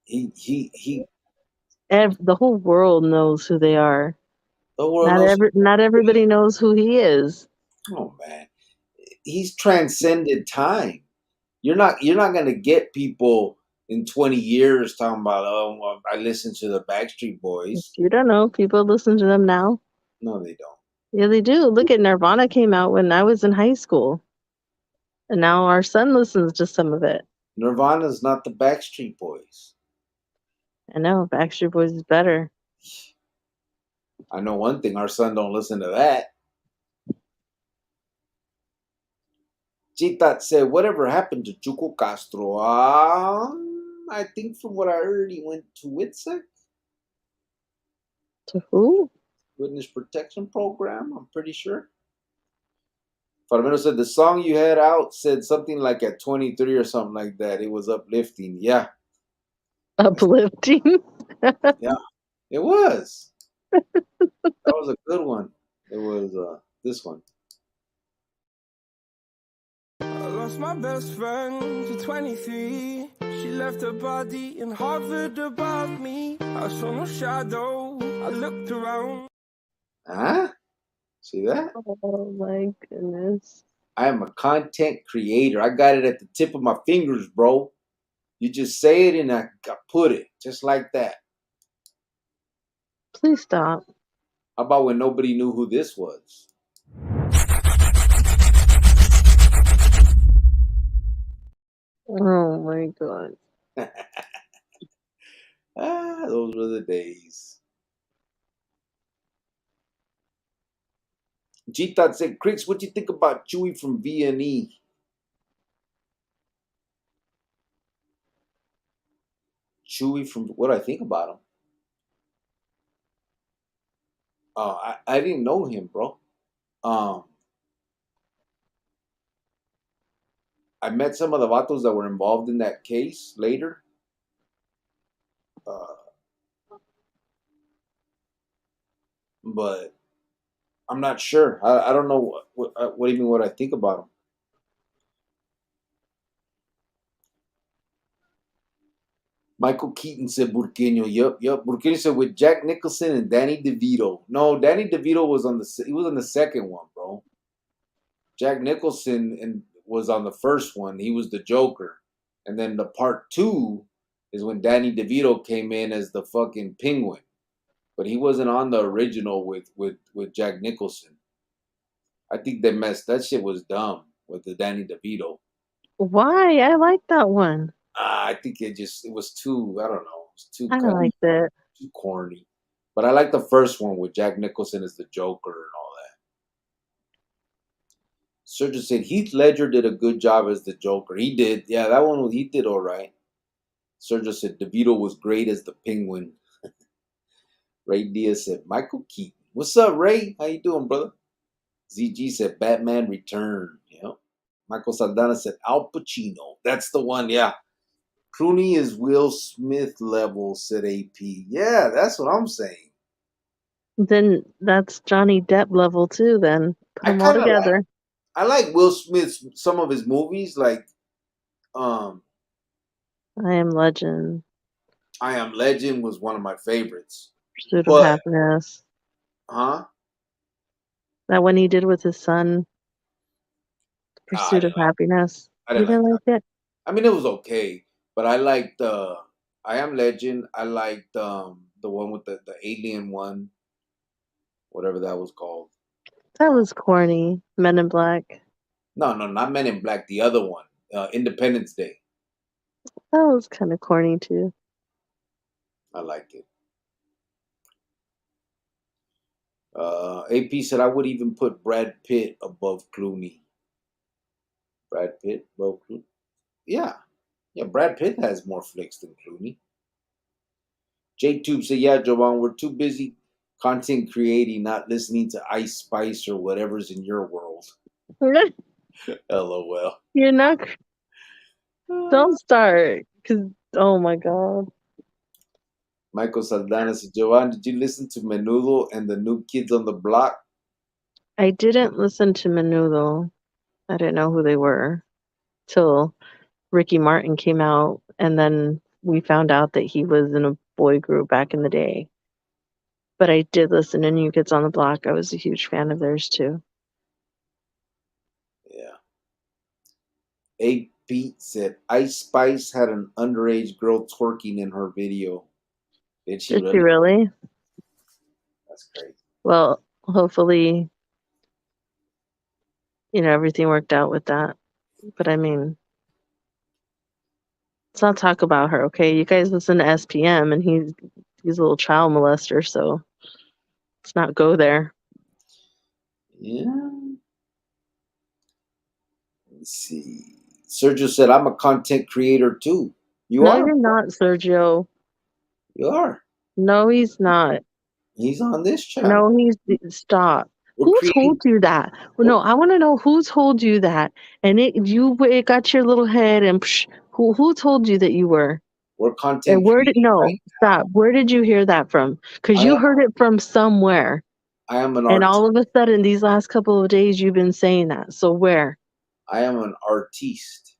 He, The whole world knows who they are. the world knows. Not everybody knows who he is. Oh, man. He's transcended time. You're not gonna get people in 20 years talking about, oh, well, I listen to the Backstreet Boys. You don't know. People listen to them now. No, they don't. Yeah, they do. Look at Nirvana came out when I was in high school, and now our son listens to some of it. Nirvana's not the Backstreet Boys. I know Backstreet Boys is better. I know one thing, our son don't listen to that. Chitat said, whatever happened to Chuco Castro? I think from what I heard, he went to WITSEC, To who? Witness Protection Program, I'm pretty sure. Farmero said the song you had out said something like at 23 or something like that. It was uplifting. Yeah, Uplifting. yeah, it was. That was a good one. It was this one. I lost my best friend to 23. She left her body and hovered above me. I saw no shadow. I looked around. Huh? See that? Oh my goodness. I am a content creator. I got it at the tip of my fingers, bro. You just say it and I put it just like that. Please stop. How about when nobody knew who this was? Oh my god. Those were the days. G-Thought said, Chris, what you think about Chewy from V&E? Chewy from, what do I think about him? I didn't know him, bro. Um, I met some of the vatos that were involved in that case later. Uh, but I'm not sure. I don't know what do you mean what I think about him. Michael Keaton said Burqueño. Yep. Burqueño said with Jack Nicholson and Danny DeVito. No, Danny DeVito was on the second one, bro. Jack Nicholson was on the first one. He was the Joker, and then the part two is when Danny DeVito came in as the fucking Penguin, but he wasn't on the original with Jack Nicholson. I think they messed that shit was dumb with the Danny DeVito. Why? I like that one. I think it was too, I don't know, it was too I kind of liked it. too corny. But I like the first one with Jack Nicholson as the Joker and all that. Sergio said Heath Ledger did a good job as the Joker. He did, yeah, that one he did all right. Sergio said DeVito was great as the Penguin. Ray Diaz said Michael Keaton. What's up, Ray? How you doing, brother? ZG said Batman Return. Yeah. Michael Saldana said Al Pacino. That's the one, yeah. Clooney is Will Smith level, said AP. Yeah, that's what I'm saying. Then that's Johnny Depp level too. Then put I them all kind of together. I like Will Smith's some of his movies, like I Am Legend. I Am Legend was one of my favorites. Pursuit of But Happiness. huh? That one he did with his son. I Pursuit of didn't like Happiness. I You didn't like didn't that. like it? I mean it was okay, but I liked I Am Legend. I liked the one with the alien one, whatever that was called. That was corny. Men in Black. No, not Men in Black, the other one. Independence Day. That was kind of corny too. I liked it. AP said I would even put Brad Pitt above Clooney. Brad Pitt above Clooney? Yeah. Yeah, Brad Pitt has more flicks than Clooney. J-Tube said, yeah, Jovan, we're too busy content creating, not listening to Ice Spice or whatever's in your world. LOL. You're not. Don't start. Cause oh my god. Michael Saldana said, Jovan, did you listen to Menudo and the New Kids on the Block? I didn't listen to Menudo. I didn't know who they were till Ricky Martin came out, and then we found out that he was in a boy group back in the day. But I did listen to New Kids on the Block. I was a huge fan of theirs too. Yeah. A. Pete said, Ice Spice had an underage girl twerking in her video. Did she Did she really? really? That's crazy. Well, hopefully, everything worked out with that. But I mean, let's not talk about her, okay? You guys listen to SPM, and he's a little child molester, so let's not go there. Yeah. Let me see. Sergio said, I'm a content creator too. You No, are. you're not, Sergio. You are. No, he's not. He's on this channel. No, stop. We're Who creating. told you that? Well, no, I want to know who told you that. And it got your little head and who told you that you were? We're And content where did creating no right stop? Where did you hear that from? Because I you am, heard it from somewhere, I am an and art. all of a sudden, these last couple of days, you've been saying that. So where? I am an artiste.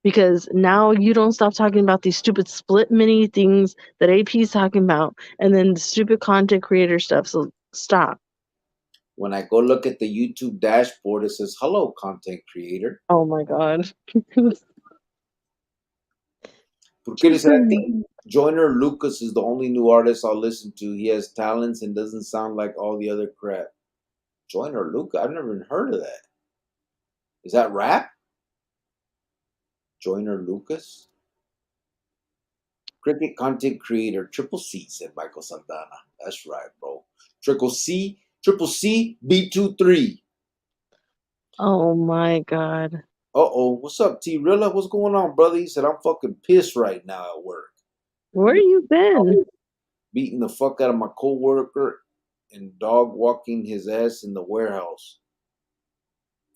Because now you don't stop talking about these stupid split mini things that AP's talking about, and then the stupid content creator stuff. So stop. When I go look at the YouTube dashboard, it says, hello, content creator. Oh my god. Porque he said, I think Joyner Lucas is the only new artist I'll listen to. He has talents and doesn't sound like all the other crap. Joyner Lucas? I've never even heard of that. Is that rap? Joyner Lucas? Cricket content creator, Triple C, said Michael Saldana. That's right, bro. Triple C, B23. Oh my god. Uh-oh, what's up, T-Rilla? What's going on, brother? He said, I'm fucking pissed right now at work. Where you been? Beating the fuck out of my coworker and dog walking his ass in the warehouse.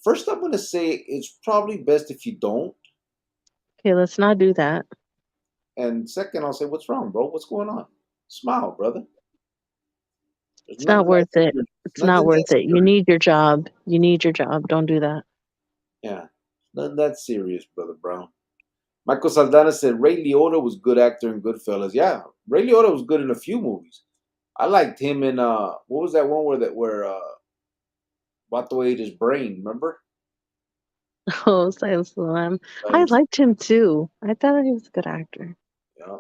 First, I'm going to say it's probably best if you don't. Okay, let's not do that. And second, I'll say, what's wrong, bro? What's going on? Smile, brother. There's It's not worth it. It's not worth it. You need your job. You need your job. Don't do that. Yeah, nothing that serious, brother Brown. Michael Saldana said Ray Liotta was good actor in Goodfellas. Yeah, Ray Liotta was good in a few movies. I liked him in what was that one where Vato ate his brain? Remember? Oh, Silence of the Lamb. I liked him too. I thought he was a good actor. Yeah.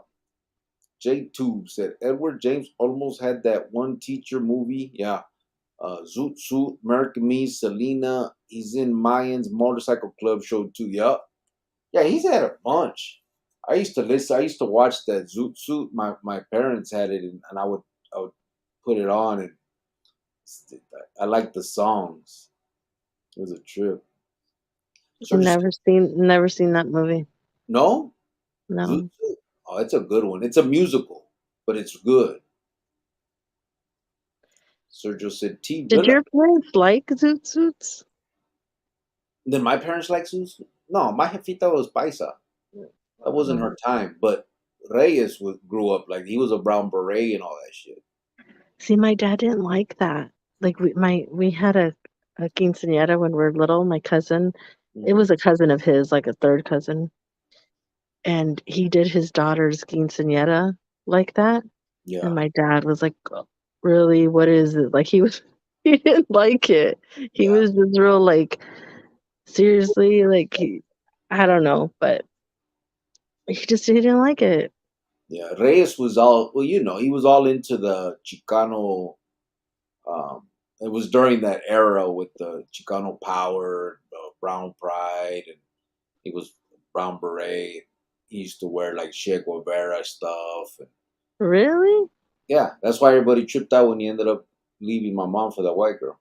J2 said Edward James almost had that one teacher movie. Yeah. Zoot Suit, American Me, Selena. He's in Mayans Motorcycle Club show too. Yup. Yeah, he's had a bunch. I used to listen. I used to watch that Zoot Suit. My parents had it, and I would put it on, and I liked the songs. It was a trip. So just Never seen that movie. no Zoot No. Suit. Oh, it's a good one. It's a musical, but it's good. Sergio said T Did Villa. your parents like Zoot Suits? Then my parents like Zoot Suit. No, my jefita was paisa. That wasn't her time. But Reyes grew up like he was a brown beret and all that shit. See, my dad didn't like that. Like we had a quinceañera when we were little. My cousin, it Mhm. was a cousin of his, like a third cousin, and he did his daughter's quinceañera like that. Yeah, And my dad was like, "Oh, really? What is it?" Like he was, he didn't like it. He yeah, was just real like, seriously, like I don't know, but he didn't like it. yeah. Reyes was all well, he was all into the Chicano. It was during that era with the Chicano power, brown pride, and he was brown beret. He used to wear like Che Guevara stuff, and Really? yeah, that's why everybody tripped out when he ended up leaving my mom for that white girl.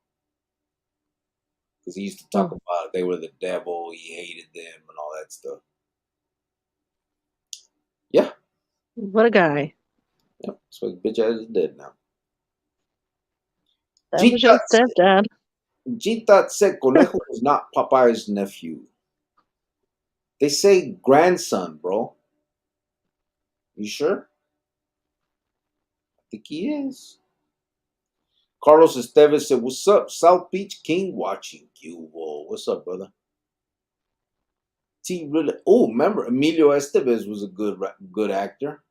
Because he used to talk Oh, about they were the devil, he hated them, and all that stuff. Yeah, what a guy! yeah. So his bitch ass is dead now. That was your Gita stepdad. Gita said Conejo was not Popeye's nephew. They say grandson, bro. You sure? I think he is. Carlos Estevez said, "What's up, South Beach King? Watching you. Whoa, what's up, brother?" T really. Oh, remember Emilio Estevez was a good actor.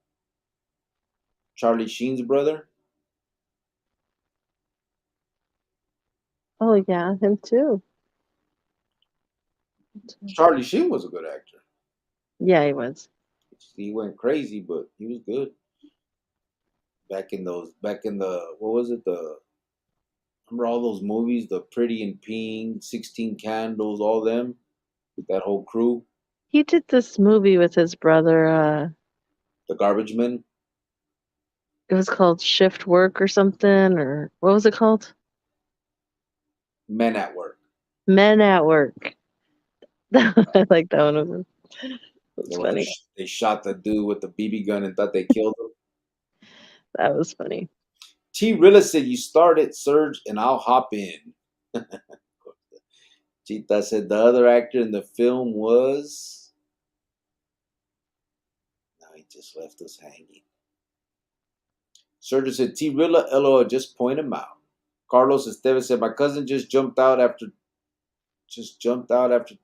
Charlie Sheen's brother. Oh yeah, him too. Charlie Sheen was a good actor. Yeah, he was. He went crazy, but he was good. Back in the, what was it? Remember all those movies, the Pretty in Pink, 16 Candles, all them, that whole crew, He did this movie with his brother. the Garbage Men, It was called Shift Work or something, or what was it called? Men at Work. Men at Work. I like that one. That's Where funny. they shot the dude with the BB gun and thought they killed him. That was funny. T Rilla said, "You started, Surge, and I'll hop in." Chita said the other actor in the film was. Now he just left us hanging. Sergio said, T Rilla, LOL, just point him out. Carlos Estevez said, my cousin just jumped out after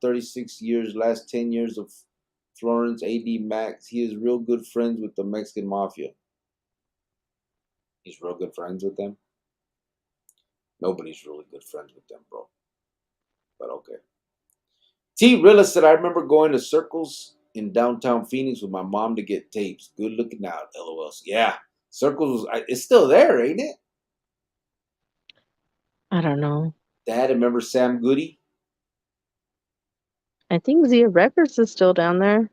36 years, last 10 years of Florence AD Max. He is real good friends with the Mexican Mafia. He's real good friends with them. Nobody's really good friends with them, bro. But okay. T Rilla said, I remember going to Circles in downtown Phoenix with my mom to get tapes. Good looking out, LOL. Yeah, Circles it's still there, ain't it? I don't know. Dad, remember Sam Goody? I think Zia Records is still down there.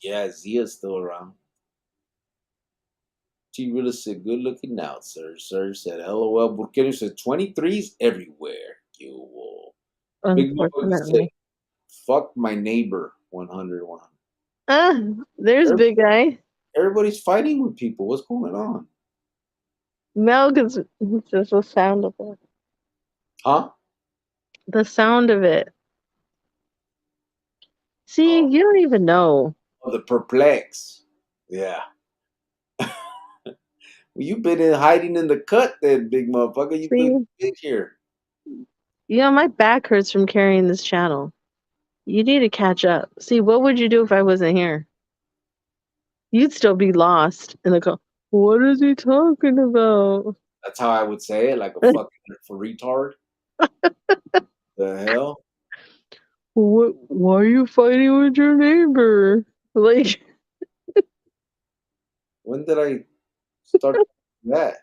Yeah, Zia's still around. T Rilla said, good looking out, sir. Sir said, LOL. Burkini said, 23s everywhere. You will. Big motherfucker said, Unfortunately. fuck my neighbor. 100, 100. Ah, there's Big Guy. Everybody's fighting with people. What's going on? Mel, because it's just the sound of it. Huh? The sound of it. See, Oh, you don't even know. the perplex. Yeah. Well, you've been hiding in the cut then, big motherfucker. You could See, get here. my back hurts from carrying this channel. You need to catch up. See, what would you do if I wasn't here? You'd still be lost in the what is he talking about? That's how I would say it, like a fucking for retard. The hell? Why are you fighting with your neighbor? Like, When did I start that?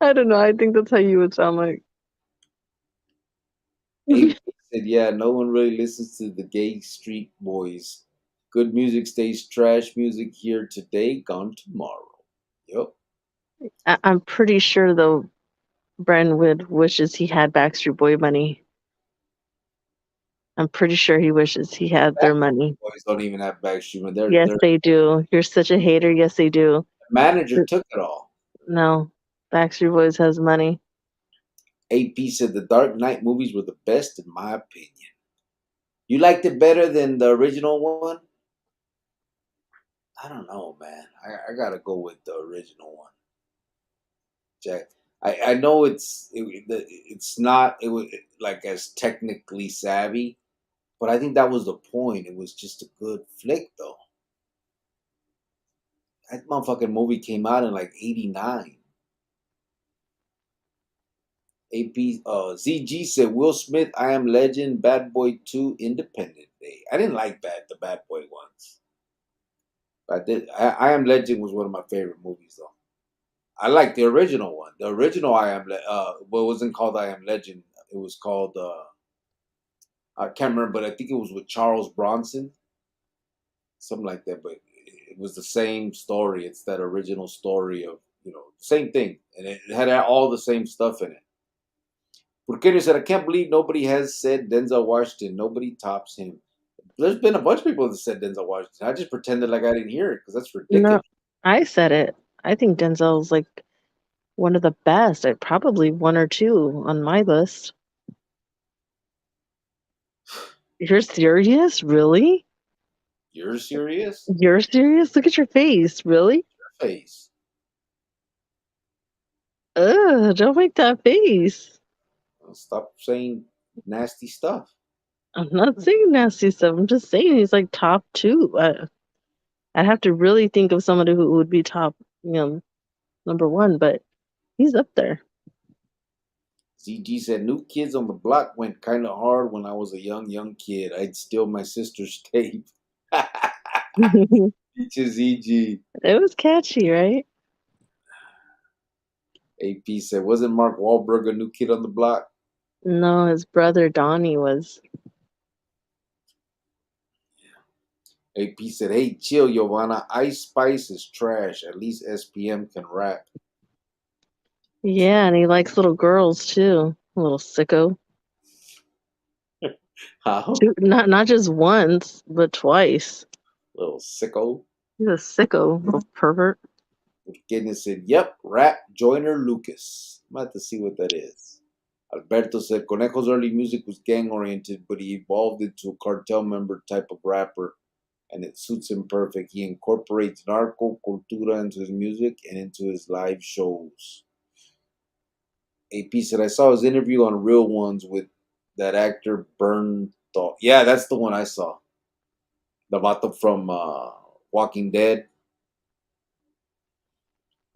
I don't know. I think that's how you would sound like. AP said, yeah, no one really listens to the gay street boys. Good music stays trash music here today, gone tomorrow. Yep. I'm pretty sure though, Brentwood wishes he had Backstreet Boy money. I'm pretty sure he wishes he had their money. Boys don't even have Backstreet. Yes, Their they do. You're such a hater. Yes, they do. manager took it all. No, Backstreet Boys has money. AP said the Dark Knight movies were the best in my opinion. You liked it better than the original one? I don't know, man. I gotta go with the original one, Jack. I know it's not like as technically savvy, but I think that was the point. It was just a good flick, though. That motherfucking movie came out in like '89. AP ZG said Will Smith, I Am Legend, Bad Boy 2, Independent Day. I didn't like the Bad Boy ones. I Am Legend was one of my favorite movies though. I like the original one. The original well, it wasn't called I Am Legend. It was called I can't remember, but I think it was with Charles Bronson, something like that. But it was the same story. It's that original story of same thing, and it had all the same stuff in it. Porquerio said, I can't believe nobody has said Denzel Washington. Nobody tops him. There's been a bunch of people that said Denzel Washington. I just pretended like I didn't hear it because that's No, ridiculous. I said it. I think Denzel's like one of the best. Probably one or two on my list. You're serious? Really? You're serious? You're serious? Look at your face. Really? Your face. Ugh, don't make that face. Stop saying nasty stuff. I'm not saying nasty stuff. I'm just saying he's like top two. I'd have to really think of somebody who would be top, number one, but he's up there. ZG said, New Kids on the Block went kind of hard when I was a young kid. I'd steal my sister's tape. ZG. It was catchy, right? AP said, wasn't Mark Wahlberg a new kid on the block? No, his brother Donnie was. AP said, hey, chill, Giovanna. Ice Spice is trash. At least SPM can rap. Yeah, and he likes little girls too. A little sicko. How? Not just once, but twice. Little sicko. He's a sicko, little pervert. Goodness said, yep, rap Joyner Lucas. I'm about to see what that is. Alberto said, Conejo's early music was gang-oriented, but he evolved into a cartel member type of rapper, and it suits him perfect. He incorporates narco cultura into his music and into his live shows. AP said, I saw his interview on Real Ones with that actor Bernthal. Yeah, that's the one I saw. The vato from Walking Dead.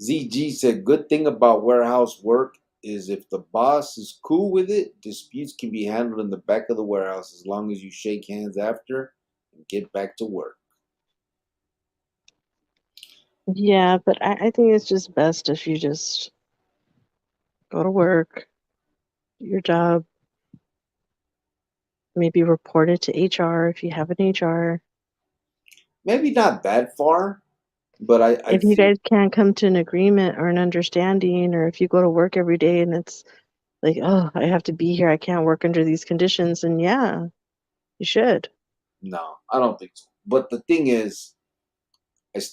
ZG said, good thing about warehouse work is if the boss is cool with it, disputes can be handled in the back of the warehouse as long as you shake hands after and get back to work. Yeah, but I think it's just best if you just go to work, do your job, maybe report it to HR if you have an HR. Maybe not that far, but I If you think guys can't come to an agreement or an understanding, or if you go to work every day and it's like, oh, I have to be here, I can't work under these conditions, and yeah, you should. no, I don't think so. But the thing is,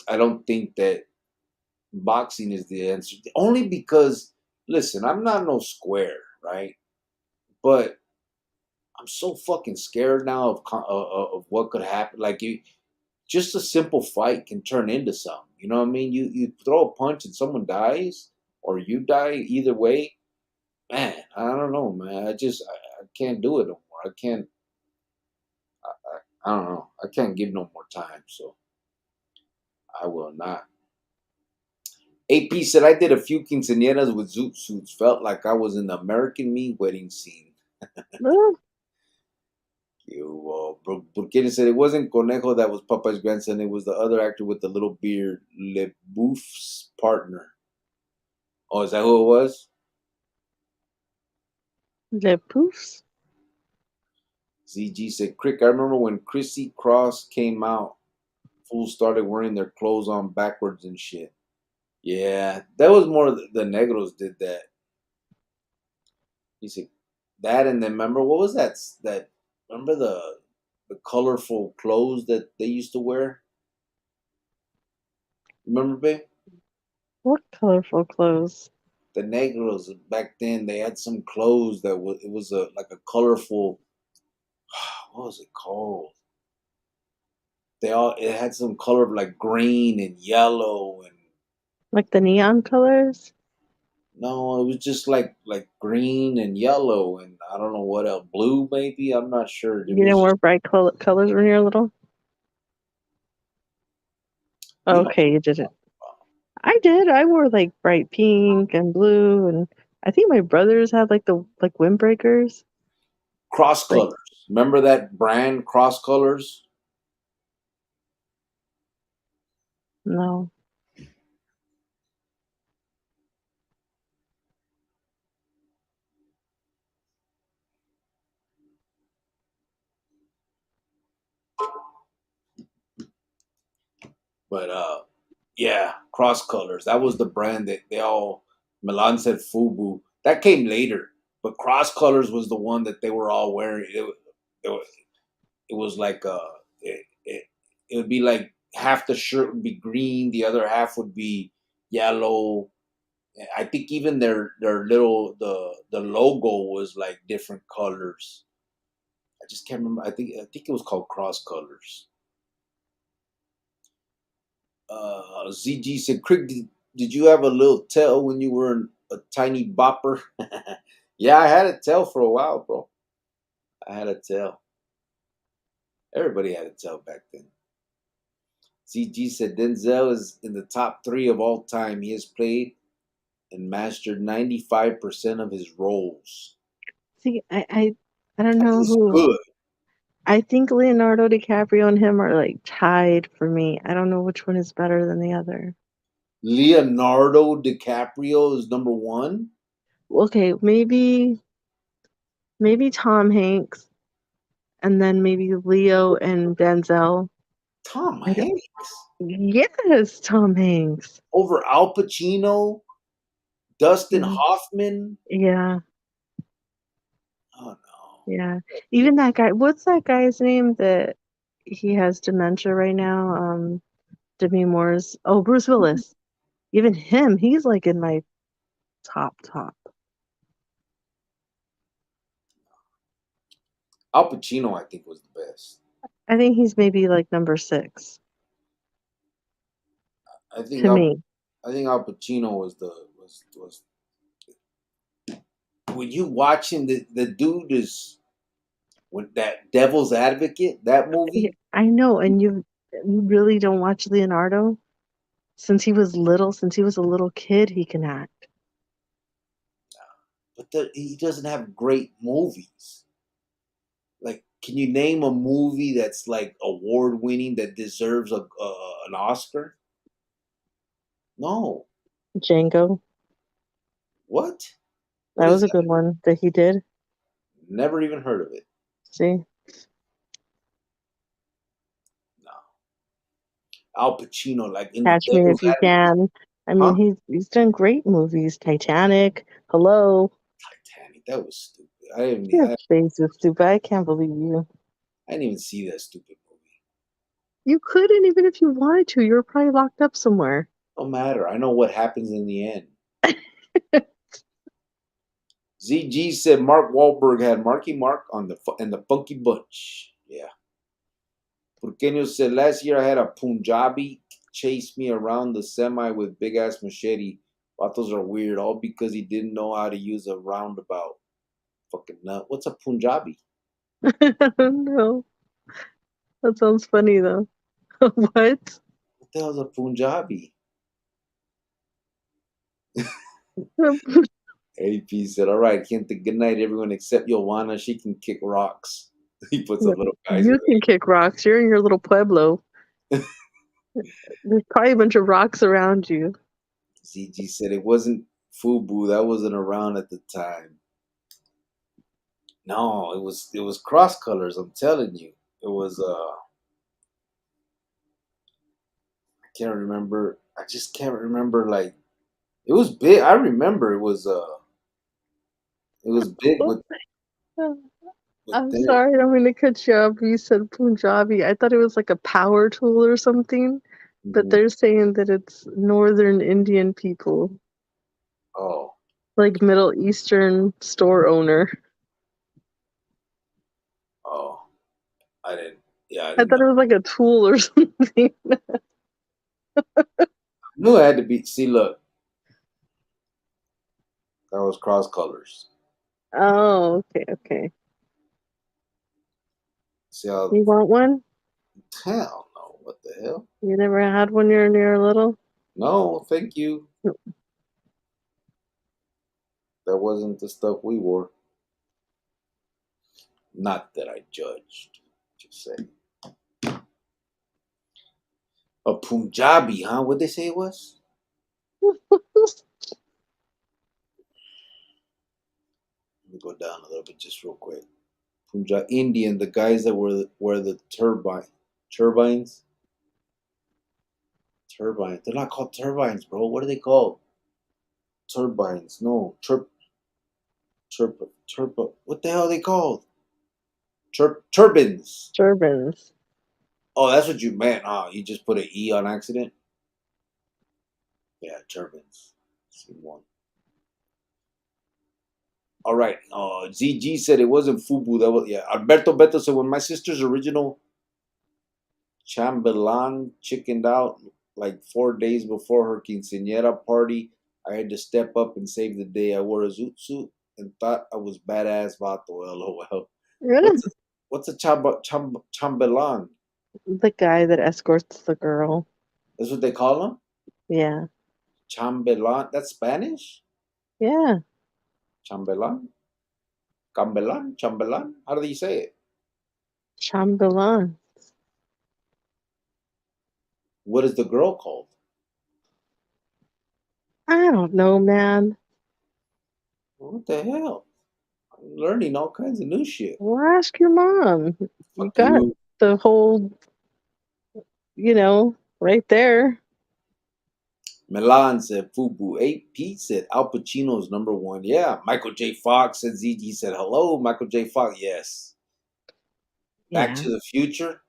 I don't think that boxing is the answer. Only because, listen, I'm not no square, right? But I'm so fucking scared now of what could happen. Like just a simple fight can turn into something. You know what I mean? You throw a punch and someone dies, or you die. Either way, man, I don't know, man. I can't do it no more. I can't. I don't know. I can't give no more time. So I will not. AP said I did a few quinceañeras with zoot suits. Felt like I was in the American Me wedding scene. Well, Burkini said it wasn't Conejo that was Popeye's grandson. It was the other actor with the little beard, LeBouf's partner. Oh, is that who it was? The poofs? ZG said, Crick, I remember when Chrissy Cross came out, fools started wearing their clothes on backwards and shit. Yeah, that was more the Negros did that. He said that, and then remember what was that? Remember the colorful clothes that they used to wear? Remember, babe? What colorful clothes? The Negros back then they had some clothes that was a like a colorful. What was it called? It had some color of like green and yellow and Like the neon colors? no, it was just like green and yellow and I don't know what else, blue maybe. I'm not sure. It You was didn't wear just bright colors when you were little? you know Okay, you didn't. I did. I wore like bright pink and blue, and I think my brothers had like the windbreakers. cross Like colors. Remember that brand cross colors? no, But yeah, cross colors. That was the brand that they all Milan said Fubu. That came later. But cross colors was the one that they were all wearing. It, it was like it would be like half the shirt would be green, the other half would be yellow. I think even their little the logo was like different colors. I just can't remember. I think it was called cross colors. ZG said, Craig, did you have a little tail when you were a tiny bopper? Yeah, I had a tail for a while, bro. I had a tail. Everybody had a tail back then. CG said Denzel is in the top 3 of all time. He has played and mastered 95% of his roles. see, I don't That know is who. good. I think Leonardo DiCaprio and him are like tied for me. I don't know which one is better than the other. Leonardo DiCaprio is number 1. Okay, maybe Tom Hanks, and then maybe Leo and Denzel. Tom I don't, Hanks yes, Tom Hanks. over Al Pacino, Dustin Mm, Hoffman. yeah, Oh no. yeah. Even that guy. What's that guy's name that he has dementia right now? Demi Moore's. Oh, Bruce Willis. Even him, he's like in my top. Al Pacino, I think, was the best. I think he's maybe like number 6 I think to Al, me. I think Al Pacino was when you watching the dude is with that Devil's Advocate that Yeah, movie. I know, and you really don't watch Leonardo since he was little, since he was a little kid, he can act. But he doesn't have great movies. Like, can you name a movie that's like award winning that deserves an Oscar? No. Django, What? What that is was a that? good one that he did. Never even heard of it. See, No. Al Pacino, like in the Catch Me Devil's If You Advocate, Can. I mean, huh? he's done great movies. Titanic, Hello. Titanic. That was stupid. I didn't. Your I, face is stupid. I can't believe you. I didn't even see that stupid movie. You couldn't even if you wanted to. You were probably locked up somewhere. No matter. I know what happens in the end. ZG said Mark Wahlberg had Marky Mark on the Funky Bunch. Yeah. Porqueño said last year I had a Punjabi chase me around the semi with big ass machete. Vatos are weird, all because he didn't know how to use a roundabout. Fucking nut. What's a Punjabi? No, that sounds funny though. What? What the hell's a Punjabi? AP said, all right, Kenta, good night, everyone except Joanna. She can kick rocks. He puts a little guys in You can kick rocks. You're in your little pueblo. there. There's probably a bunch of rocks around you. CG said it wasn't Fubu. That wasn't around at the time. No, it was cross colors. I'm telling you, it was. I can't remember. I just can't remember. Like it was big. I remember it was. It was big, but I'm then sorry, I don't mean to cut you off. You said Punjabi. I thought it was like a power tool or something, but mhm. they're saying that it's Northern Indian people, Oh, like Middle Eastern store owner. oh, I didn't. Yeah, I I didn't thought know. it was like a tool or something. I knew it had to be. See, look, that was cross colors. Oh, okay, okay. See how? You want one? Hell no! What the hell? You never had one when you were little? No, thank you. That wasn't the stuff we wore. Not that I judged. Just saying. A Punjabi, huh? What'd they say it was? Let me go down a little bit just real quick. Punjab Indian, the guys that wear the turbines. Turbines. They're not called turbines, bro. What are they called? Turbines. No. Turp. What the hell are they called? Turbans. Turbans. Oh, that's what you meant, huh? You just put an E on accident? Yeah, turbans. See one. All right. ZG said it wasn't Fubu. That was, yeah. Alberto Beto said when my sister's original chambelán chickened out like 4 days before her quinceañera party, I had to step up and save the day. I wore a zoot suit and thought I was badass vato. LOL. Yeah. What's a chambelán? The guy that escorts the girl. That's what they call him? Yeah. Chambelán? That's Spanish? Yeah. Chambelán? Chambelán? Chambelán? How do you say it? Chambelán. What is the girl called? I don't know, man. What the hell? I'm learning all kinds of new shit. Well, ask your mom. You Fuck got you. the whole, right there. Milan said Fubu. 8 Pete said Al Pacino's number one. Yeah. Michael J. Fox said ZG said hello. Michael J. Fox. Yes. Back Yeah. to the Future.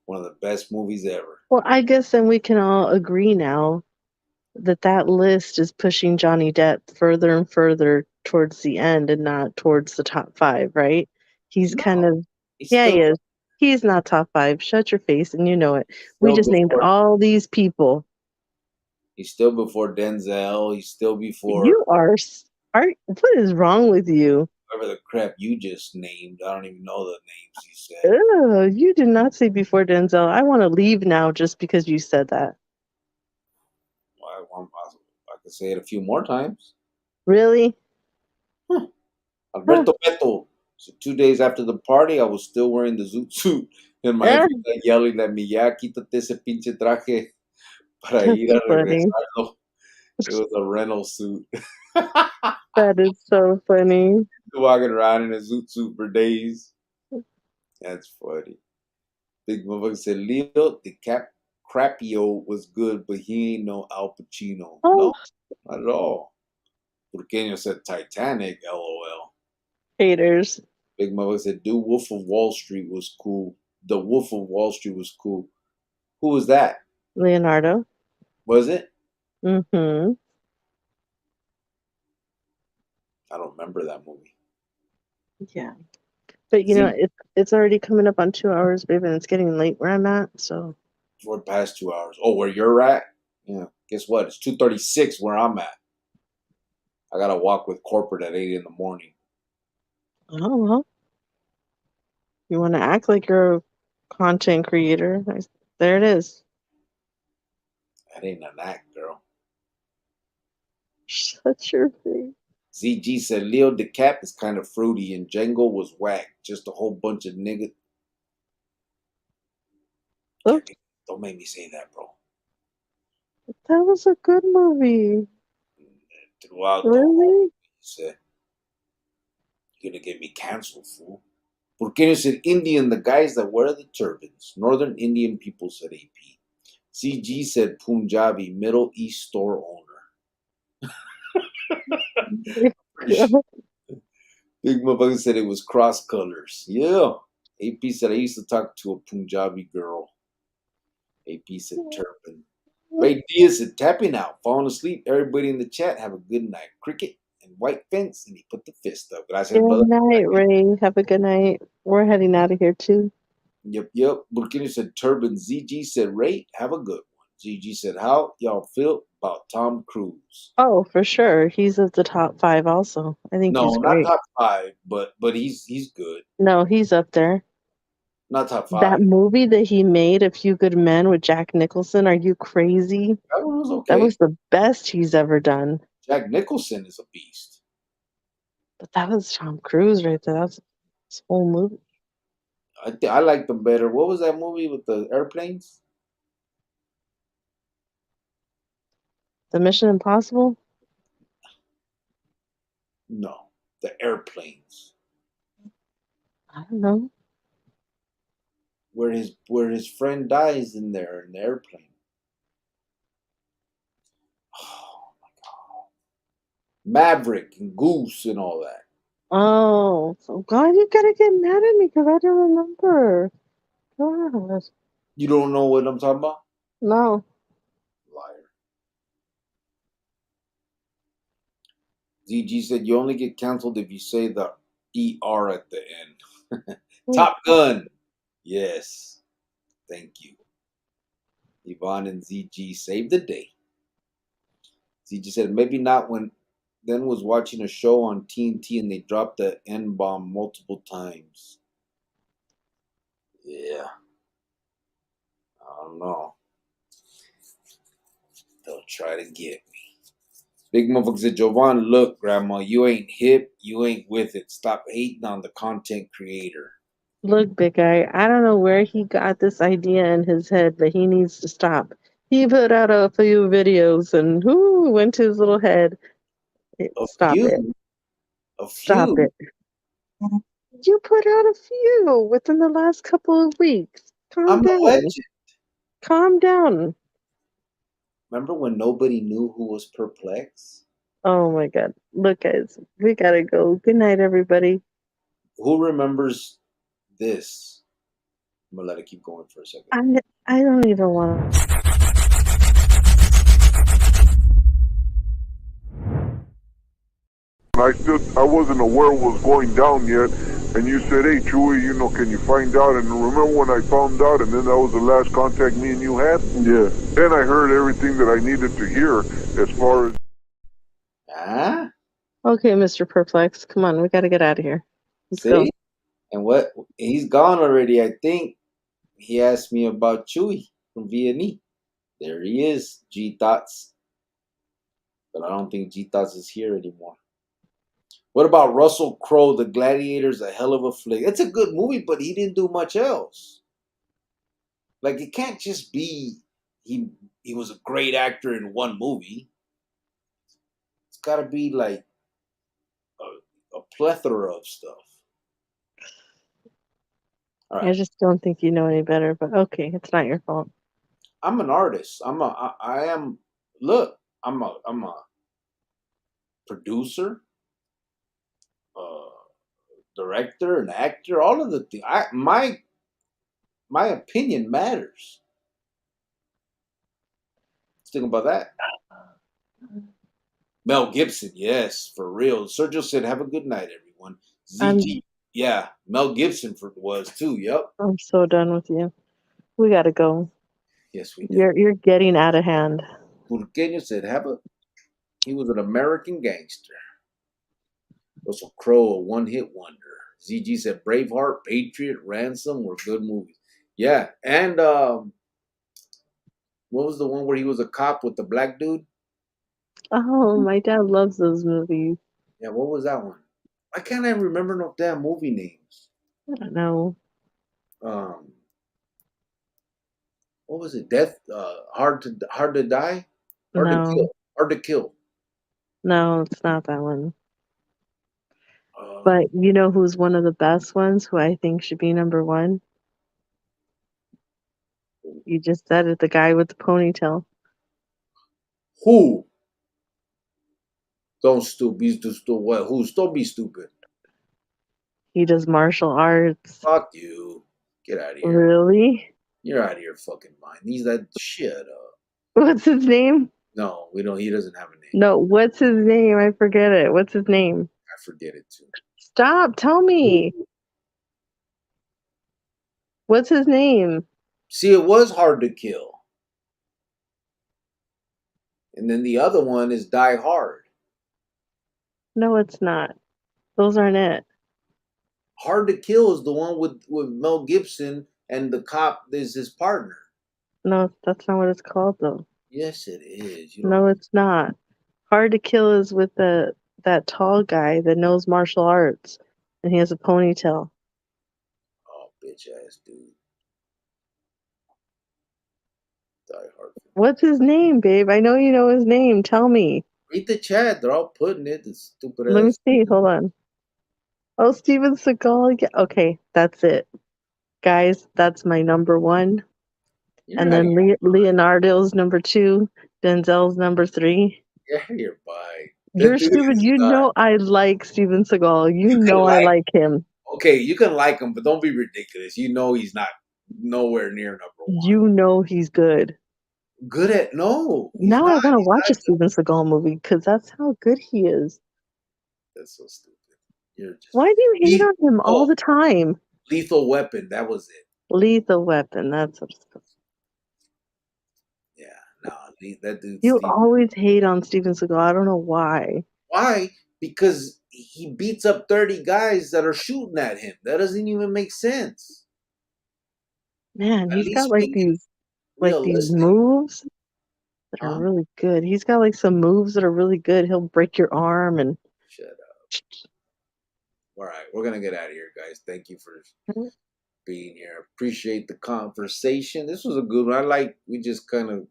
One of the best movies ever. Well, I guess then we can all agree now that list is pushing Johnny Depp further and further towards the end and not towards the top five, right? He's No. kind of, He's yeah, he still is. He's not top five. Shut your face, and you know it. We still just named before all these people. he's still before Denzel. He's still before You what is wrong with you? whatever the crap you just named. I don't even know the names you said. Ugh, you did not say before Denzel. I want to leave now just because you said that. I could say it a few more times. Really? Huh. Huh. Alberto Beto. So 2 days after the party, I was still wearing the zoot suit, and my Eh, hija yelling at me, "Ya quítate ese pinche traje para that's ir a funny. regresarlo." It was a rental suit. That is so funny. Walking around in a zoot suit for days. That's funny. Big motherfucker said Leo DiCaprio was good, but he ain't no Al Pacino. Oh, No, not at all. Burqueño said Titanic, LOL. haters. Big motherfucker said Dude Wolf of Wall Street was cool. The Wolf of Wall Street was cool. Who was that? Leonardo. Was it? Mm-hmm. I don't remember that movie. Yeah. But See, it's already coming up on 2 hours, babe, and it's getting late where I'm at, so we're past 2 hours. Oh, where you're at? Yeah. Guess what? It's 2:36 where I'm at. I gotta walk with corporate at 8 in the morning. oh well. You wanna act like you're a content creator. There it is. That ain't an act, girl. Shut your face. ZG said Leo DeCap is kind of fruity and Django was whack. Just a whole bunch of niggas. Oops, Don't make me say that, bro. that was a good movie. Throughout the whole, Really? he said, "You're gonna get me canceled, fool." Burkina said Indian, the guys that wear the turbans. Northern Indian people said AP. CG said Punjabi, Middle East store owner. Big motherfucker said it was cross colors. Yeah. AP said I used to talk to a Punjabi girl. AP said turban. Ray Diaz said tapping out, falling asleep. Everybody in the chat have a good night. Cricket and white fence, and he put the fist up. Gracias, Good brother. night, Ray. Have a good night. We're heading out of here too. Yep. Burkina said turban. ZG said Ray, have a good one. ZG said how y'all feel about Tom Cruise? Oh, for sure. He's at the top 5 also. I think No, he's not great. top 5, but he's good. No, he's up there. Not top 5. That movie that he made, A Few Good Men with Jack Nicholson, are you crazy? That one was okay. That was the best he's ever done. Jack Nicholson is a beast. But that was Tom Cruise right there. That's his whole movie. I like them better. What was that movie with the airplanes? The Mission Impossible? No, the airplanes. I don't know. Where his friend dies in there in the airplane. Oh my god. Maverick and Goose and all that. Oh, so God, you gotta get mad at me because I don't remember. God. You don't know what I'm talking about? No. Liar. ZG said you only get canceled if you say the ER at the end. Top Gun. Yes. Thank you. Yvonne and ZG saved the day. ZG said maybe not when then was watching a show on TNT and they dropped the N-bomb multiple times. Yeah. I don't know. They'll try to get me. Big motherfucker said, Jovan, look, grandma, you ain't hip, you ain't with it. Stop hating on the content creator. Look, big guy, I don't know where he got this idea in his head, but he needs to stop. He put out a few videos and went to his little head. Stop it. A Stop few. it. You put out a few within the last couple of weeks. Calm I'm a down. legend. Calm down. Remember when nobody knew who was Perplex? Oh my God. Look, guys, we gotta go. Good night, everybody. Who remembers this? I'm gonna let it keep going for a second. I don't even want to. I wasn't aware what was going down yet, and you said, "Hey, Chewy, can you find out?" And remember when I found out, and then that was the last contact me and you had? Yeah. Then I heard everything that I needed to hear as far as. Ah? Okay, Mr. Perplex, come on, we gotta get out of here. Let's See? go. And what? He's gone already, I think. He asked me about Chewy from Vietnamese. There he is, G Thoughts. But I don't think G Thoughts is here anymore. What about Russell Crowe, The Gladiator's a hell of a flick. It's a good movie, but he didn't do much else. Like, it can't just be he was a great actor in one movie. It's got to be like a plethora of stuff. All right. I just don't think you know any better, but okay, it's not your fault. I'm an artist. I'm a producer, director, and actor. All of the things. My opinion matters. Let's think about that. Mel Gibson, yes, for real. Sergio said, "Have a good night, everyone." ZG, yeah, Mel Gibson was too. Yep. I'm so done with you. We gotta go. Yes, we did. You're getting out of hand. Burqueño said, he was an American gangster. Russell Crowe, a one-hit wonder. ZG said Braveheart, Patriot, Ransom were good movies. Yeah, and what was the one where he was a cop with the black dude? Oh, my dad loves those movies. Yeah, what was that one? Why can't I remember no damn movie names? I don't know. Um, what was it? Death, hard to die, hard to No, kill, hard to kill. no, it's not that one. Um, But you know who's one of the best ones? Who I think should be number one? You just said it. The guy with the ponytail. who? Don't stupid. Be stupid. What? Who's? Don't be stupid. He does martial arts. Fuck you. Get out of here. Really? You're out of your fucking mind. He's that shit up. What's his name? No, we don't. He doesn't have a name. No, what's his name? I forget it. What's his name? I forget it too. Stop. Tell me. What's his name? See, it was hard to kill. And then the other one is Die Hard. No, it's not. Those aren't it. Hard to Kill is the one with Mel Gibson and the cop is his partner. No, that's not what it's called though. Yes, it is. No, it's not. Hard to Kill is with that tall guy that knows martial arts and he has a ponytail. Oh, bitch ass dude. Die Hard. What's his name, babe? I know you know his name. Tell me. Read the chat. They're all putting it. The stupid Let me ass. see. Hold on. Oh, Steven Seagal. Yeah. Okay, that's it. Guys, that's my number one. You're And out then of your, Leonardo's number two. Denzel's number three. you're out of your mind. You're That dude stupid. is You not. know I like Steven Seagal. You You can know I like. like him. Okay, you can like him, but don't be ridiculous. You know he's not nowhere near number one. You know he's good. Good at no. He's Now I not. want to He's watch a not. Steven Seagal movie because that's how good he is. That's so stupid. You're just Why do you hate on him all the time? Lethal Weapon. That was it. Lethal Weapon. That's what it's called. Yeah, no, that dude. You Steve. always hate on Steven Seagal. I don't know why. Why? Because he beats up 30 guys that are shooting at him. That doesn't even make sense. Man, At he's got least like make it these realistic. moves that Huh? are really good. He's got like some moves that are really good. He'll break your arm and Shut up. All right, we're gonna get out of here, guys. Thank you for being here. Appreciate the conversation. This was a good one. We just kind of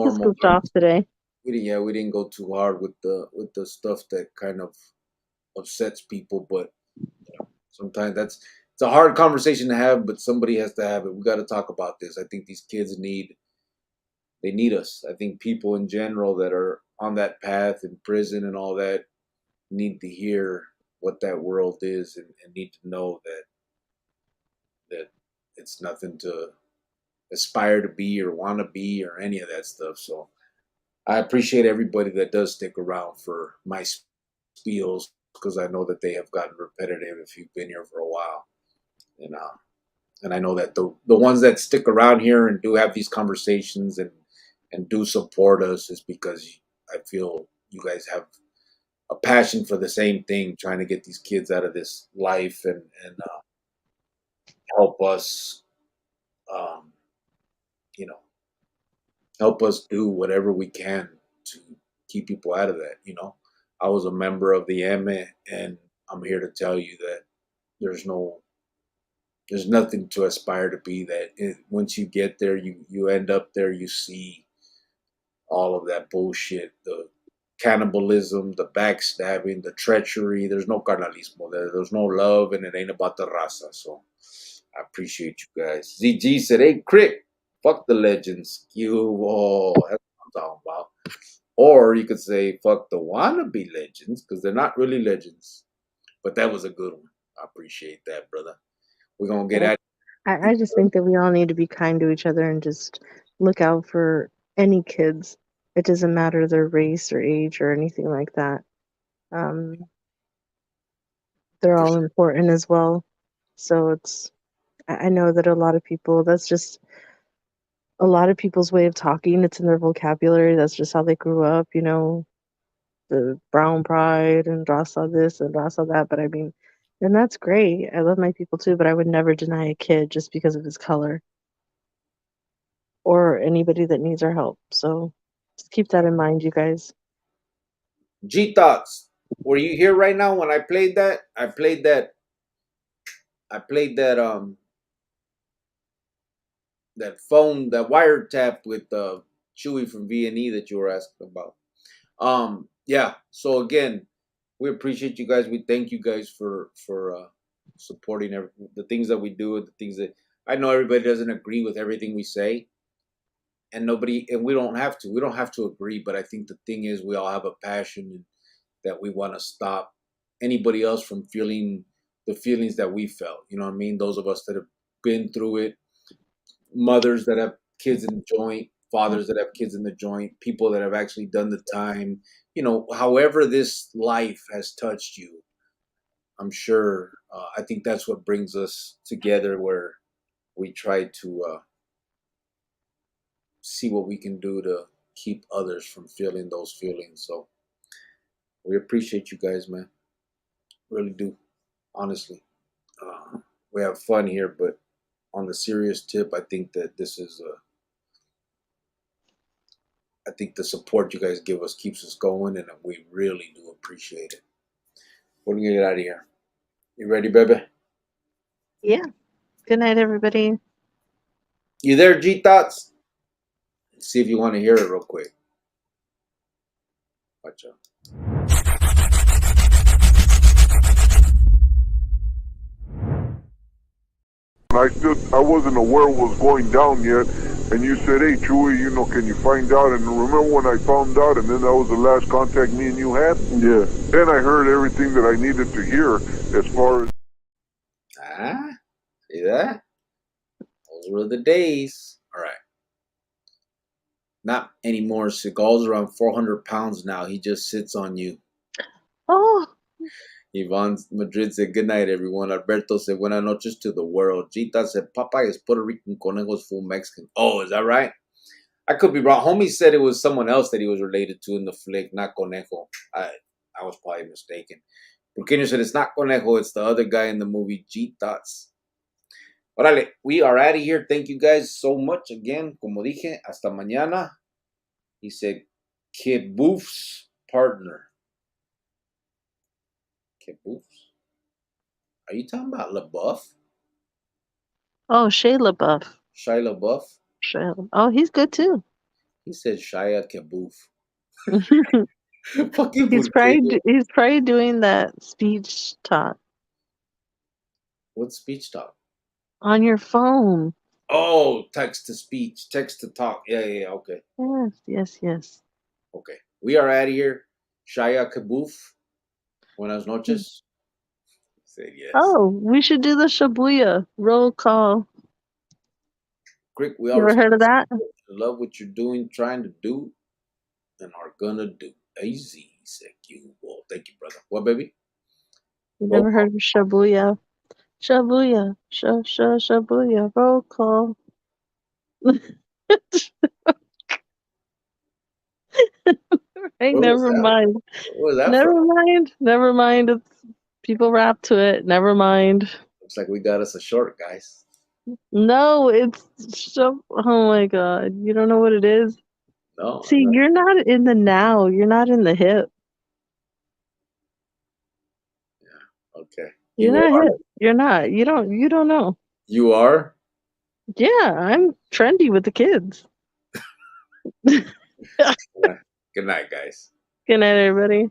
just normal. goofed off today. We didn't go too hard with the stuff that kind of upsets people, but sometimes it's a hard conversation to have, but somebody has to have it. We got to talk about this. I think these kids need us. I think people in general that are on that path in prison and all that need to hear what that world is and need to know that it's nothing to aspire to be or want to be or any of that stuff. So I appreciate everybody that does stick around for my spiels because I know that they have gotten repetitive if you've been here for a while. And I know that the ones that stick around here and do have these conversations and do support us is because I feel you guys have a passion for the same thing, trying to get these kids out of this life and help us, um, help us do whatever we can to keep people out of that. I was a member of the EME, and I'm here to tell you that there's nothing to aspire to be. Once you get there, you end up there, you see all of that bullshit, the cannibalism, the backstabbing, the treachery. There's no carnalismo. There's no love, and it ain't about the raza. So I appreciate you guys. ZG said, "Hey, Crick, fuck the legends. That's what I'm talking about." Or you could say, fuck the wannabe legends, because they're not really legends. But that was a good one. I appreciate that, brother. We're going to get at it. I just think that we all need to be kind to each other and just look out for any kids. It doesn't matter their race or age or anything like that. They're all important as well. So I know that a lot of people, that's just a lot of people's way of talking. It's in their vocabulary. That's just how they grew up, the brown pride and Rasa this and Rasa that. But I mean, and that's great. I love my people too, but I would never deny a kid just because of his color or anybody that needs our help. So just keep that in mind, you guys. G Thoughts. Were you here right now when I played that? I played that that phone, that wiretap with Chewy from V&E that you were asking about. Yeah. So again, we appreciate you guys. We thank you guys for supporting the things that we do, the things that I know everybody doesn't agree with everything we say, and we don't have to. We don't have to agree, but I think the thing is, we all have a passion that we want to stop anybody else from feeling the feelings that we felt. You know what I mean? Those of us that have been through it, mothers that have kids in the joint, fathers that have kids in the joint, people that have actually done the time. However this life has touched you, I'm sure. I think that's what brings us together, where we try to see what we can do to keep others from feeling those feelings. So we appreciate you guys, man. Really do, honestly. We have fun here, but on the serious tip, I think that this is I think the support you guys give us keeps us going, and we really do appreciate it. We're gonna get out of here. You ready, baby? Yeah. Good night, everybody. You there, G Thoughts? See if you want to hear it real quick. Watch out. I wasn't aware what was going down yet, and you said, "Hey, Chewy, can you find out?" And remember when I found out, and then that was the last contact me and you had? Yeah. Then I heard everything that I needed to hear as far as. See that? Those were the days. All right. Not anymore. Seagal's around 400 pounds now. He just sits on you. Oh. Yvonne Madrid said, good night, everyone. Alberto said, buenas noches to the world. Gita said, Popeye is Puerto Rican, Conejo's full Mexican. Oh, is that right? I could be wrong. Homie said it was someone else that he was related to in the flick, not Conejo. I was probably mistaken. Burqueño said, it's not Conejo, it's the other guy in the movie, G-Tots. Órale, we are out of here. Thank you guys so much again. Como dije, hasta mañana. He said, Kid Boof's partner. Kid Boof's? Are you talking about LaBeouf? Oh, Shia LaBeouf. Shia LaBeouf? Oh, he's good too. He said Shia Kabouf. He's probably doing that speech talk. What speech talk? On your phone. Oh, text to speech, text to talk. Yeah, okay. Yes. Okay. We are out of here. Shia Kabouf. Buenas noches. Say yes. Oh, we should do the Shabuya roll call. Quick, we You ever heard of that? Love what you're doing, trying to do, and are gonna do. Easy, said you. Well, thank you, brother. What, baby? You never heard of Shabuya? Shabuya, Shabuya, roll call. Hey, never mind. What was that Never mind. It's people rap to it. Never mind. Looks like we got us a short, guys. No, it's oh my god. You don't know what it is? No. See, you're not in the now. You're not in the hip. Yeah. Okay. You're not hip. You're not. You don't know. You are? Yeah, I'm trendy with the kids. Good night, guys. Good night, everybody.